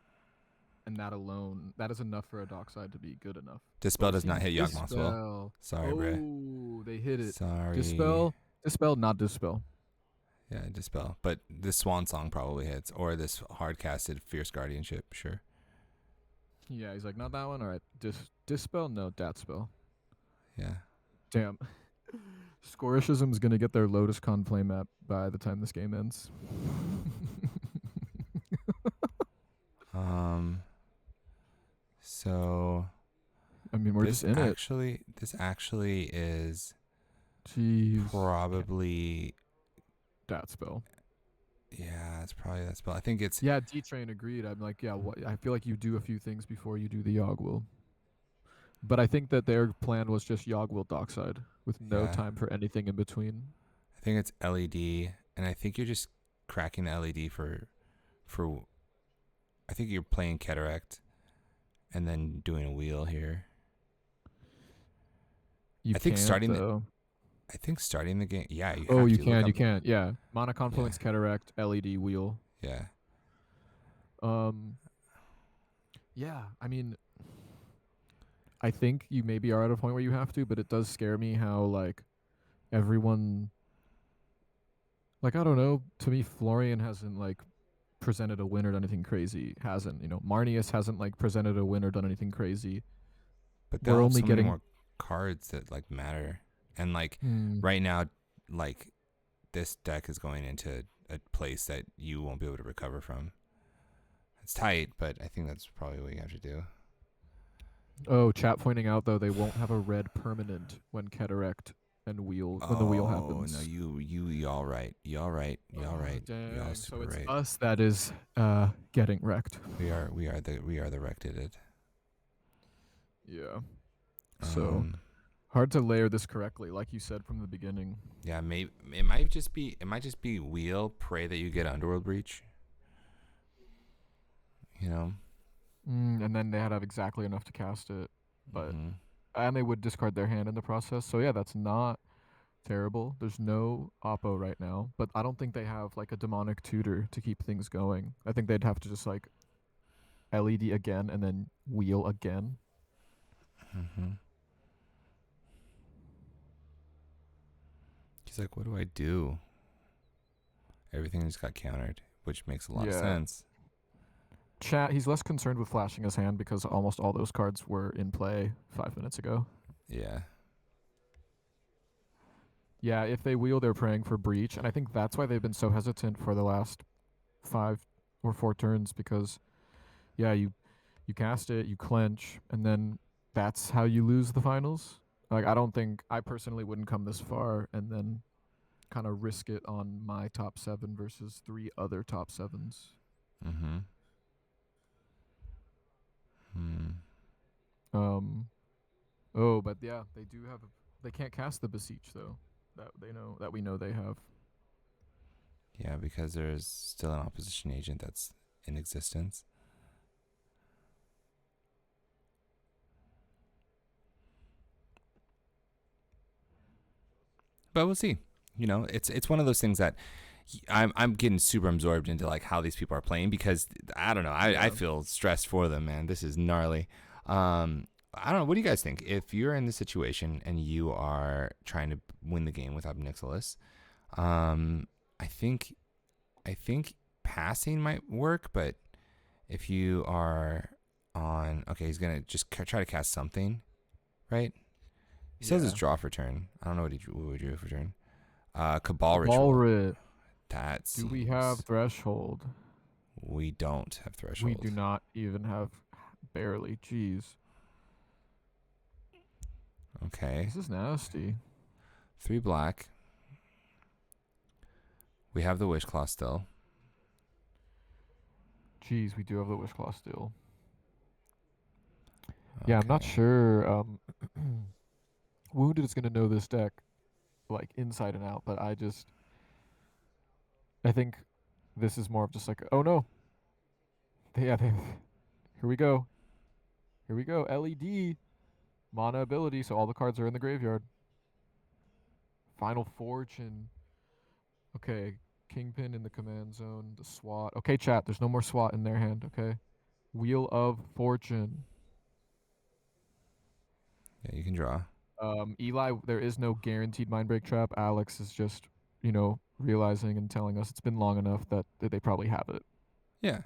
and that alone, that is enough for a Dockside to be good enough. Dispel But does not seeing hit Yawgmoth's Will. Dispel. Sorry, Bray. Oh, they hit it. Sorry. Dispel, not Dispel. Yeah, Dispel. But this Swan Song probably hits. Or this hard casted Fierce Guardianship, sure. Yeah, he's like, not that one? All right. Dispel? No, Dat Spell. Yeah. Damn. Scorishism's going to get their Lotus Con play map by the time this game ends. So I mean, we're just in this actually is Jeez. probably Dat Spell. yeah, it's probably that spell. I think it's Yeah, D-Train agreed. I'm like, yeah, I feel like you do a few things before you do the Yogg Will. But I think that their plan was just Yogg Will Dockside with no yeah. time for anything in between. I think it's LED, and I think you're just cracking the LED for I think you're playing Cataract and then doing a wheel here. You I think can't, starting though. I think starting the game. Yeah, you Oh, have you to. can, you can't. Yeah. Mana Confluence, Yeah. Cataract, LED, Wheel. Yeah. Yeah, I mean, I think you maybe are at a point where you have to, but it does scare me how, like, everyone, like, I don't know, to me, Florian hasn't, like, presented a win or done anything crazy. Hasn't, Marnius hasn't, like, presented a win or done anything crazy. But they'll We're have only so many getting more cards that like matter. And like Hmm. right now, like this deck is going into a place that you won't be able to recover from. It's tight, but I think that's probably what you have to do. Oh, chat pointing out though they won't have a red permanent when Cataract and wheel when the wheel happens. No, you all right. You all right. You all right. You all Dang. super So it's right. us that is getting wrecked. We are the wrecked. Yeah. So hard to layer this correctly, like you said from the beginning. Yeah, maybe it might just be wheel, pray that you get Underworld Breach. And then they had to have exactly enough to cast it, but Mm-hmm. and they would discard their hand in the process. So yeah, that's not terrible. There's no oppo right now, but I don't think they have like a demonic tutor to keep things going. I think they'd have to just like LED again and then wheel again. Mm-hmm. He's like, what do I do? Everything just got countered, which makes a lot of sense. Chat, he's less concerned with flashing his hand because almost all those cards were in play 5 minutes ago. Yeah. Yeah, if they wheel, they're praying for breach, and I think that's why they've been so hesitant for the last 5 or 4 turns because, yeah, you cast it, you clench, and then that's how you lose the finals. Like, I personally wouldn't come this far and then kind of risk it on my top 7 versus 3 other top 7s. Mm-hmm. Oh, but yeah, they do have. They can't cast the beseech though. That we know they have. Yeah, because there's still an opposition agent that's in existence. but we'll see. You know, it's one of those things that I'm getting super absorbed into like how these people are playing because I don't know. I Yeah. feel stressed for them, man. This is gnarly. I don't know. What do you guys think? If you're in this situation and you are trying to win the game with Obnixilis, um, I think I think passing might work, but if you are on, okay, he's gonna just try to cast something, right? He says it's Yeah. draw for turn. I don't know what would do for turn. Cabal Ritual. Cabalrit. That Do we have seems threshold? we don't have We do threshold. not even have barely. Jeez. Okay, This is nasty. 3 black. We have the Wish Claw still. Jeez, we do have the Wish Claw still. Yeah, I'm not Okay. sure. Wounded is gonna know this deck like inside and out, but I think this is more of just like, oh no, here we go, here we go. LED mana ability, so all the cards are in the graveyard. Final Fortune. Okay, Kingpin in the command zone. The SWAT. Okay, chat. There's no more SWAT in their hand. Okay. Wheel of Fortune. Yeah, you can draw. Eli, there is no guaranteed mind break trap. Alex is just, realizing and telling us it's been long enough that they probably have it. Yeah.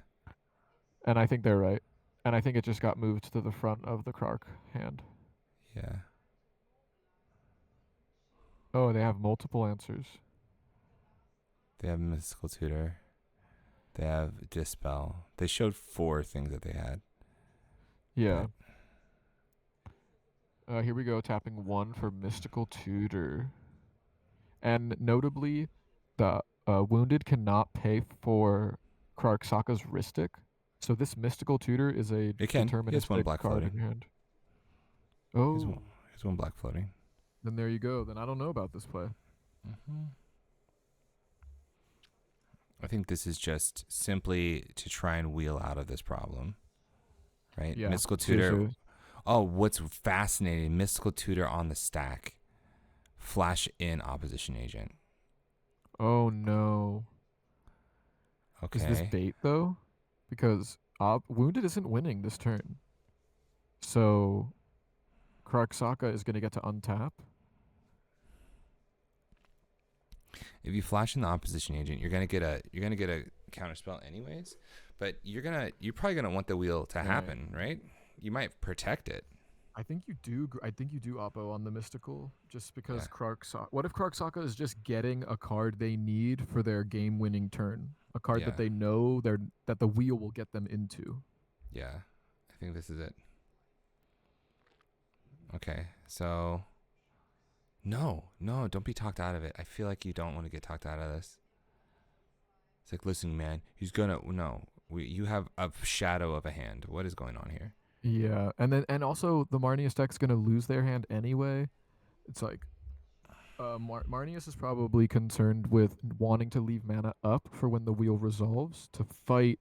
And I think they're right. And I think it just got moved to the front of the Krark hand. Yeah. Oh, they have multiple answers. They have Mystical Tutor. They have Dispel. They showed 4 things that they had. Yeah. But Here we go. Tapping 1 for Mystical Tutor. And notably, the Wounded cannot pay for Krark Saka's Ristic. So this Mystical Tutor is a it can. He has 1 deterministic black card floating. in your hand. He has Oh, one, he has 1 black floating. then there you go. Then I don't know about this play. Mm-hmm. I think this is just simply to try and wheel out of this problem. Right? Yeah, Mystical Tutor. seriously. Oh, what's fascinating. Mystical Tutor on the stack. Flash in opposition agent. Oh no. Is this Okay. bait though? Because Wounded isn't winning this turn. So Krark Saka is going to get to untap. If you flash in the opposition agent, you're gonna get a counter spell anyways. But you're probably gonna want the wheel to happen, right? You might protect it. I think you do. I think you do oppo on the mystical, just because Yeah. Krark Saka. What if Krark Saka is just getting a card they need for their game-winning turn? A card Yeah. that they know that the wheel will get them into. Yeah. I think this is it. Okay. So no, don't be talked out of it. I feel like you don't want to get talked out of this. It's like, listen, man, he's gonna no. You have a shadow of a hand. What is going on here? Yeah, and also the Marnius deck's gonna lose their hand anyway. It's like Marnius is probably concerned with wanting to leave mana up for when the wheel resolves to fight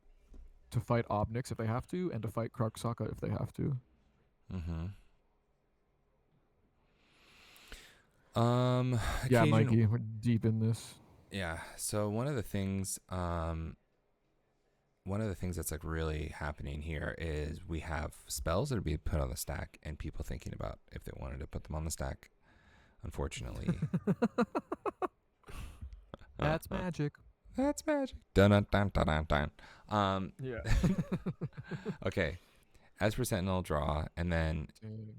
Obnix if they have to, and to fight Krark Saka if they have to. Mm-hmm. Yeah, Occasion. Mikey, we're deep in this. Yeah. So one of the things that's like really happening here is we have spells that are being put on the stack and people thinking about if they wanted to put them on the stack. Unfortunately. That's magic. That's magic. Dun dun dun dun dun dun. Yeah. Okay. As for Sentinel, draw, and then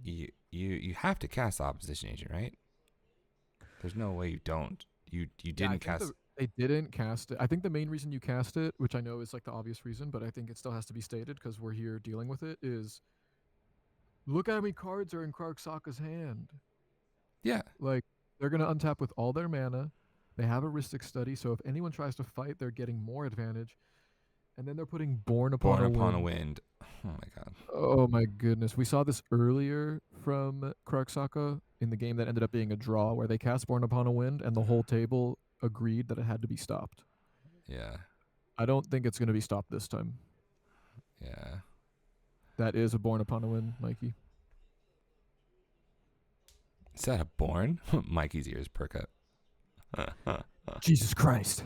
you have to cast the opposition agent, right? There's no way you don't. You didn't cast. They didn't cast it. I think the main reason you cast it, which I know is like the obvious reason, but I think it still has to be stated because we're here dealing with it, is look at how many cards are in Krark Saka's hand. Yeah. Like, they're going to untap with all their mana. They have a Ristic Study, so if anyone tries to fight, they're getting more advantage. And then they're putting Born Upon a Wind. Oh my god. Oh my goodness. We saw this earlier from Krark Saka in the game that ended up being a draw where they cast Born Upon a Wind and the whole table agreed that it had to be stopped. Yeah. I don't think it's going to be stopped this time. Yeah. That is a Born Upon a Wind, Mikey. Is that a born? Mikey's ears perk up. Jesus Christ.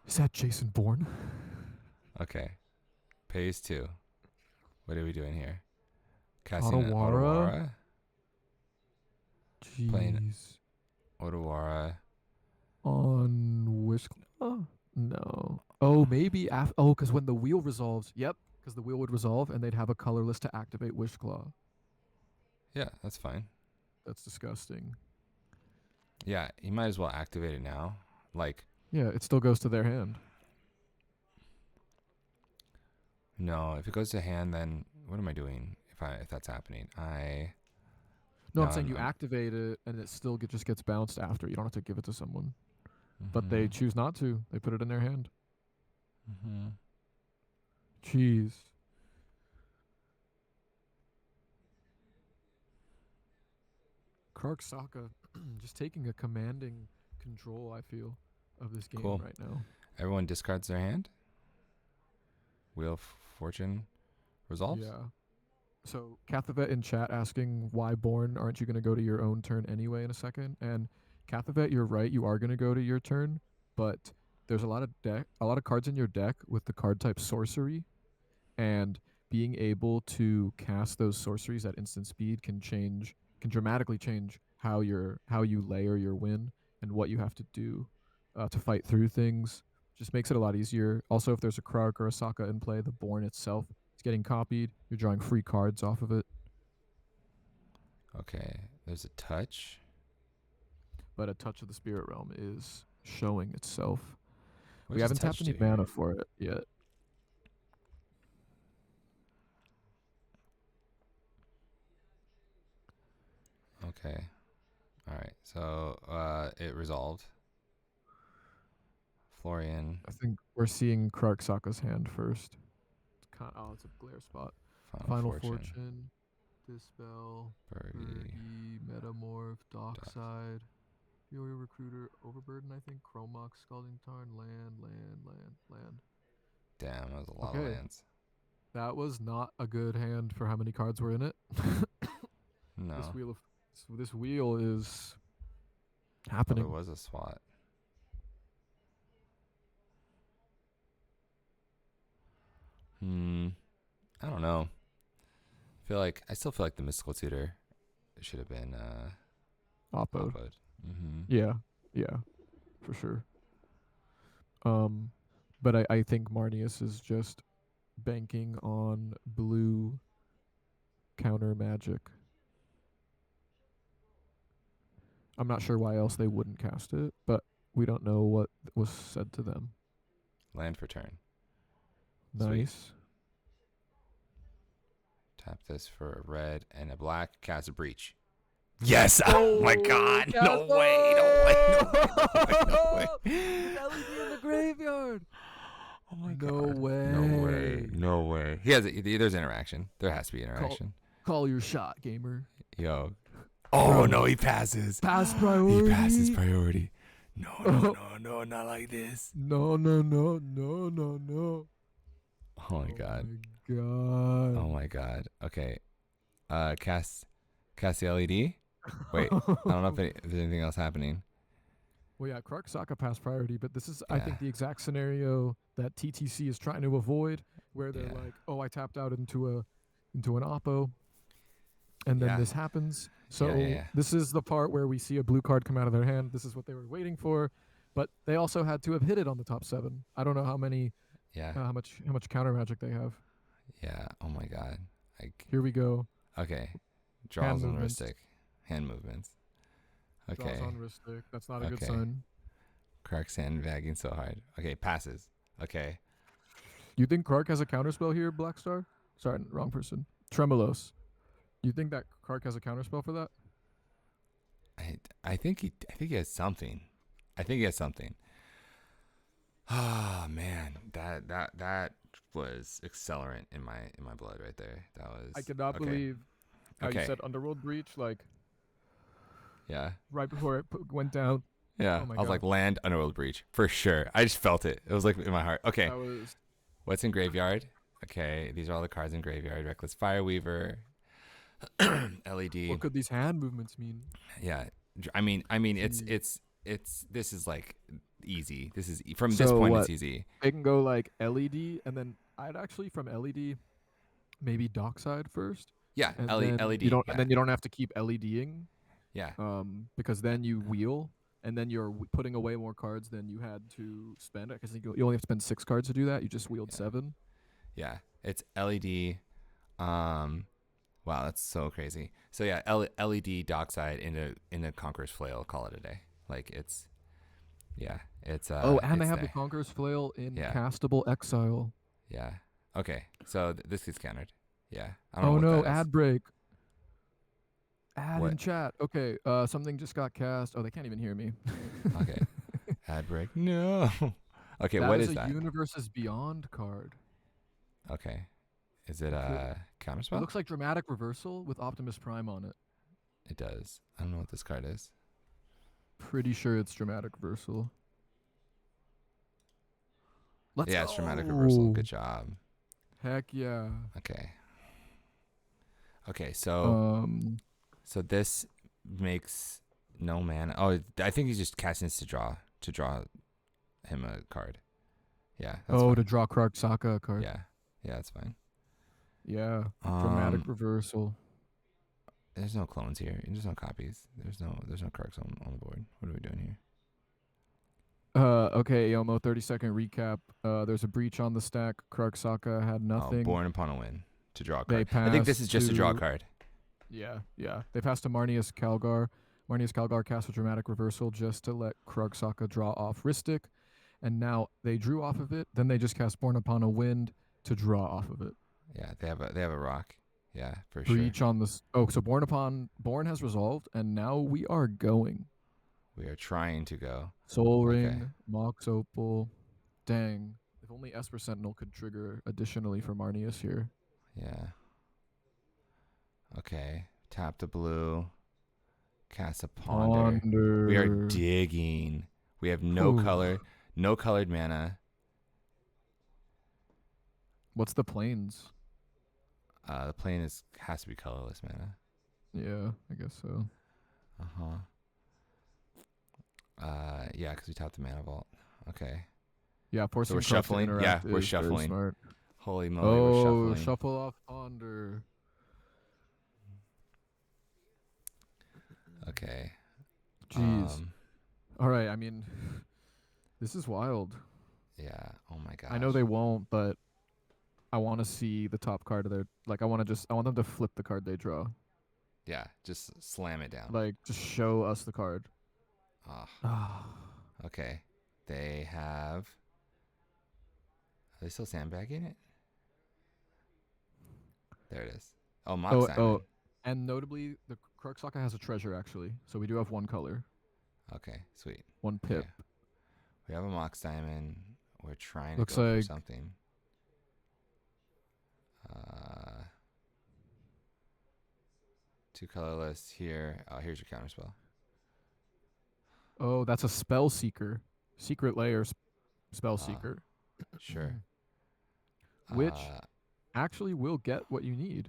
Is that Jason Bourne? Okay. Phase 2. What are we doing here? Casting an Otawara? Otawara. Playing Jeez. Otawara. On Wishclaw? No. Oh, maybe after. Oh, because when the wheel resolves. Yep. Because the wheel would resolve and they'd have a colorless to activate Wishclaw. Yeah, that's fine. That's disgusting. Yeah, you might as well activate it now. Like, Yeah, it still goes to their hand. no, if it goes to hand, then what am I doing if that's happening? No, I'm saying you activate it and it still just gets bounced after. You don't have to give it to someone. But they choose not to. They put it in their hand. Jeez. Kark Saka just taking a commanding control, I feel, of this game Cool. right now. Everyone discards their hand. Wheel of Fortune resolves. Yeah. So Cathavet in chat asking why Born aren't you going to go to your own turn anyway in a second? And Cathavet, you're right. You are going to go to your turn, but there's a lot of cards in your deck with the card type sorcery, and being able to cast those sorceries at instant speed can dramatically change how you layer your win and what you have to do to fight through things. Just makes it a lot easier. Also, if there's a Krark or a Sokka in play, the Born itself is getting copied. You're drawing free cards off of it. Okay, there's a touch. But a Touch of the Spirit Realm is showing itself. What We does haven't touch tapped any do here? mana for it yet. Okay. All right. So it resolved. Florian. I think we're seeing Krark Sokka's hand first. It's a glare spot. Final Fortune. Dispel. Birdie. Metamorph. Dockside. Fury Recruiter. Overburden, I think. Chromox. Scalding Tarn. Land. Damn, that was a lot of lands. That was not a good hand for how many cards were in it. No. This wheel is happening. There was a SWAT. I don't know. I still feel like the Mystical Tutor should have been Oppoed. Mm-hmm. Yeah, for sure. But I think Marnius is just banking on blue counter magic. I'm not sure why else they wouldn't cast it, but we don't know what was said to them. Land for turn. Nice. Sweet. Tap this for a red and a black. Cast a breach. Yes! Oh my god! No way! No way! LED in the graveyard! Oh my god. No way. There's interaction. There has to be interaction. Call your shot, gamer. Yo. Oh no, he passes. Pass priority. He passes priority. No, not like this. No. Oh my god. God. Oh my god. Okay. Cast the LED. Wait, I don't know if there's anything else happening. Well, yeah, Krark Sokka passed priority, but this is, I think, the exact scenario that TTC is trying to avoid, where they're like, "Oh, I tapped out into an Oppo," and then this happens. So this is the part where we see a blue card come out of their hand. This is what they were waiting for, but they also had to have hit it on the top 7. I don't know how many. Yeah. How much counter magic they have. Yeah. Oh my god. Here we go. Okay. Draws on wrist stick. Hand movements. Okay. Draws on wrist stick. That's not a good sign. Krark sandbagging so hard. Okay, passes. Okay. You think Krark has a counterspell here, Blackstar? Sorry, wrong person. Tremolos. You think that Krark has a counterspell for that? I think he has something. Ah, man. That was accelerant in my blood right there. That was I could not believe how you said Underworld Breach, yeah. Right before it went down. Yeah. Oh I was like, land Underworld Breach. For sure. I just felt it. It was like in my heart. Okay. What's in graveyard? Okay. These are all the cards in graveyard. Reckless Fireweaver. LED. What could these hand movements mean? Yeah. I mean it's this is like easy. This is from this So point what? it's easy. They can go like LED, and then I'd actually from LED maybe Dockside first, Yeah, and then you LED. don't, and Yeah, then you don't have to keep LEDing, yeah, because then you wheel, and then you're putting away more cards than you had to spend. Because you only have to spend 6 cards to do that. You just wheeled yeah, 7. yeah. It's LED. Um, wow, that's so crazy. So yeah, LED Dockside into Conqueror's Flail. Call it a day. Like Oh, and they it's have the there. Conqueror's Flail in Yeah, castable exile. yeah. Okay, so this gets countered. Yeah, I don't know Oh what no, that is. ad break. Ad What? in chat. Okay, something just got cast. Oh, they can't even hear me. Okay, ad break. No. Okay, That what is is a that? Universes Beyond card. Okay, is it It could. a It counterspell? looks like Dramatic Reversal with Optimus Prime on it. It does. I don't know what this card is. Pretty sure it's Dramatic Reversal. Let's Yeah, it's dramatic reversal. Good go. job. Heck yeah. Okay. Okay, so Um. this makes no mana. Oh, I think he's just casting this to draw him a card. Yeah, that's Oh, to fine. draw Krark Saka card. Yeah, yeah, that's fine. Yeah. Dramatic Um, Reversal. there's no clones here. There's no copies. There's no cards on the board. What are we doing here? Okay, Yomo, 30-second recap. There's a breach on the stack. Krark Saka had Oh, nothing. born upon a win to draw a They card. I think this is passed just to draw a to. card. Yeah, yeah. They passed to Marnius Calgar. Marnius Calgar cast a Dramatic Reversal just to let Krark Saka draw off Ristic. And now they drew off of it. Then they just cast Born Upon a Wind to draw off of it. Yeah, they have a rock. Yeah, for sure. Breach on this. Oh, so Born has resolved, and now we are going. We are trying to go. Soul Okay. Ring, Mox Opal. Dang. If only Esper Sentinel could trigger additionally for Marnius here. Yeah. Okay. Tap the blue. Cast a ponder. We are Ponder. digging. We have no Whew. color, no colored mana. What's the planes? The plane has to be colorless mana. Yeah, I guess so. Uh-huh. Yeah, because we tapped the mana vault. Okay. Yeah, So we're forcing Krark to shuffling. Yeah, interact we're is very shuffling. smart. Holy moly, we're Oh, shuffling. shuffle off Ponder. Okay. Jeez. All right, I mean, this is wild. Yeah. Oh my gosh. I know they won't, but I want to see the top card of their. Like, I want them to flip the card they draw. Yeah, just slam it down. Like, just show us the card. Ah. Okay. They have. Are they still sandbagging it? There it is. Oh, Mox Diamond. And notably, the Krark Saka has a treasure, actually. So we do have one color. Okay, sweet. One pip. Okay. We have a Mox Diamond. We're trying to Looks go for like something. Two colorless here. Oh, here's your counterspell. Oh, that's a Spell Seeker. Secret Layer Spell Seeker. Sure. Which actually will get what you need.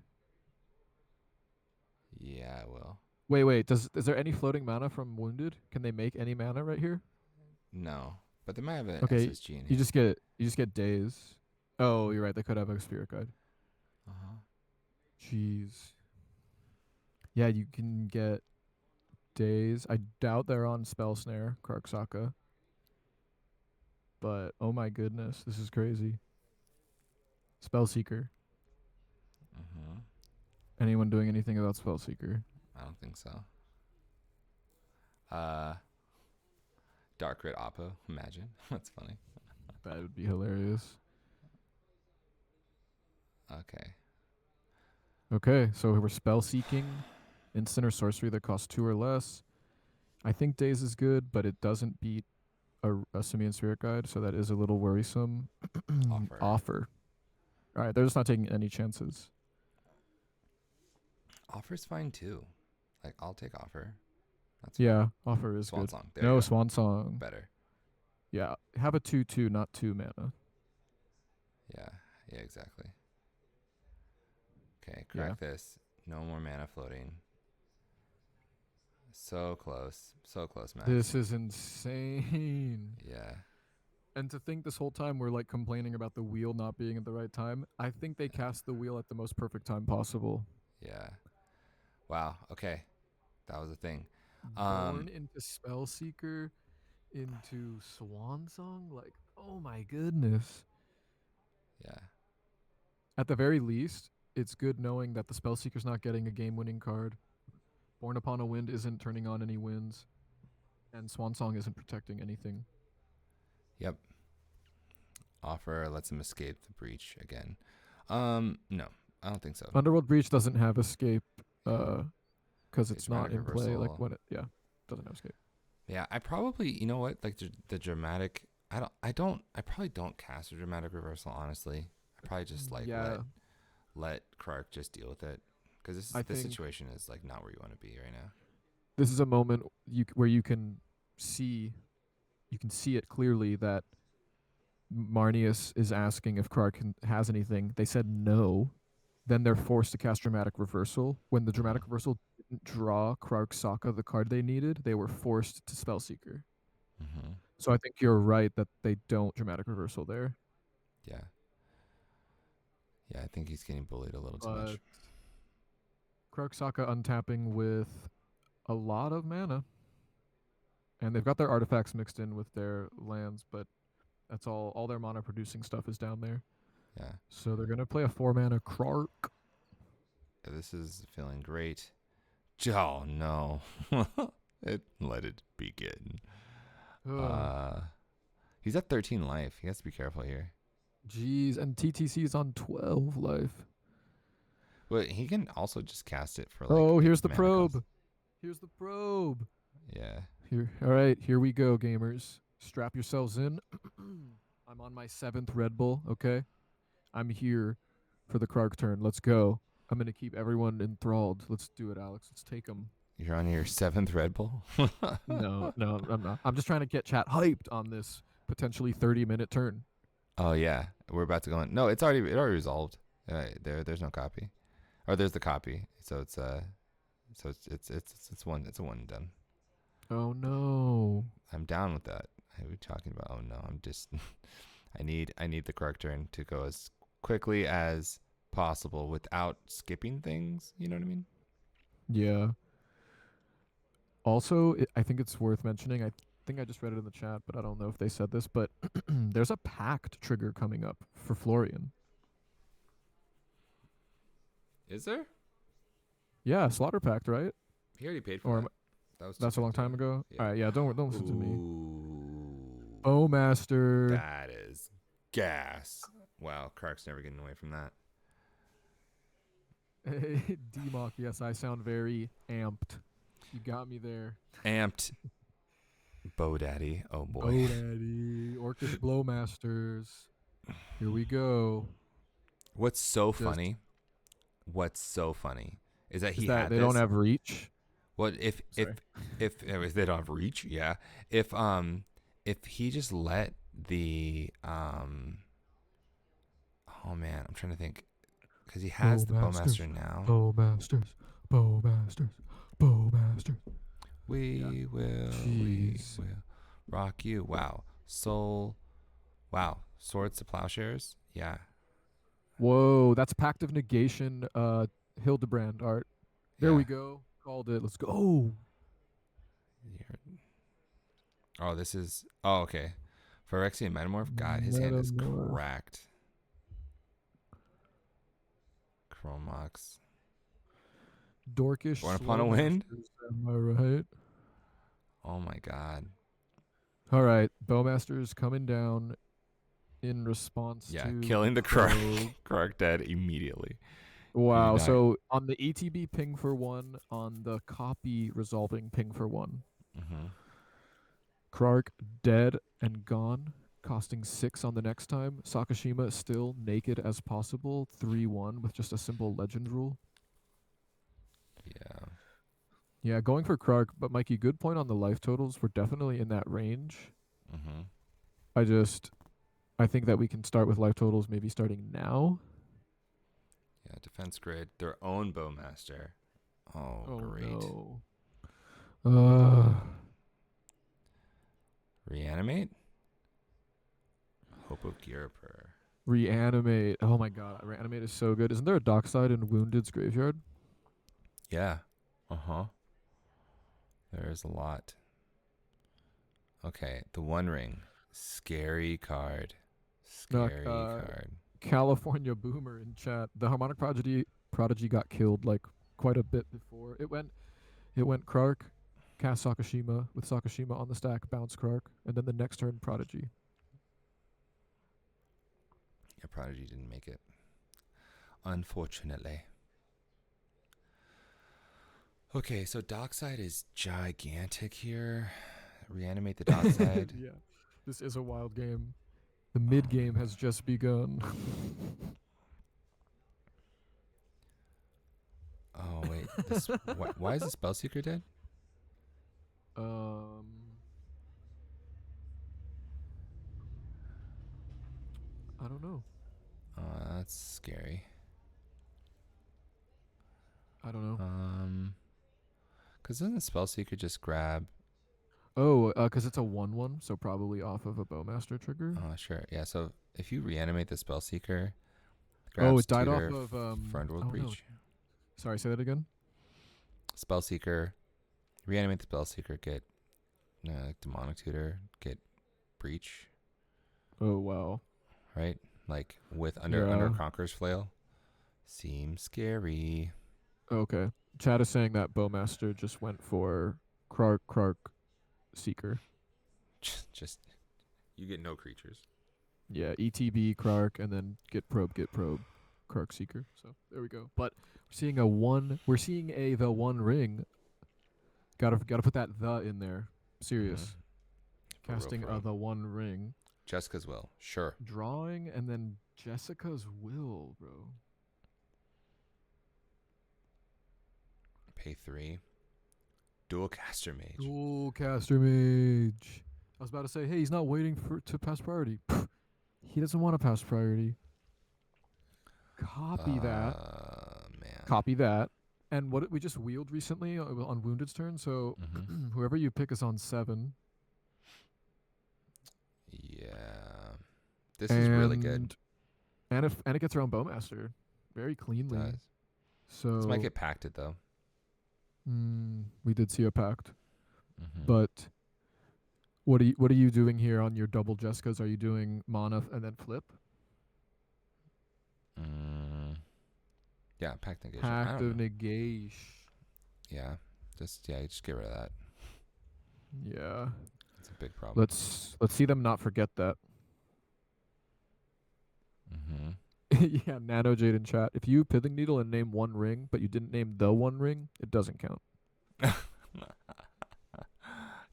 Yeah, I will. Wait. Is there any floating mana from Wounded? Can they make any mana right here? No, but they might have an Okay, SSG in here. you just get Days. Oh, you're right. They could have a Spirit Guide. Jeez. Yeah, you can get Days. I doubt they're on Spell Snare, Krark Saka. But oh my goodness, this is crazy. Spellseeker. Anyone doing anything about Spellseeker? I don't think so. Dark Red Oppo. Imagine. That's funny. That would be hilarious. Okay. Okay, so we're spell seeking. Instant or sorcery that costs 2 or less. I think Days is good, but it doesn't beat a Simian Spirit Guide, so that is a little worrisome. Offer. All right, they're just not taking any chances. Offer's fine too. Like, I'll take offer. That's yeah, offer is Swan good. Song. There No, you go. Swan Song. Better. Yeah, have a 2/2, not 2 mana. Yeah, exactly. Okay, crack this. No more mana floating. So close. So close, Max. This is insane. Yeah. And to think this whole time we're like complaining about the wheel not being at the right time. I think they cast the wheel at the most perfect time possible. Yeah. Wow. Okay. That was a thing. Born into Spellseeker, into Swan Song. Like, oh my goodness. Yeah. At the very least, it's good knowing that the Spellseeker's not getting a game-winning card. Born Upon a Wind isn't turning on any winds, and Swan Song isn't protecting anything. Yep. Offer lets him escape the breach again. No, I don't think so. Underworld Breach doesn't have escape, because it's not dramatic in play. Like reversal. when it, doesn't have escape. Yeah, I probably, you know what, like the dramatic. I probably don't cast a dramatic reversal. Honestly, I probably just like let Clark just deal with it, because this situation is like not where you want to be right now. This is a moment where you can see it clearly that Marnius is asking if Clark has anything. They said no. Then they're forced to cast Dramatic Reversal. When the Dramatic Reversal didn't draw Krark Saka the card they needed, they were forced to Spellseeker. Mm-hmm. So I think you're right that they don't Dramatic Reversal there. Yeah. Yeah, I think he's getting bullied a little too much. Krark Saka untapping with a lot of mana. And they've got their artifacts mixed in with their lands, but that's all their mana producing stuff is down there. Yeah. So they're going to play a 4-mana Krark. Yeah, this is feeling great. Oh, no. Let it begin. He's at 13 life. He has to be careful here. Jeez, and TTC is on 12 life. But he can also just cast it for like. Oh, here's the probe. Cost. Here's the probe. Yeah. Here. All right, here we go, gamers. Strap yourselves in. I'm on my 7th Red Bull, okay? I'm here for the Krark turn. Let's go. I'm going to keep everyone enthralled. Let's do it, Alex. Let's take them. You're on your 7th Red Bull? No, I'm not. I'm just trying to get chat hyped on this potentially 30-minute turn. Oh, yeah. We're about to go in. No, it already resolved. There's no copy. Or there's the copy. So it's one. It's a one and done. Oh no. I'm down with that. What are we talking about? Oh no, I'm just I need the correct turn to go as quickly as possible without skipping things. You know what I mean? Yeah. Also, I think it's worth mentioning. I think I just read it in the chat, but I don't know if they said this. But there's a pact trigger coming up for Florian. Is there? Yeah, Slaughter Pact, right? He already paid for it. That's a long time ago. Yeah. All right, yeah. Don't listen to me. Ooh. Bowmaster. That is gas. Wow, Krark's never getting away from that. D-Mock, yes, I sound very amped. You got me there. Amped. Bow Daddy. Oh boy. Bow Daddy. Orcish Blowmasters. Here we go. What's so funny is that they don't have reach. What if they don't have reach? Yeah. If he just let the oh man, I'm trying to think, because he has the Bowmaster now. Bowmasters. We will rock you. Wow. Wow. Swords to Plowshares. Yeah. Whoa, that's Pact of Negation, Hildebrand art. There we go. Called it. Let's go. Oh, this is. Oh, okay. Phyrexian Metamorph. God, his hand is cracked. Chromox. Dorkish. Born Upon a Wind. Am I right? Oh my God. All right, Bowmaster's coming down in response to killing the Krark dead immediately. Wow. So on the ATB ping for 1, on the copy resolving ping for 1. Mm-hmm. Krark dead and gone, costing 6 on the next time. Sakashima still naked as possible, 3-1 with just a simple legend rule. Yeah. Yeah, going for Krark, but Mikey, good point on the life totals. We're definitely in that range. Mm-hmm. I think that we can start with life totals maybe starting now. Yeah, defense grid, their own Bowmaster. Oh, great. No. Uh, Reanimate? Hope of Girapur. Reanimate. Oh my god, Reanimate is so good. Isn't there a Dockside in Wounded's graveyard? Yeah. Uh-huh. There's a lot. Okay, the One Ring. Scary card. No, Scary card. California Boomer in chat. The Harmonic Prodigy got killed like quite a bit before. It went Krark, cast Sakashima with Sakashima on the stack, bounce Krark, and then the next turn Prodigy. Yeah, Prodigy didn't make it. Unfortunately. Okay, so Dockside is gigantic here. Reanimate the Dockside. Yeah, this is a wild game. The mid game has just begun. Oh wait, this why is the Spellseeker dead? um, I don't know. That's scary. I don't know. Cause doesn't Spellseeker just grab? Oh, because it's a 1/1, so probably off of a Bowmaster trigger. Oh sure, yeah. So if you reanimate the Spellseeker, Oh, grabs it died off Tutor, of Frontworld Oh no, Breach. sorry, say that again. Spellseeker, reanimate the Spellseeker, get Demonic Tutor, get Breach, Oh wow. right? Like with under Yeah. Conqueror's Flail. Seems scary. Okay. Chad is saying that Bowmaster just went for Krark Seeker. Just you get no creatures. Yeah, ETB Krark and then get probe Krark Seeker. So there we go. But we're seeing a the One Ring. Gotta put that the in there. Serious. For real, Casting for real. the One Ring. Jessica's Will, sure. Drawing and then Jessica's Will, bro. Pay 3. Dual Caster Mage. Dual Caster Mage. I was about to say, hey, he's not waiting to pass priority. He doesn't want to pass priority. Copy that. Man. Copy that. And what we just wheeled recently on Wounded's turn, so whoever you pick is on 7. Yeah. This is really good. And it gets around Bowmaster very cleanly. It does. So This might get pacted though. We did see a pact. Mm-hmm. But what are you doing here on your double Jessicas? Are you doing mana and then flip? Yeah, pact negation. Pact of negation. Yeah. Just get rid of that. Yeah. It's a big problem. Let's see them not forget that. Yeah, Nano Jade in chat. If you Pithing Needle and name one ring, but you didn't name the One Ring, it doesn't count.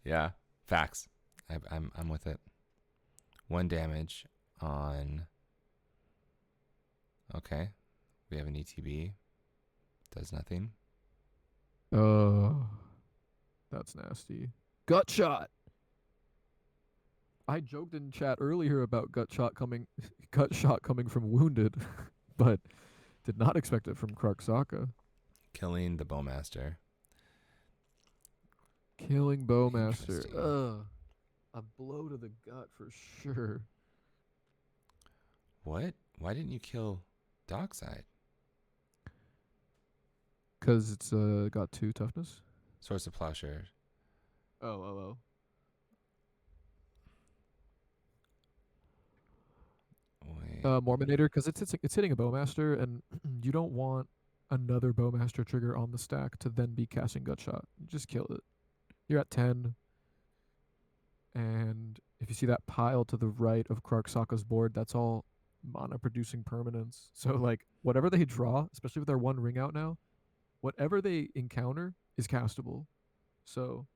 Yeah, facts. I'm with it. 1 damage on. Okay, we have an ETB. Does nothing. That's nasty. Gut shot. I joked in chat earlier about gut shot coming from Wounded, but did not expect it from Krark-Saka. Killing the Bowmaster. Killing Bowmaster. A blow to the gut for sure. What? Why didn't you kill Dockside? Because it's got 2 toughness. Source of Plowshare. Oh. Wait. Mormonator, because it's hitting a Bowmaster, and you don't want another Bowmaster trigger on the stack to then be casting Gut Shot. Just kill it. You're at 10. And if you see that pile to the right of Krark-Saka's board, that's all mana producing permanents. So like whatever they draw, especially with their 1 ring out now, whatever they encounter is castable. So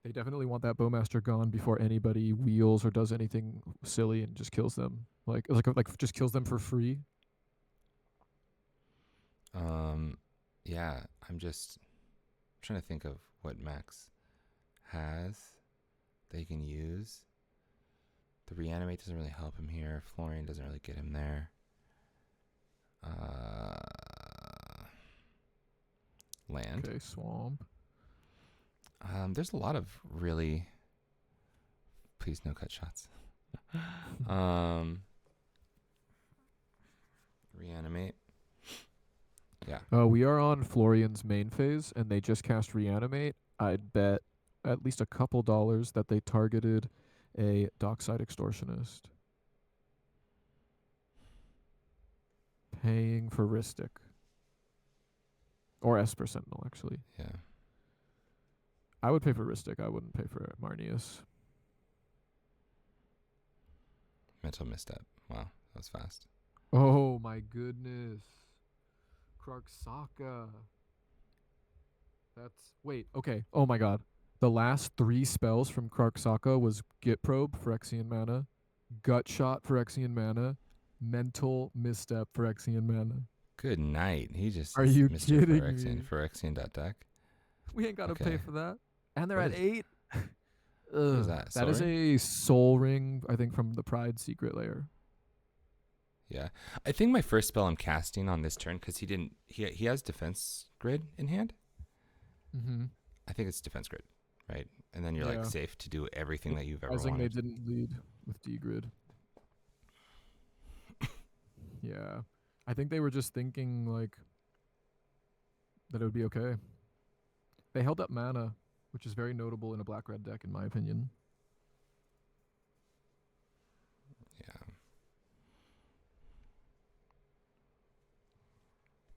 they definitely want that Bowmaster gone before anybody wheels or does anything silly and just kills them. Like just kills them for free. Yeah, I'm just trying to think of what Max has that he can use. The reanimate doesn't really help him here. Florian doesn't really get him there. Land. Okay, swamp. There's a lot of really. Please no cut shots. Reanimate. Yeah. We are on Florian's main phase, and they just cast Reanimate. I'd bet at least a couple dollars that they targeted a Dockside Extortionist. Paying for Ristic. Or Esper Sentinel, actually. Yeah. I would pay for Ristic. I wouldn't pay for Marnius. Mental misstep. Wow, that was fast. Oh my goodness. Krarksaka. Wait, okay. Oh my god. The last 3 spells from Krarksaka was Git Probe for Phyrexian mana, Gut Shot for Phyrexian mana, Mental Misstep for Phyrexian mana. Good night. He just Are you Mr. kidding Phyrexian, me? Phyrexian.deck. We ain't gotta pay Okay. for that. And they're What at is- 8. What is that? That is Soul a Soul Ring, I think, from the Pride secret layer. Yeah. I think my first spell I'm casting on this turn, because he has defense grid in hand. Mm-hmm. I think it's defense grid, right? And then you're like Yeah. safe to do everything that you've ever Surprising they wanted. didn't lead with D-Grid. Yeah. I think they were just thinking, like, that it would be okay. They held up mana, which is very notable in a black-red deck, in my opinion. Yeah.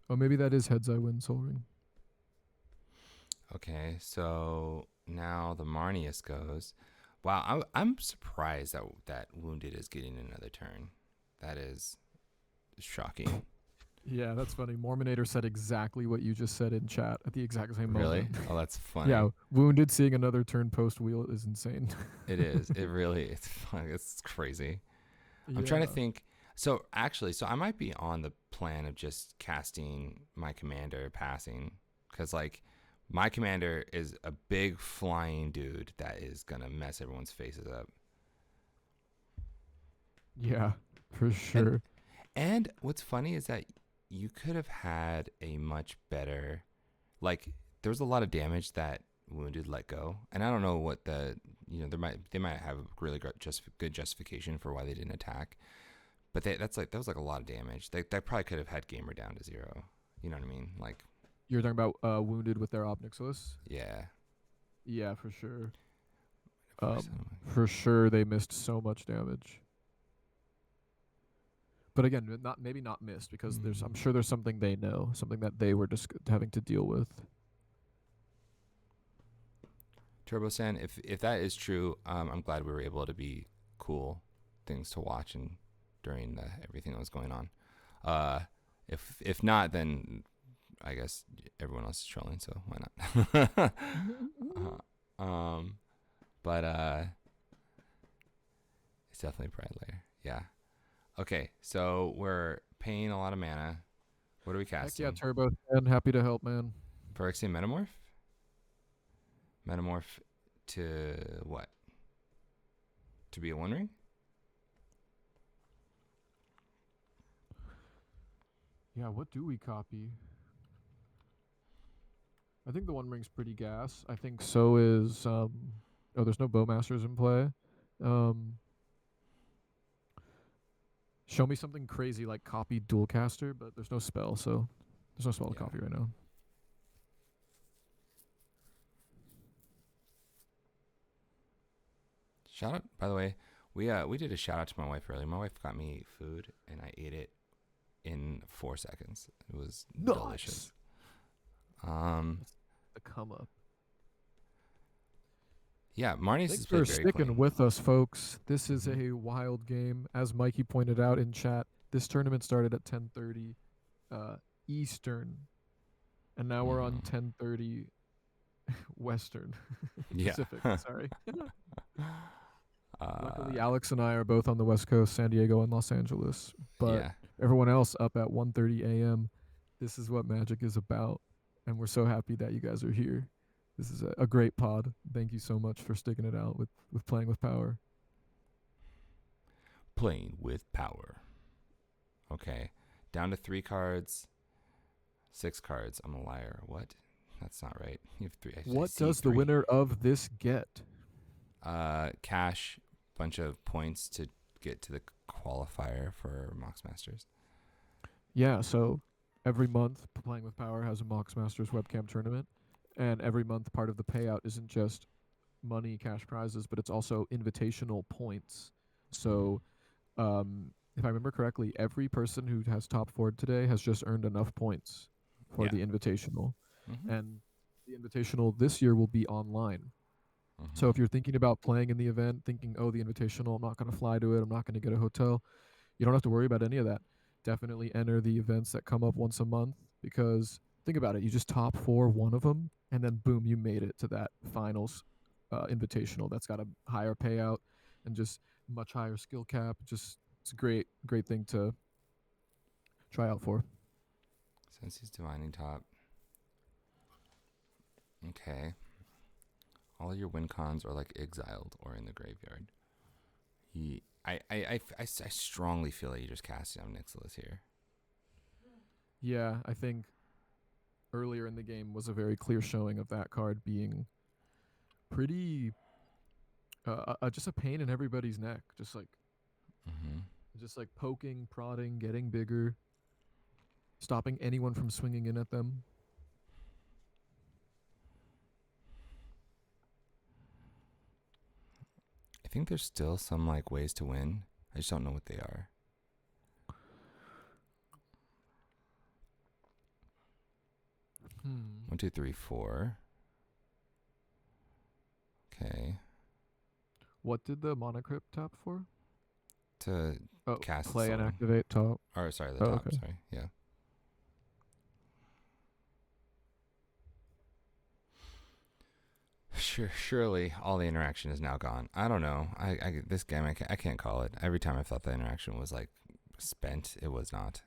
Oh, maybe that is Heads I Win Soul Ring. Okay, so now the Marnius goes. Wow, I'm surprised that Wounded is getting another turn. That is shocking. Yeah, that's funny. Mormonator said exactly what you just said in chat at the exact same Really? moment. Oh, that's funny. Yeah, Wounded seeing another turn post wheel is insane. It is. It really. It's fun. It's crazy. I'm trying to think. So I might be on the plan of just casting my commander passing, because like my commander is a big flying dude that is gonna mess everyone's faces up. Yeah, for sure. And what's funny is that you could have had a much better, like there was a lot of damage that Wounded let go, and I don't know what they might have really good justification for why they didn't attack. But that was like a lot of damage. They probably could have had Gamer down to 0. You know what I mean? Like, You're talking about Wounded with their Obnixilis? yeah. Yeah, for sure. Voice For sure, they missed so much damage. But again, maybe not missed, because I'm sure there's something they know, something that they were just having to deal with. Turbo San, if that is true, I'm glad we were able to be cool things to watch and during everything that was going on. If not, then I guess everyone else is trolling, so why not? But it's definitely Pride Layer. Yeah. Okay, so we're paying a lot of mana. What are we casting? Heck yeah, Turbo. And happy to help, man. Phyrexian Metamorph? Metamorph to what? To be a One Ring? Yeah, what do we copy? I think the One Ring's pretty gas. I think so is there's no Bowmasters in play. Show me something crazy like copy Dualcaster, but there's no spell, so there's no spell to copy right now. Shout out, by the way, we did a shout out to my wife earlier. My wife got me food and I ate it in 4 seconds. It was delicious. The come up. Yeah, Marnius Thanks is for very sticking clean. with us, folks. This is a wild game. As Mikey pointed out in chat, this tournament started at 10:30 Eastern, and now we're on 10:30 Western. Pacific, sorry. Luckily, Alex and I are both on the West Coast, San Diego and Los Angeles, but everyone else up at 1:30 a.m. This is what Magic is about, and we're so happy that you guys are here. This is a great pod. Thank you so much for sticking it out with Playing with Power. Playing with Power. Okay. Down to 3 cards. 6 cards. I'm a liar. What? That's not right. You have three. I What see does the three. winner of this get? Cash, bunch of points to get to the qualifier for Mox Masters. Yeah, so every month, Playing with Power has a Mox Masters webcam tournament, and every month part of the payout isn't just money, cash prizes, but it's also invitational points. So, if I remember correctly, every person who has top four today has just earned enough points for Yeah. the invitational, Mm-hmm. and the invitational this year will be online. So Mm-hmm. if you're thinking about playing in the event, thinking, oh, the invitational, I'm not going to fly to it, I'm not going to get a hotel, you don't have to worry about any of that. Definitely enter the events that come up once a month because think about it. You just top four one of them, and then boom, you made it to that finals invitational that's got a higher payout and just much higher skill cap. Just it's a great thing to try out for. Since he's divining top. Okay. All your win cons are like exiled or in the graveyard. I strongly feel that you just cast him Nixilis here. Yeah, I think earlier in the game was a very clear showing of that card being pretty just a pain in everybody's neck. Mm-hmm. Just like poking, prodding, getting bigger, stopping anyone from swinging in at them. I think there's still some like ways to win. I just don't know what they are. Hmm. 1, 2, 3, 4. Okay. What did the monocrypt tap for? To Oh, cast play and someone. activate top. Or sorry, the Oh, top. okay. Sorry. Yeah. Surely all the interaction is now gone. I don't know. This game I can't call it. Every time I thought the interaction was like spent, it was not.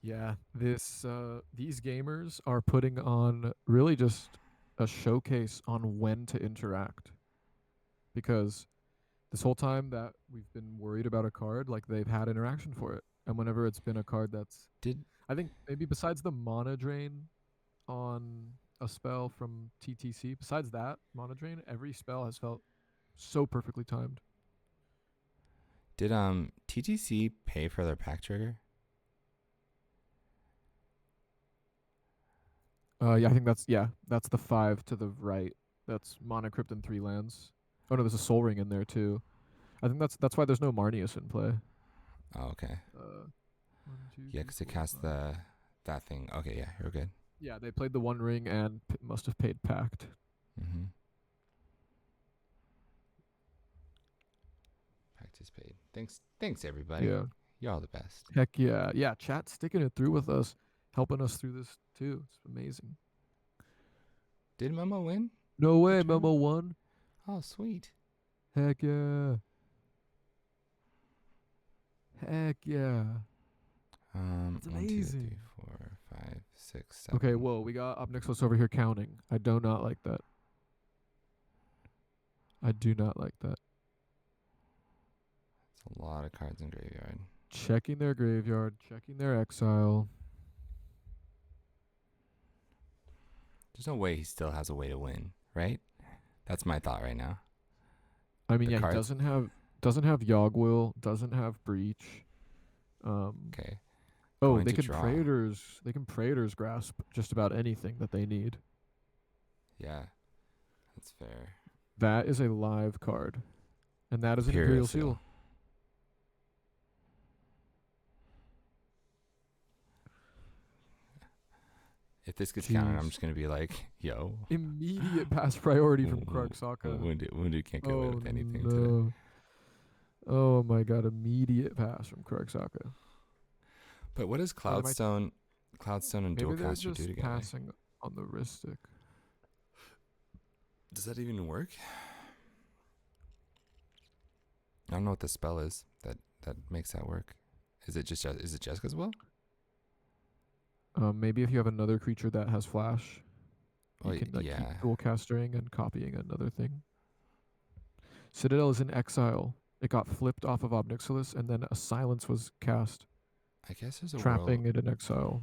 Yeah, these gamers are putting on really just a showcase on when to interact because this whole time that we've been worried about a card, like they've had interaction for it, and whenever it's been a card that's, Did I think maybe besides the mana drain on a spell from TTC, besides that mana drain, every spell has felt so perfectly timed. did TTC pay for their pack trigger? Yeah, I think that's the 5 to the right. That's Mana Crypt and 3 lands. Oh no, there's a Soul Ring in there too. I think that's why there's no Marnius in play. Oh, okay. Uh, one, two, Yeah, three, because it four, cast five. that thing. Okay, yeah, you're good. Yeah, they played the One Ring and must have paid Pact. Mm-hmm. Practice paid. Thanks everybody. Yeah. You're all the best. Heck yeah. Yeah, chat sticking it through with us, helping us through this too. It's amazing. Did Momo win? No way, The tournament? Memo won. Oh, sweet. Heck yeah. Heck yeah. That's 1, 2, 3, amazing. 4, 5, 6, 7. Okay, whoa, we got Obnixos over here counting. I do not like that. I do not like that. It's a lot of cards in graveyard. Checking their graveyard, checking their exile. There's no way he still has a way to win, right? That's my thought right now. I mean, The yeah, he cards. doesn't have Yogwill, doesn't have Breach. Okay. Oh, Going to draw. They can Praetor's Grasp just about anything that they need. Yeah, that's fair. That is a live card. And that is an Imperial Imperial Seal. Seal. If this gets counted, I'm Jeez. just gonna be like, yo. Immediate pass priority from Krug-Saka. Wounded can't get away Oh with anything today. no. Oh my god, immediate pass from Krug-Saka. But what does Cloudstone and Maybe they're Dualcaster do just together? passing on the wrist stick. Does that even work? I don't know what the spell is that makes that work. Is it Jessica's will? Maybe if you have another creature that has flash, you Oh can like yeah. keep dual casting and copying another thing. Citadel is in exile. It got flipped off of Obnixilis, and then a silence was cast, I guess there's a world. trapping it in exile.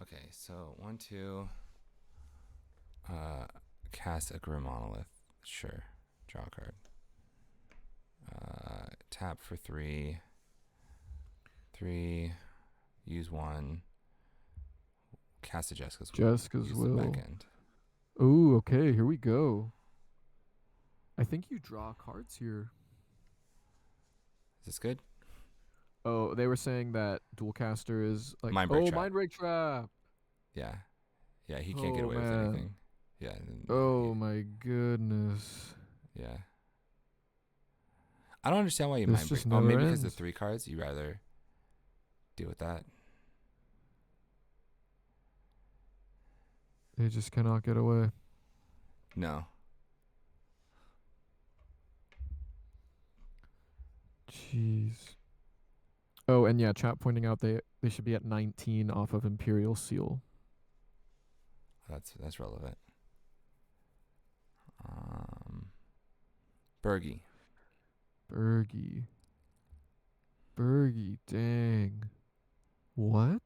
Okay, so 1, 2. Cast a Grim Monolith. Sure. Draw a card. Tap for 3. 3. Use 1. Cast a Jessica's Will. Jessica's Use the back Will. end. Ooh, okay, here we go. I think you draw cards here. Is this good? Oh, they were saying that Dualcaster is like, Mind Break oh, Trap. Mind Break Trap. Yeah. Yeah, he can't get Oh away with man. anything. Yeah. Oh my goodness. Yeah. I don't understand why you This mind break. just Oh, never maybe because the ends. 3 cards, you rather deal with that. They just cannot get away. No. Jeez. Oh, and yeah, chat pointing out they should be at 19 off of Imperial Seal. That's relevant. Bergie. Bergie, dang. What?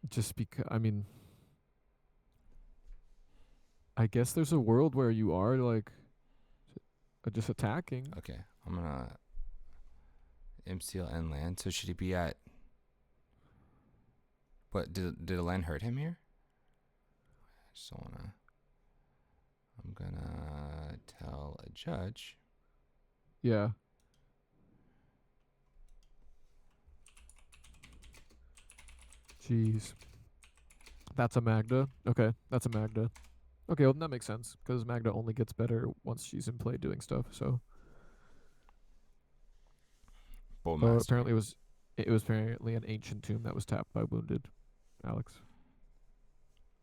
Just because, I mean, I guess there's a world where you are like just attacking. Okay, I'm gonna MCL and land. So should he be at? What did a land hurt him here? I just don't wanna. I'm gonna tell a judge. Yeah. Jeez. That's a Magda. Okay, that's a Magda. Okay, well, that makes sense because Magda only gets better once she's in play doing stuff. So, Bowmaster. apparently it was apparently an ancient tomb that was tapped by wounded Alex.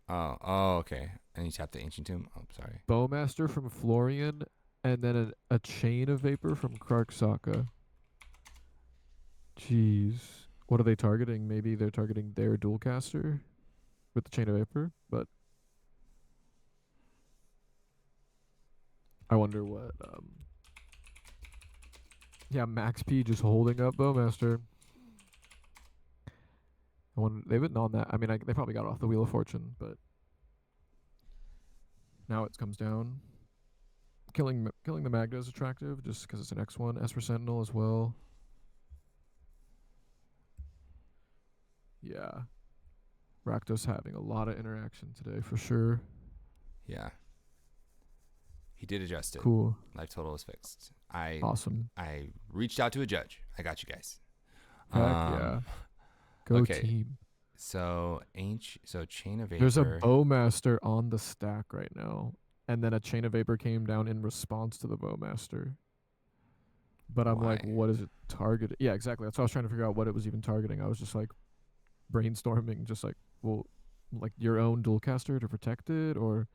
Oh, okay. And you tap the ancient tomb. Oh, sorry. Bowmaster from Florian, and then a chain of vapor from Karksaka. Jeez, what are they targeting? Maybe they're targeting their dualcaster with the chain of vapor, but I wonder what. Yeah, Max P just holding up Bowmaster. I wonder they've been on that. I mean, they probably got off the Wheel of Fortune, but now it comes down. Killing the Magda is attractive just because it's an X1. Esper Sentinel as well. Yeah. Rakdos having a lot of interaction today for sure. Yeah. He did adjust it. Cool. Life total is fixed. Awesome. I reached out to a judge. I got you guys. Heck yeah. Go okay. team. So chain of vapor. There's a Bowmaster on the stack right now, and then a chain of vapor came down in response to the Bowmaster. But I'm like, what is it targeted? Yeah, exactly. That's why I was trying to figure out what it was even targeting. I was just like brainstorming, just like, well, like your own dualcaster to protect it, or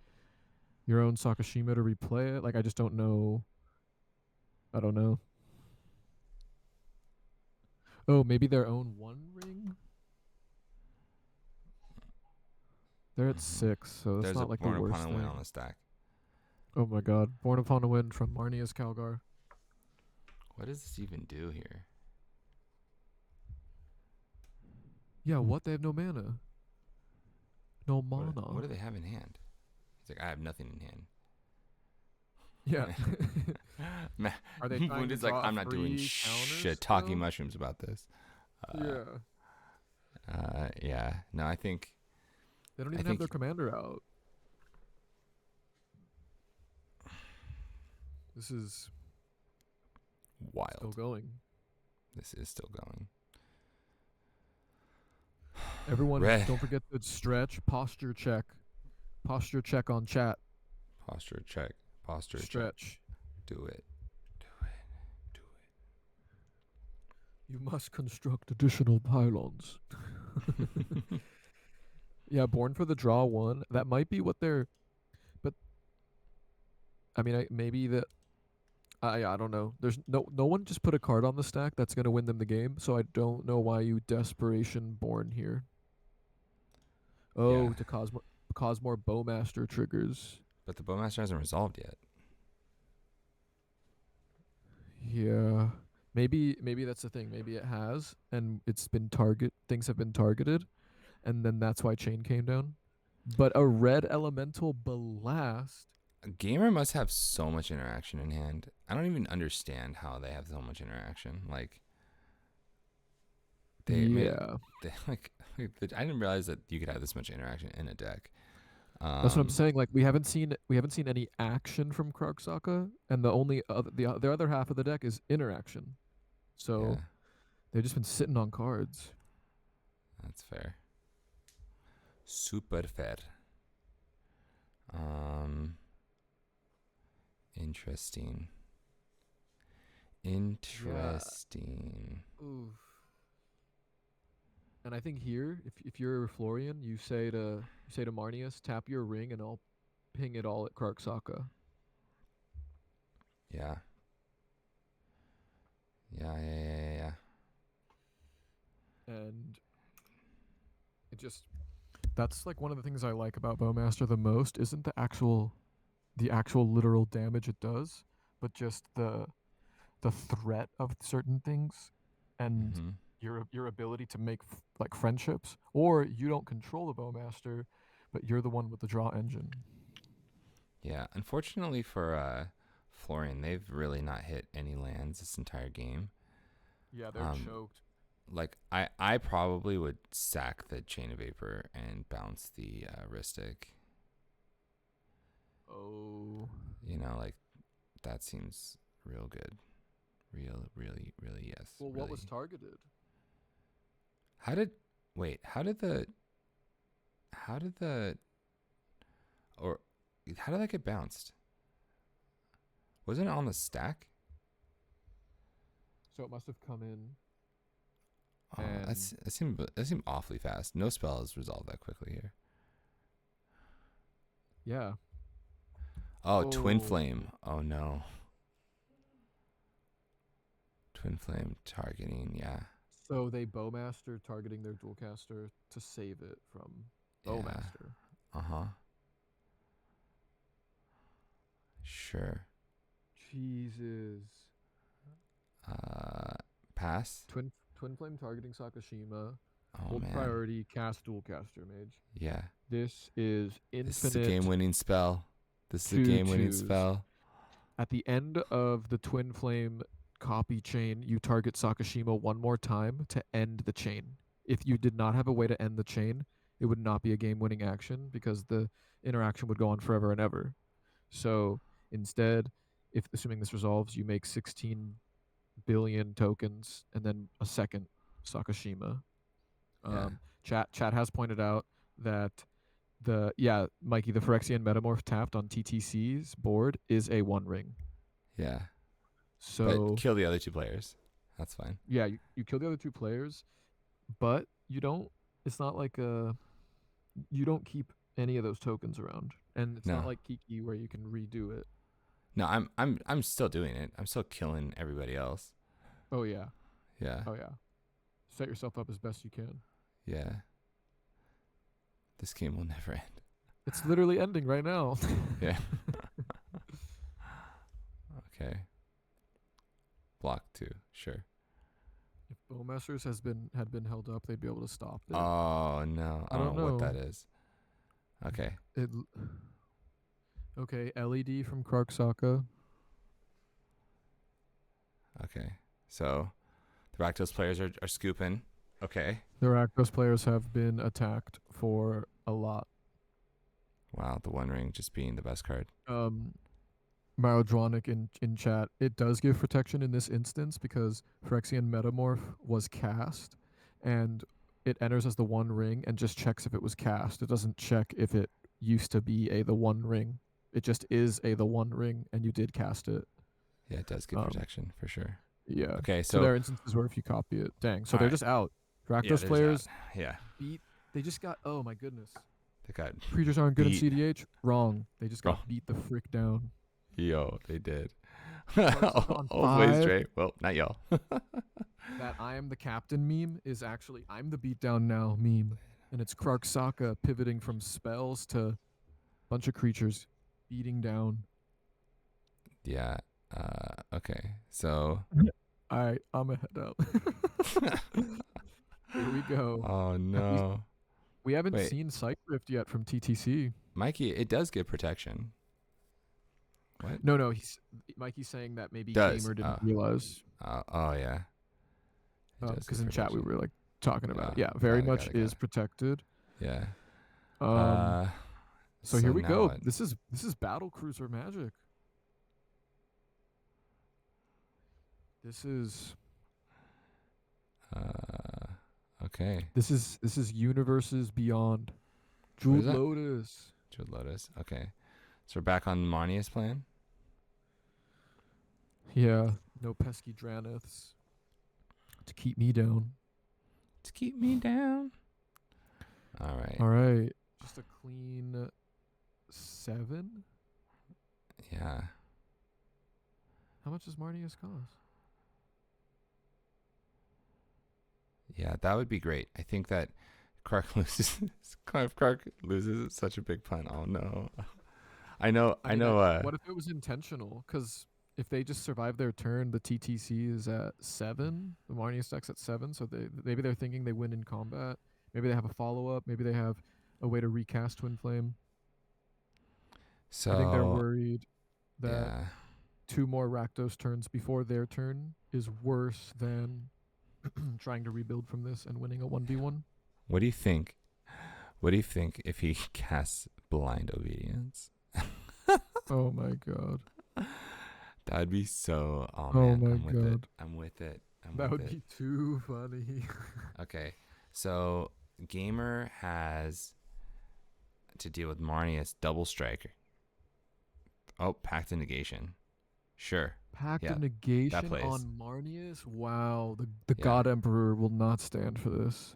your own Sakashima to replay it. Like, I just don't know. I don't know. Oh, maybe their own One Ring. They're at 6, so that's There's not like the Born worst Upon a thing. Win on the stack. Oh my god. Born Upon a Win from Marnia's Calgar. What does this even do here? Yeah, what? They have no mana. No mana. What do they have in hand? He's like, I have nothing in hand. Yeah. Are they trying to Wounded's like, draw I'm not doing shit talking mushrooms about this. Yeah. No, I think they don't even have their commander out. This is wild. Still going. This is still going. Everyone, don't forget to stretch. Posture check. Posture check on chat. Posture check. Posture stretch. Check. Do it. You must construct additional pylons. Yeah, Born for the Draw 1. That might be what they're... But, I mean, maybe that... I don't know. There's no one just put a card on the stack that's going to win them the game, so I don't know why you Desperation Born here. Oh, yeah. To cause more Bowmaster triggers. But the Bowmaster hasn't resolved yet. Yeah. Maybe that's the thing. Maybe it has, and it's been things have been targeted, and then that's why chain came down. But a red elemental blast. A gamer must have so much interaction in hand. I don't even understand how they have so much interaction. Like they Yeah, they I didn't realize that you could have this much interaction in a deck. that's what I'm Um, saying. Like we haven't seen any action from Krark-Saka, and the only the other half of the deck is interaction. yeah, So they've just been sitting on cards. that's fair. Super fair. Um, interesting. Yeah. Interesting. Oof. And I think here, if you're Florian, you say to Marnius, tap your ring, and I'll ping it all at Krark-Saka. Yeah. Yeah. And it just that's like one of the things I like about Bowmaster the most isn't the actual literal damage it does, but just the threat of certain things and Mm-hmm. your ability to make like friendships, or you don't control the Bowmaster, but you're the one with the draw engine. Yeah. Unfortunately for Florian, they've really not hit any lands this entire game. Yeah, they're Um, choked. like I probably would sack the Chain of Vapor and bounce the Ristic. Oh, You know, like that seems real good. Really, yes, well, what really. was targeted? How did wait? How did the or how did that get bounced? Wasn't it on the stack? So it must have come in, Oh, and that seemed awfully fast. No spells resolved that quickly here. yeah. Oh, Twin Oh, Flame. Oh no, Twin Flame targeting. Yeah, so they Bowmaster targeting their Dualcaster to save it from yeah. Bowmaster. Uh huh. Sure. Jesus. Uh, pass. Twin Flame targeting Sakashima. Oh Hold man. priority. Cast Dualcaster Mage. Yeah. This is This is a infinite game-winning spell. This is a two game-winning twos. spell. At the end of the Twin Flame copy chain, you target Sakashima one more time to end the chain. If you did not have a way to end the chain, it would not be a game winning action because the interaction would go on forever and ever. So instead, if assuming this resolves, you make 16 billion tokens and then a second Sakashima. Yeah. Chat has pointed out that Mikey, the Phyrexian Metamorph tapped on TTC's board is a one ring. Yeah. But So kill the other two players. That's fine. yeah, you kill the other two players, but you don't. It's not like you don't keep any of those tokens around, and it's not No. like Kiki where you can redo it. No, I'm still doing it. I'm still killing everybody else. Oh yeah, Yeah. oh yeah. Set yourself up as best you can. Yeah. This game will never end. It's literally ending right now. Yeah. Okay. Block 2. Sure. If Bowmasters had been held up, they'd be able to stop it. Oh no. I I don't don't know what know. that is. Okay. It okay. LED from Krark-Saka. Okay. So the Rakdos players are scooping. Okay. The Rakdos players have been attacked for a lot. Wow, the One Ring just being the best card. Marodronic in chat. It does give protection in this instance because Phyrexian Metamorph was cast, and it enters as the One Ring and just checks if it was cast. It doesn't check if it used to be the One Ring. It just is the One Ring, and you did cast it. Yeah, it does give Um, protection for sure. yeah. Okay, So so there are instances where if you copy it, dang. So all they're right. just out. Yeah, Rakdos there's that. players Yeah. beat. They just got. Oh my goodness. They got Creatures aren't good in beat. cedh. Wrong. They just Oh, got beat the frick down. yo, they did. Krark-Saka on All the way 5. straight. Well, not y'all. That I am the captain meme is actually I'm the beatdown now meme. And it's Krark-Saka pivoting from spells to bunch of creatures beating down. Yeah. Okay. So All right, I'm gonna head out. Here we go. Oh Have no. we haven't Wait, seen Sight Rift yet from TTC. Mikey, it does give protection. What? No, Mikey's saying that maybe Does. Gamer didn't Oh. realize. Oh yeah. It does Because give in chat we protection. were like talking about it. Oh, Yeah, very got it, much got it, got is it. protected. Yeah. Um, so So here we now go. what? This is Battle Cruiser Magic. This is Okay. this is Universes Beyond. What is Jeweled that? Lotus. Jeweled Lotus. Okay. So we're back on Marnius plan. Yeah, no pesky Draniths to keep me down. To keep me down. All right. All right, just a clean 7. Yeah. How much does Marnius cost? Yeah, that would be great. I think that Kark loses. Kark loses, it's such a big pun. Oh no. I know. I mean, what if it was intentional? Because if they just survive their turn, the TTC is at 7. The Marnius deck's at 7, so maybe they're thinking they win in combat. Maybe they have a follow up. Maybe they have a way to recast Twin Flame. I think they're So worried that yeah. 2 more Rakdos turns before their turn is worse than trying to rebuild from this and winning a 1v1. What do you think? What do you think if he casts Blind Obedience? Oh my god. That would be so. Oh Oh man, my I'm with it. god. I'm with it. That would be too funny. Okay, so Gamer has to deal with Marnius double striker. Oh, Pact of Negation. Sure. Pact Yeah, of Negation plays. on Marnius? Wow. The Yeah. God Emperor will not stand for this.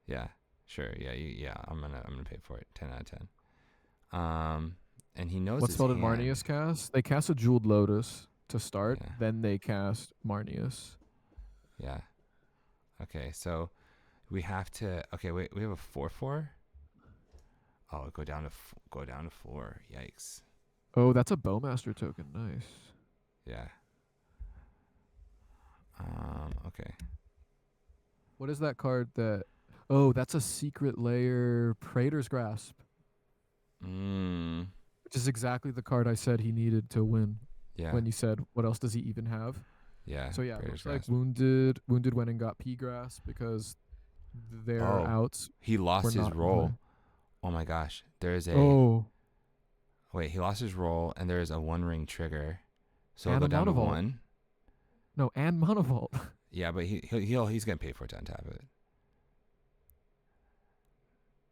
Yeah, sure. Yeah, I'm gonna pay for it. 10 out of 10. And he knows What his spell did hand. Marnius cast? They cast a Jeweled Lotus to start, Yeah. then they cast Marnius. Yeah. Okay, so we have to. Okay, wait. We have a 4/4. Oh, go down to 4. Yikes. Oh, that's a Bowmaster token. Nice. Yeah. Okay. What is that card that... Oh, that's a Secret Layer Praetor's Grasp, which is exactly the card I said he needed to win Yeah. when you said, what else does he even have? Yeah. So yeah, it Praetor's looks like Grasp. Wounded went and got P-Grass because their outs He were lost his not in roll. play. Oh my gosh. There's a. Oh, Wait, he lost his roll, and there's a 1-ring trigger. So and it'll a go down to Monovault. 1. No, and Monovault. Yeah, but he's gonna pay for it to untap it.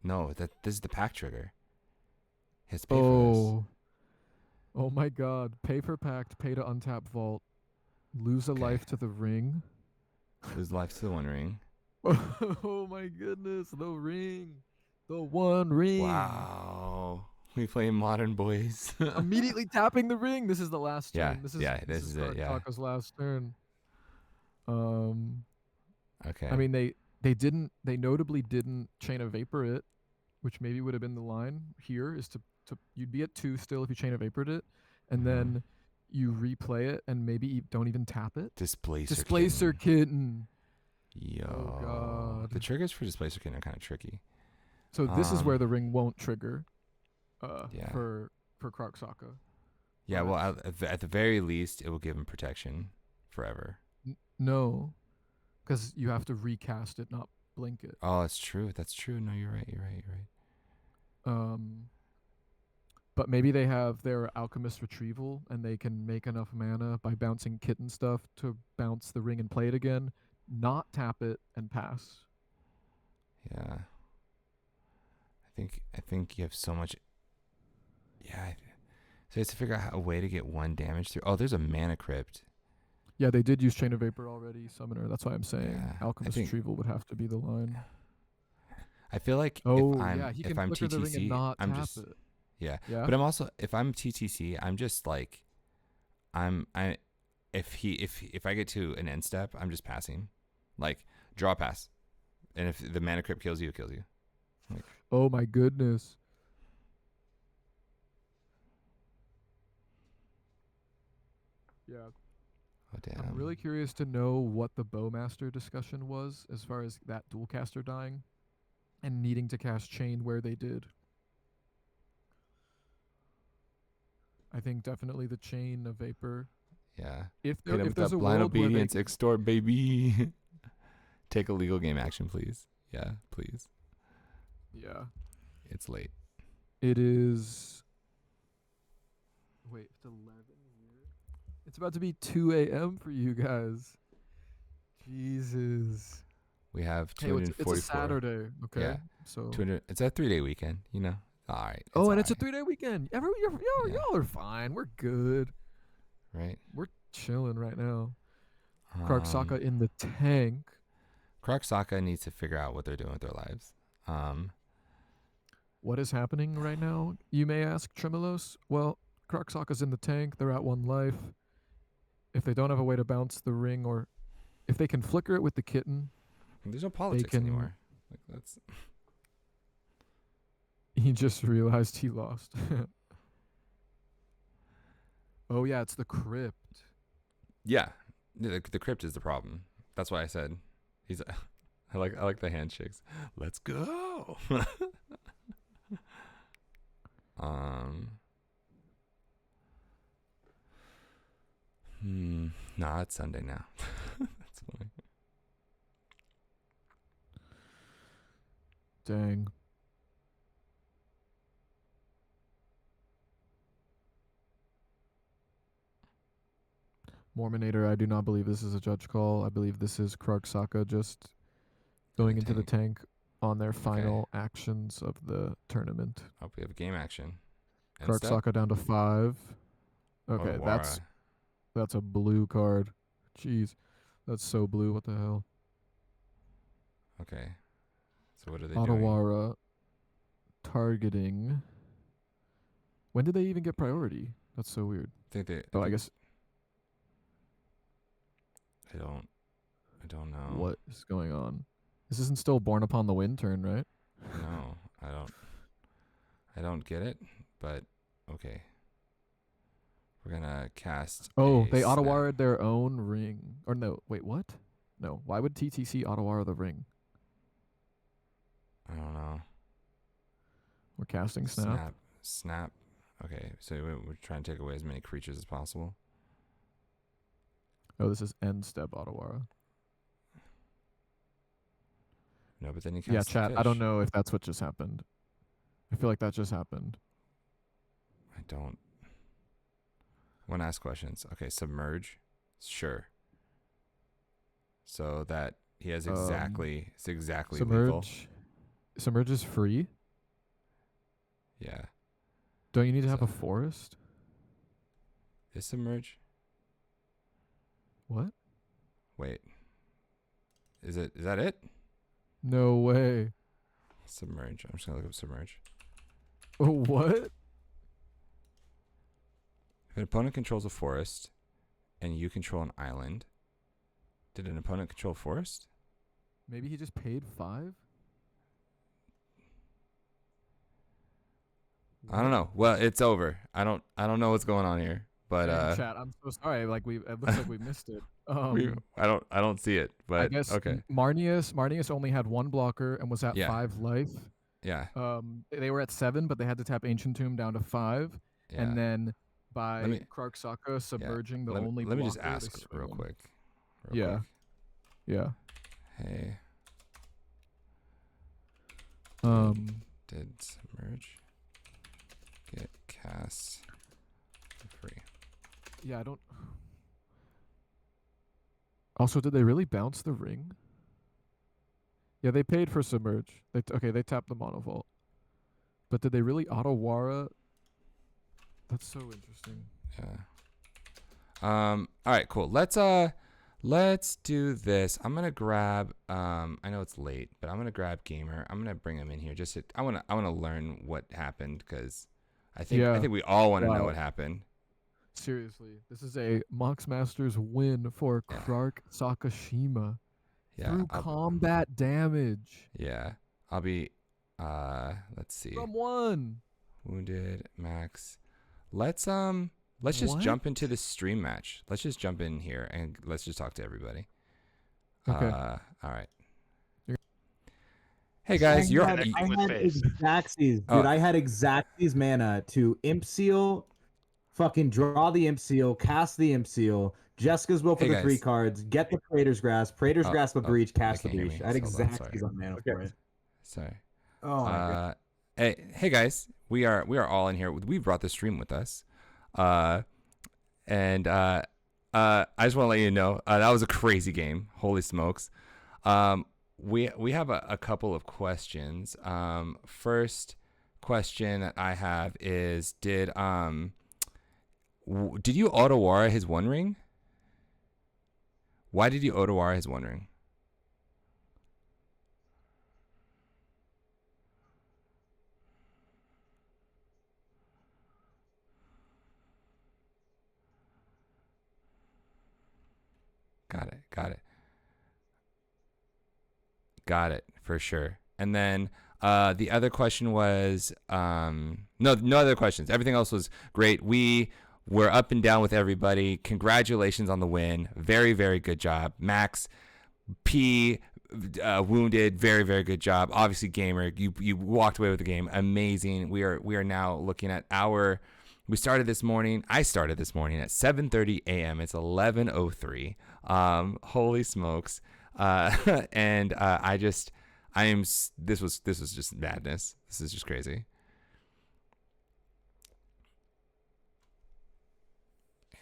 No, this is the pack trigger. He has to pay for Oh my god. Pay for Pact, pay to untap Vault, lose a Okay. life to the ring. this. Lose life to the 1-ring. Oh my goodness, the ring. The one ring. Wow. We play Modern Boys. Immediately tapping the ring. This is the last turn. Yeah, This is this is it, yeah. Taka's last turn. Okay. I mean they notably didn't Chain of Vapor it, which maybe would have been the line here is to you'd be at 2 still if you Chain of Vapored it, and then you replay it and maybe don't even tap it. Displacer Kitten. Yo. Oh god. The triggers for Displacer Kitten are kind of tricky. So this is where the ring won't trigger. Yeah. For Kroxaka. Yeah, well, at the very least, it will give him protection forever. No, because you have to recast it, not blink it. Oh, that's true. No, you're right. But maybe they have their Alchemist Retrieval, and they can make enough mana by bouncing Kitten stuff to bounce the ring and play it again, not tap it and pass. Yeah. I think you have so much. Yeah. So you have to figure out a way to get 1 damage through. Oh, there's a Mana Crypt. Yeah, they did use Chain of Vapor already, Summoner. That's why I'm saying Yeah, Alchemist Retrieval would have to be the line. I feel like he if I'm flicker the ring and TTC, not I'm tap just it. yeah. Yeah. But I'm also if I'm TTC, I'm just like if I get to an end step, I'm just passing. Like draw pass. And if the Mana Crypt kills you, it kills you. Like, oh my goodness. Yeah. Oh damn. I'm really curious to know what the Bowmaster discussion was as far as that dual caster dying and needing to cast Chain where they did. I think definitely the Chain of Vapor. Yeah. If Hit him with there's that a blind world where they obedience, extort, baby. Take a legal game action, please. Yeah, please. yeah, It's late. it is. Wait, it's 11 here. It's about to be 2 a.m. for you guys. Jesus. We have Hey, it's a 244. Saturday. Okay, Yeah. so. 200. It's a 3-day weekend, you know. All right. Oh, and all it's a right, 3-day weekend. Yeah. Y'all are fine. We're good. Right. We're chilling right now. Um, Karksaka in the tank. Karksaka needs to figure out what they're doing with their lives. What is happening right now, you may ask, Tremolos? Well, Karksaka's in the tank. They're at 1 life. If they don't have a way to bounce the ring, or if they can flicker it with the kitten, There's no they politics can. anymore. Like that's. He just realized he lost. Oh yeah, it's the crypt. Yeah. The crypt is the problem. That's why I said he's. I like the handshakes. Let's go. Nah, it's Sunday now. That's funny. Dang. Mormonator, I do not believe this is a judge call. I believe this is Karksaka just going into the tank on their final actions of the tournament. Hope we have game action. Karksaka down to 5. Okay, Odawara. that's a blue card. Jeez. That's so blue. What the hell? Okay. So what are they doing? Odawara targeting. When did they even get priority? That's so weird. I guess. I don't know. What is going on? This isn't still Born Upon the Wind turn, right? No, I don't get it, but okay. We're gonna cast. Oh, they Otawara their own ring. Or no, wait, what? No, why would TTC Otawara the ring? I don't know. We're casting Snap. Okay, so we're trying to take away as many creatures as possible. Oh, this is end step Otawara. No, but then you cast. Yeah, chat. I don't know if that's what just happened. I feel like that just happened. I don't. I want to ask questions. Okay, submerge. Sure. So that he has exactly. It's exactly lethal. Submerge is free. Yeah. Don't you need to have a forest? Is submerge? What? Wait. Is that it? No way. Submerge. I'm just gonna look up submerge. Oh, what? If an opponent controls a forest, and you control an island, did an opponent control a forest? Maybe he just paid 5. I don't know. Well, it's over. I don't know what's going on here. But chat, I'm so sorry. Like it looks like we missed it. I don't see it. But I guess okay. Marnius only had 1 blocker and was at 5 life. Yeah. They were at 7, but they had to tap Ancient Tomb down to 5, and then by Karksaka submerging the only. Let me just ask real quick. Yeah. Hey. Did submerge get cast for free? Yeah, I don't. Also, did they really bounce the ring? Yeah, they paid for submerge. They tapped the monovault. But did they really Otawara? That's so interesting. Yeah. All right, cool. Let's do this. I'm gonna grab. I know it's late, but I'm gonna grab Gamer. I'm gonna bring him in here. I wanna learn what happened because I think we all want to know what happened. Seriously, this is a Mox Masters win for Clark Sakashima through combat damage. Yeah, I'll be. Let's see. From 1 wounded max. Let's Let's just What? jump into the stream match. Let's just jump in here and let's just talk to everybody. Okay. All right. You're- Hey guys, you're. I with had face. Exactsies, Oh. dude. I had Exactsies mana to Imp Seal, fucking draw the Imp Seal, cast the Imp Seal, Jessica's Will for Hey, the guys. 3 cards, get the Praetor's Grasp a breach, cast the they can't hear breach. me. I had Hold on, sorry. Exactsies on mana for it. Sorry. Oh my god. Hey guys, we are all in here. We brought the stream with us, and I just want to let you know that was a crazy game. Holy smokes! We have a couple of questions. First question that I have is did you Otawara his One Ring? Why did you Otawara his One Ring? Got it for sure. And then the other question was no other questions. Everything else was great. We were up and down with everybody. Congratulations on the win. Very, very good job. Max P wounded, very, very good job. Obviously Gamer, you walked away with the game. Amazing. We are now looking at I started this morning at 7:30 a.m. It's 11:03. Holy smokes. And this was just madness. This is just crazy.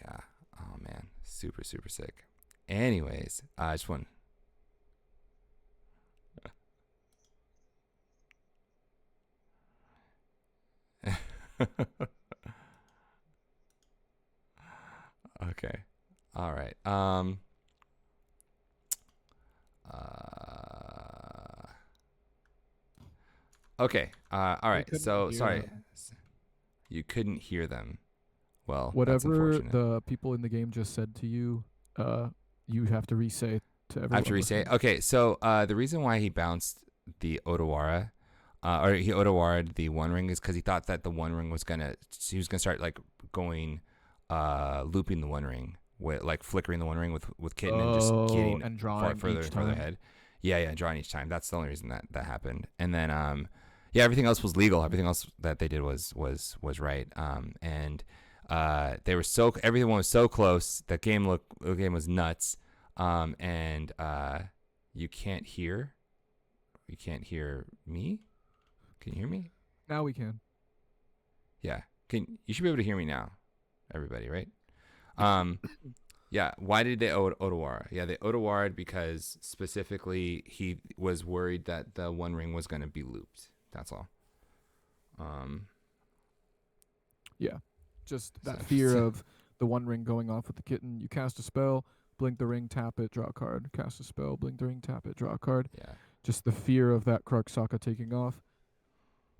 Yeah. Oh man, super sick. Anyways, I just want. Okay. All right. Okay. All right. So sorry, you couldn't hear them. Well, that's Whatever unfortunate. the people in the game just said to you, you have to re-say to everyone. I have to re-say. listening. Okay. So the reason why he bounced the Otawara, or he Otawara'd the One Ring, is because he thought that the One Ring was gonna start like going, looping the One Ring, with like flickering the One Ring with Kitten and just getting and far drawing further each further time. ahead. Yeah, drawing each time. That's the only reason that happened. And then yeah, everything else was legal. Everything else that they did was right. And everyone was so close. The game was nuts. And you can't hear me. Can you hear me? Now we can. Yeah. You should be able to hear me now, everybody, right? Yeah. Why did they Otawara? Yeah, they Otawara'd because specifically he was worried that the One Ring was going to be looped. That's all. Yeah. Just that So- fear of the One Ring going off with the Kitten. You cast a spell, blink the ring, tap it, draw a card. Cast a spell, blink the ring, tap it, draw a card. Yeah. Just the fear of that Krug-Saka taking off.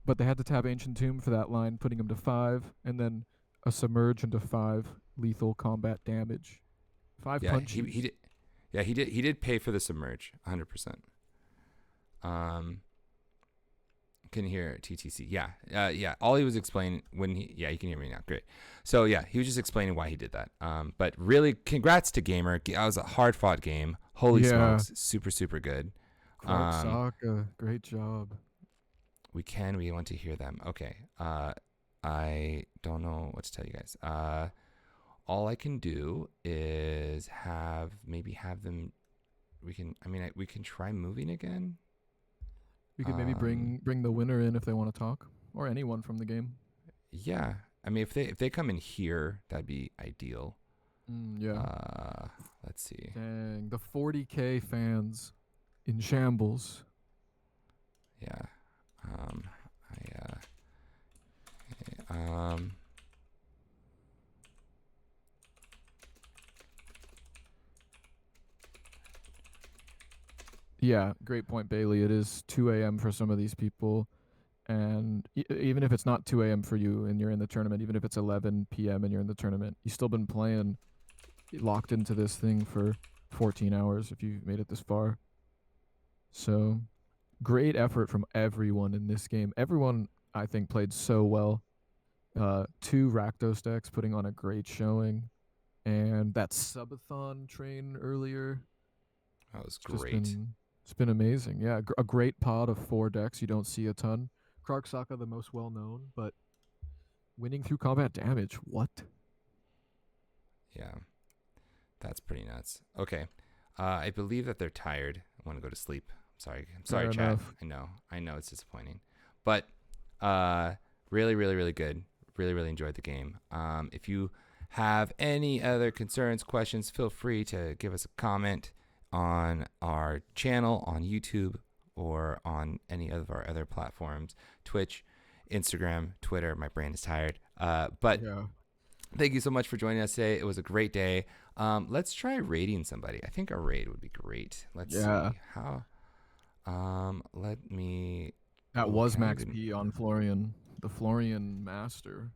But they had to tap Ancient Tomb for that line, putting him to 5, and then a Submerge into 5 lethal combat damage. 5 Yeah, punches. he did. Yeah, he did pay for the Submerge, 100%. Can hear TTC. Yeah. Yeah. All he was explaining you can hear me now. Great. So yeah, he was just explaining why he did that. But really, congrats to Gamer. That was a hard fought game. Holy smokes, super good. Krug-Saka, great job. We want to hear them. Okay. I don't know what to tell you guys. All I can do is have them. We can try moving again. We could maybe bring the winner in if they want to talk, or anyone from the game. Yeah, I mean, if they come in here, that'd be ideal. Yeah. Let's see. Dang, the 40K fans in shambles. Yeah. Yeah, great point, Bailey. It is 2 a.m. for some of these people. And even if it's not 2 a.m. for you and you're in the tournament, even if it's 11 p.m. and you're in the tournament, you've still been playing locked into this thing for 14 hours if you've made it this far. So great effort from everyone in this game. Everyone, I think, played so well. 2 Rakdos decks putting on a great showing, and that subathon train earlier. That was It's just great. it's been amazing. Yeah, a great pod of 4 decks. You don't see a ton. Krark-Saka the most well known, but winning through combat damage. What? Yeah, that's pretty nuts. Okay, I believe that they're tired. I want to go to sleep. I'm sorry, Fair chat. enough. I know it's disappointing, but really, really, really good. Really, really enjoyed the game. If you have any other concerns, questions, feel free to give us a comment on our channel on YouTube or on any of our other platforms, Twitch, Instagram, Twitter. My brain is tired. But Yeah. thank you so much for joining us today. It was a great day. Let's try raiding somebody. I think a raid would be great. Let's Yeah. see how. Let me. That Ooh, was can I Max even P on Florian, the Florian master.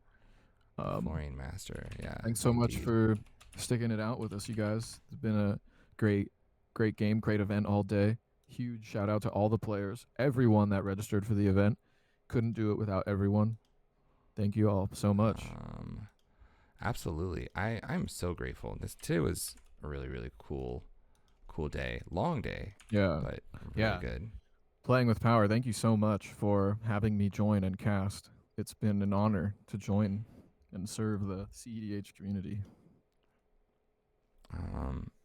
Florian Master? Yeah, Thanks so much indeed. for sticking it out with us, you guys. It's been a great, great game, great event all day. Huge shout out to all the players, everyone that registered for the event. Couldn't do it without everyone. Thank you all so much. Absolutely. I'm so grateful. Today was a really, really cool day. Long day, Yeah. but really Yeah. good. Playing with Power, thank you so much for having me join and cast. It's been an honor to join and serve the cedh community.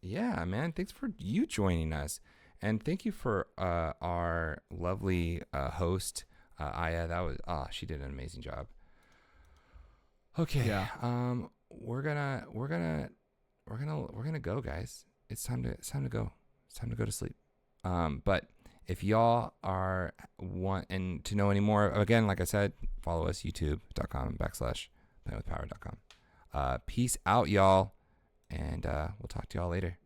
Yeah, man. Thanks for you joining us, and thank you for our lovely host, Aya. That was she did an amazing job. Okay. Yeah. We're gonna go, guys. It's time to go. It's time to go to sleep. But if y'all are want and to know any more, again, like I said, follow us youtube.com/playingwithpower.com. Peace out, y'all, and we'll talk to y'all later.